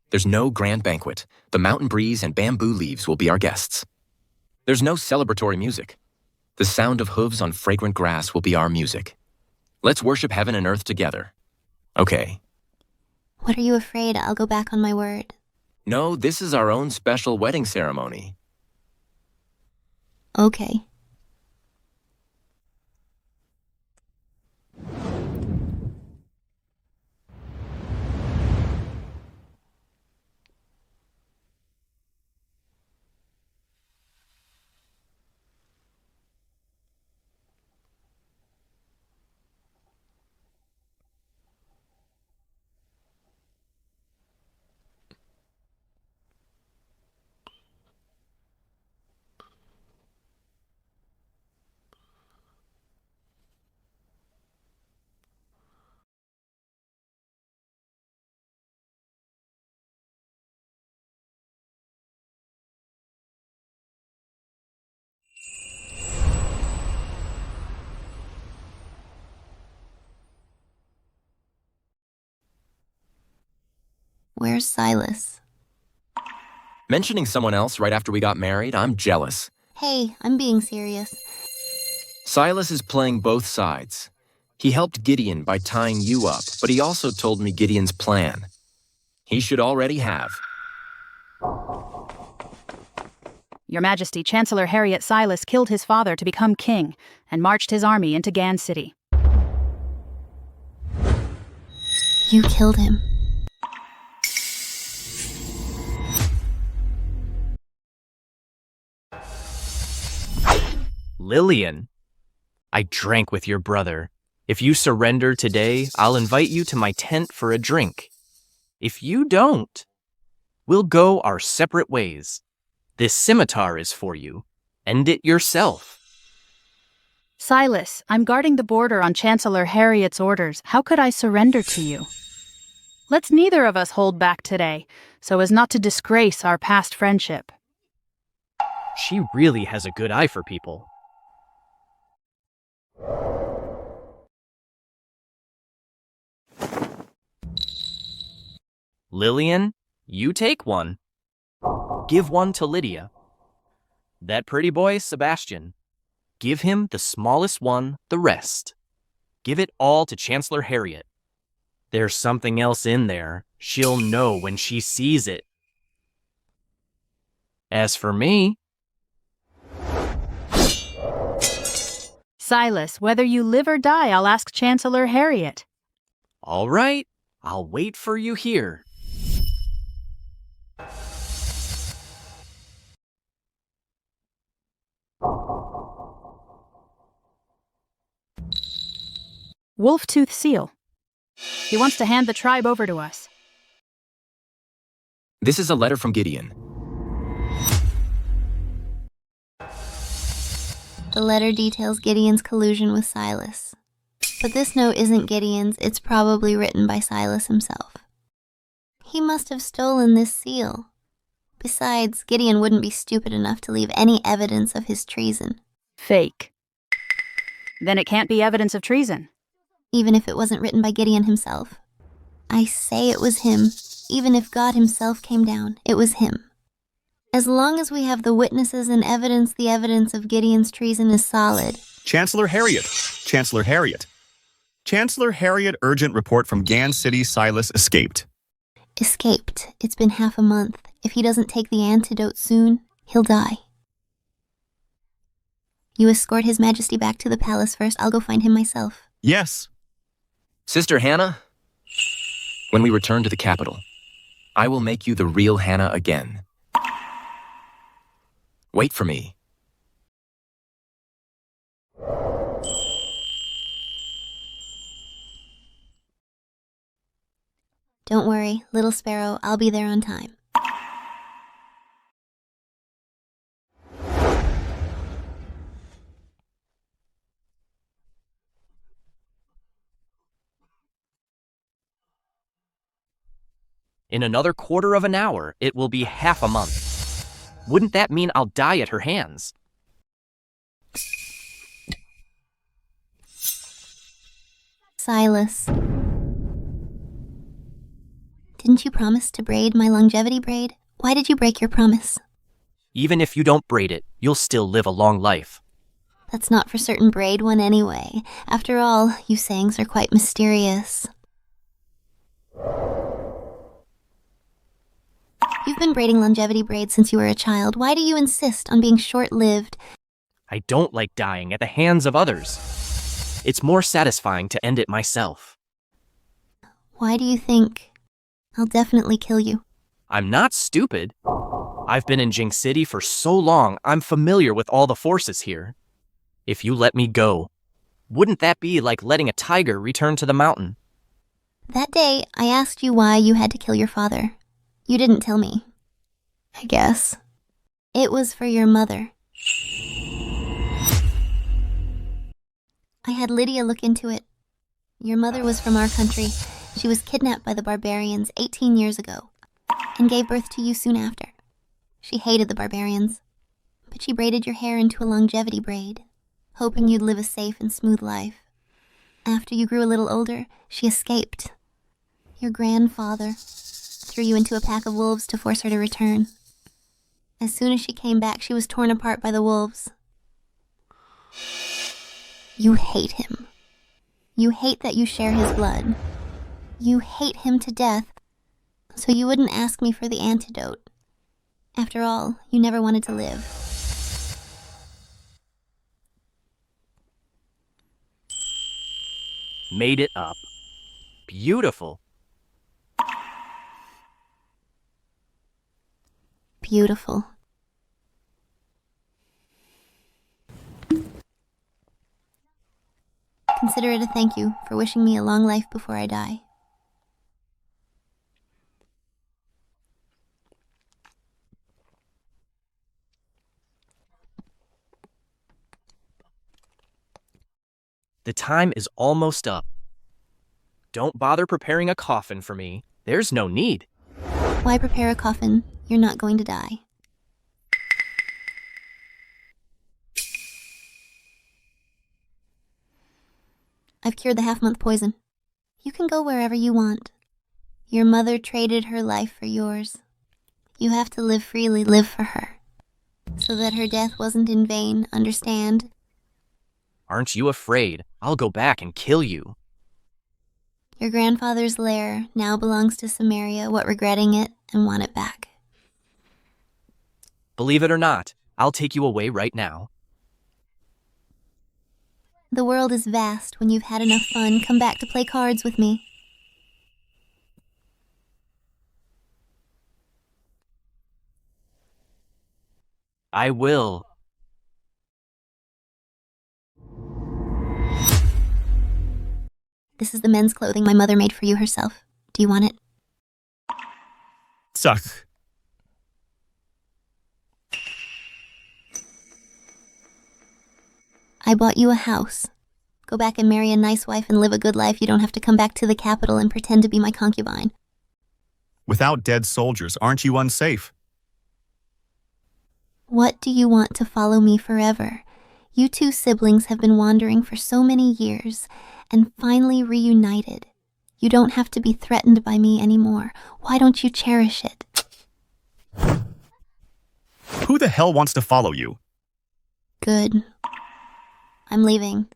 There's no grand banquet. The mountain breeze and bamboo leaves will be our guests. There's no celebratory music. The sound of hooves on fragrant grass will be our music. Let's worship heaven and earth together. Okay. What are you afraid I'll go back on my word? No, this is our own special wedding ceremony. Okay. Where's Silas? Mentioning someone else right after we got married, I'm jealous. Hey, I'm being serious. Silas is playing both sides. He helped Gideon by tying you up, but he also told me Gideon's plan. He should already have. Your Majesty, Chancellor Harriet Silas killed his father to become king and marched his army into Gan City. You killed him. Lillian, I drank with your brother. If you surrender today, I'll invite you to my tent for a drink. If you don't, we'll go our separate ways. This scimitar is for you. End it yourself. Silas, I'm guarding the border on Chancellor Harriet's orders. How could I surrender to you? Let's neither of us hold back today, so as not to disgrace our past friendship. She really has a good eye for people. Lillian, you take one. Give one to Lydia. That pretty boy, Sebastian. Give him the smallest one, the rest. Give it all to Chancellor Harriet. There's something else in there. She'll know when she sees it. As for me... Silas, whether you live or die, I'll ask Chancellor Harriet. All right, I'll wait for you here. Wolf-tooth seal. He wants to hand the tribe over to us. This is a letter from Gideon. The letter details Gideon's collusion with Silas. But this note isn't Gideon's, it's probably written by Silas himself. He must have stolen this seal. Besides, Gideon wouldn't be stupid enough to leave any evidence of his treason. Fake. Then it can't be evidence of treason. Even if it wasn't written by Gideon himself. I say it was him. Even if God himself came down, it was him. As long as we have the witnesses and evidence, the evidence of Gideon's treason is solid. Chancellor Harriet. Chancellor Harriet. Chancellor Harriet, urgent report from Gan City. Silas escaped. Escaped. It's been half a month. If he doesn't take the antidote soon, he'll die. You escort His Majesty back to the palace first. I'll go find him myself. Yes. Sister Hannah, when we return to the capital, I will make you the real Hannah again. Wait for me. Don't worry, little sparrow, I'll be there on time. In another quarter of an hour, it will be half a month. Wouldn't that mean I'll die at her hands? Silas. Didn't you promise to braid my longevity braid? Why did you break your promise? Even if you don't braid it, you'll still live a long life. That's not for certain braid one anyway. After all, you sayings are quite mysterious. You've been braiding longevity braids since you were a child. Why do you insist on being short-lived? I don't like dying at the hands of others. It's more satisfying to end it myself. Why do you think I'll definitely kill you? I'm not stupid. I've been in Gan City for so long, I'm familiar with all the forces here. If you let me go, wouldn't that be like letting a tiger return to the mountain? That day, I asked you why you had to kill your father. You didn't tell me. I guess. It was for your mother. I had Lydia look into it. Your mother was from our country. She was kidnapped by the barbarians 18 years ago and gave birth to you soon after. She hated the barbarians, but she braided your hair into a longevity braid, hoping you'd live a safe and smooth life. After you grew a little older, she escaped. Your grandfather threw you into a pack of wolves to force her to return. As soon as she came back, she was torn apart by the wolves. You hate him. You hate that you share his blood. You hate him to death, so you wouldn't ask me for the antidote. After all, you never wanted to live. Made it up. Beautiful. Beautiful. Consider it a thank you for wishing me a long life before I die. The time is almost up. Don't bother preparing a coffin for me. There's no need. Why prepare a coffin? You're not going to die. I've cured the half-month poison. You can go wherever you want. Your mother traded her life for yours. You have to live freely, live for her. So that her death wasn't in vain, understand? Aren't you afraid? I'll go back and kill you. Your grandfather's lair now belongs to Samaria, what regretting it and want it back. Believe it or not, I'll take you away right now. The world is vast. When you've had enough fun, come back to play cards with me. I will. This is the men's clothing my mother made for you herself. Do you want it? Suck. I bought you a house. Go back and marry a nice wife and live a good life. You don't have to come back to the capital and pretend to be my concubine. Without dead soldiers, aren't you unsafe? What do you want to follow me forever? You two siblings have been wandering for so many years and finally reunited. You don't have to be threatened by me anymore. Why don't you cherish it? Who the hell wants to follow you? Good. I'm leaving.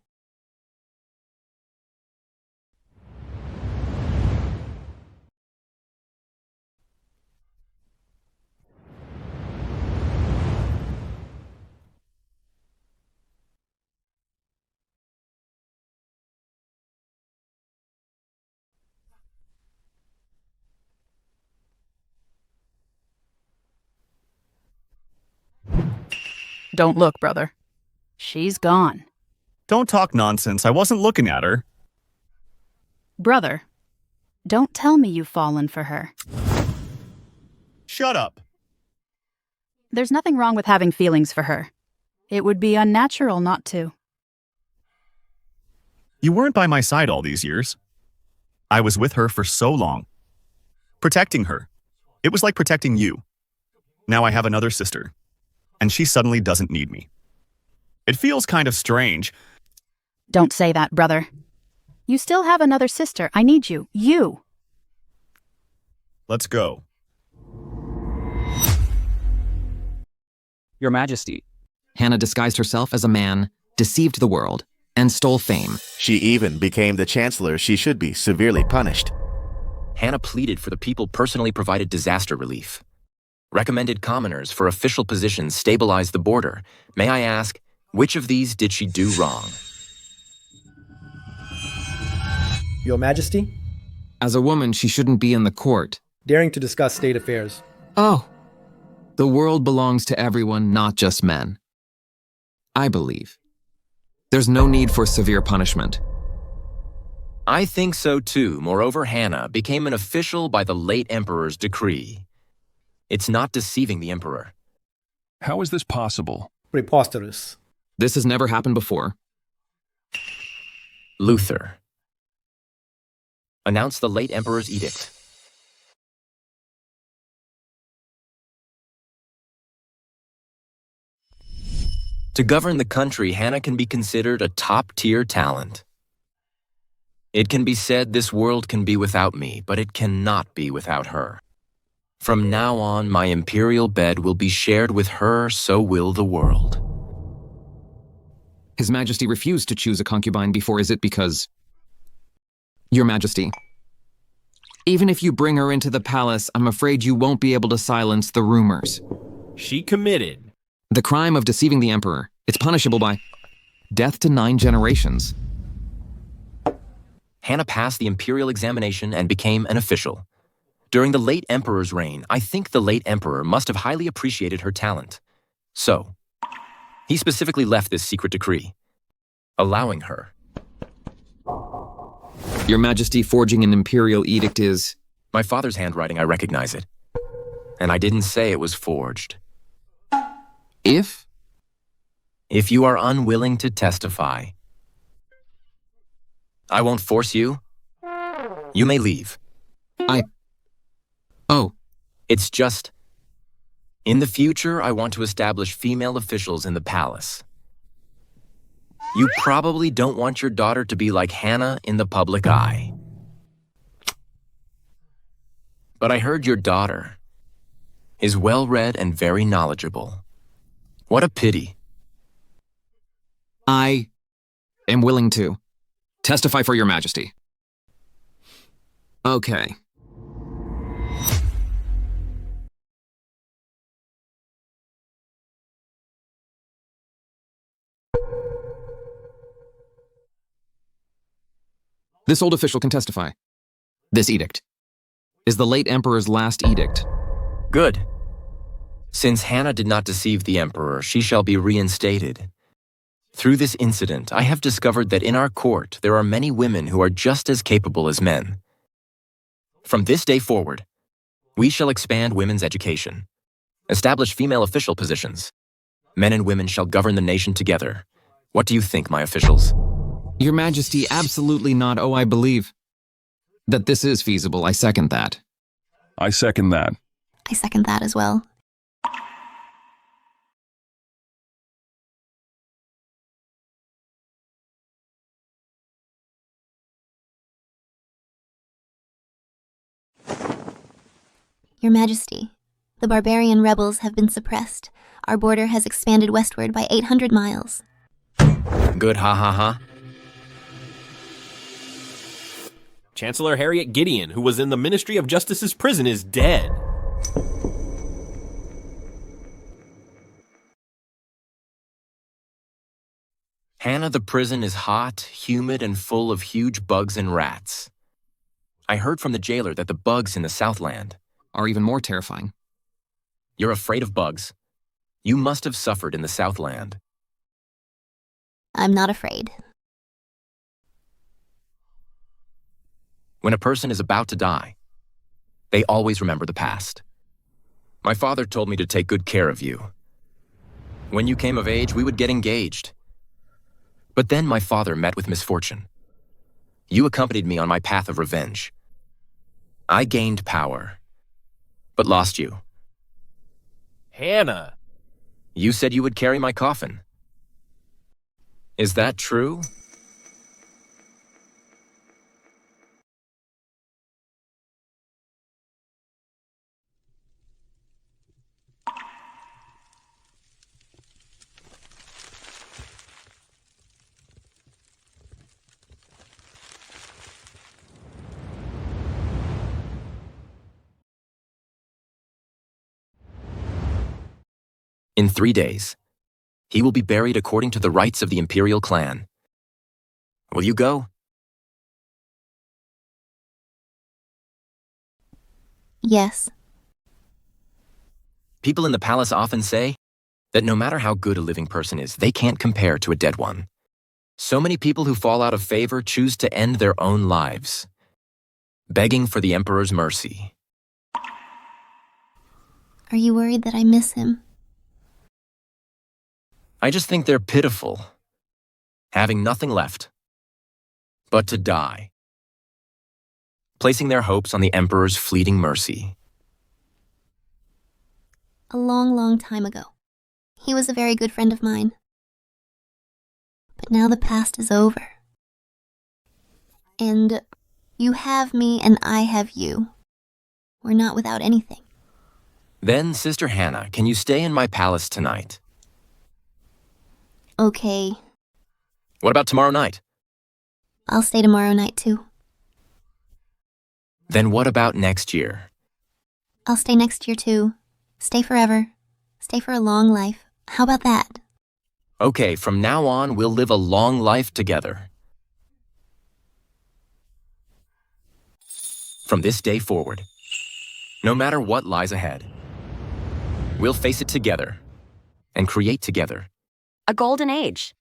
Don't look, brother. She's gone. Don't talk nonsense. I wasn't looking at her. Brother, don't tell me you've fallen for her. Shut up. There's nothing wrong with having feelings for her. It would be unnatural not to. You weren't by my side all these years. I was with her for so long. Protecting her. It was like protecting you. Now I have another sister, and she suddenly doesn't need me. It feels kind of strange. Don't say that, brother. You still have another sister. I need you. You! Let's go. Your Majesty. Hannah disguised herself as a man, deceived the world, and stole fame. She even became the Chancellor. She should be severely punished. Hannah pleaded for the people personally provided disaster relief. Recommended commoners for official positions stabilized the border. May I ask, which of these did she do wrong? Your Majesty? As a woman, she shouldn't be in the court. Daring to discuss state affairs. Oh. The world belongs to everyone, not just men. I believe. There's no need for severe punishment. I think so too. Moreover, Hannah became an official by the late emperor's decree. It's not deceiving the emperor. How is this possible? Preposterous. This has never happened before. Luther. Announce the late emperor's edict. To govern the country, Hannah can be considered a top-tier talent. It can be said this world can be without me, but it cannot be without her. From now on, my imperial bed will be shared with her, so will the world. His Majesty refused to choose a concubine before, is it because... Your Majesty, even if you bring her into the palace, I'm afraid you won't be able to silence the rumors. She committed the crime of deceiving the emperor. It's punishable by death to 9 generations. Hannah passed the imperial examination and became an official. During the late emperor's reign, I think the late emperor must have highly appreciated her talent. So, he specifically left this secret decree, allowing her. Your Majesty, forging an imperial edict is... My father's handwriting, I recognize it. And I didn't say it was forged. If you are unwilling to testify, I won't force you. You may leave. Oh. It's just, in the future, I want to establish female officials in the palace. You probably don't want your daughter to be like Hannah in the public eye. But I heard your daughter is well-read and very knowledgeable. What a pity. I am willing to testify for your Majesty. Okay. This old official can testify. This edict is the late emperor's last edict. Good. Since Hannah did not deceive the emperor, she shall be reinstated. Through this incident, I have discovered that in our court, there are many women who are just as capable as men. From this day forward, we shall expand women's education, establish female official positions. Men and women shall govern the nation together. What do you think, my officials? Your Majesty, absolutely not. Oh, I believe that this is feasible. I second that. I second that. I second that as well. Your Majesty, The barbarian rebels have been suppressed. Our border has expanded westward by 800 miles. Good, ha ha ha. Chancellor Harriet Gideon, who was in the Ministry of Justice's prison, is dead. Hannah, the prison is hot, humid, and full of huge bugs and rats. I heard from the jailer that the bugs in the Southland are even more terrifying. You're afraid of bugs? You must have suffered in the Southland. I'm not afraid. When a person is about to die, they always remember the past. My father told me to take good care of you. When you came of age, we would get engaged. But then my father met with misfortune. You accompanied me on my path of revenge. I gained power, but lost you. Hannah! You said you would carry my coffin. Is that true? In 3 days, he will be buried according to the rites of the imperial clan. Will you go? Yes. People in the palace often say that no matter how good a living person is, they can't compare to a dead one. So many people who fall out of favor choose to end their own lives, begging for the emperor's mercy. Are you worried that I miss him? I just think they're pitiful, having nothing left but to die, placing their hopes on the emperor's fleeting mercy. A long, long time ago. He was a very good friend of mine. But now the past is over. And you have me and I have you. We're not without anything. Then, Sister Hannah, can you stay in my palace tonight? Okay. What about tomorrow night? I'll stay tomorrow night too. Then what about next year? I'll stay next year too. Stay forever. Stay for a long life. How about that? Okay, from now on, we'll live a long life together. From this day forward, no matter what lies ahead, we'll face it together and create together. A golden age.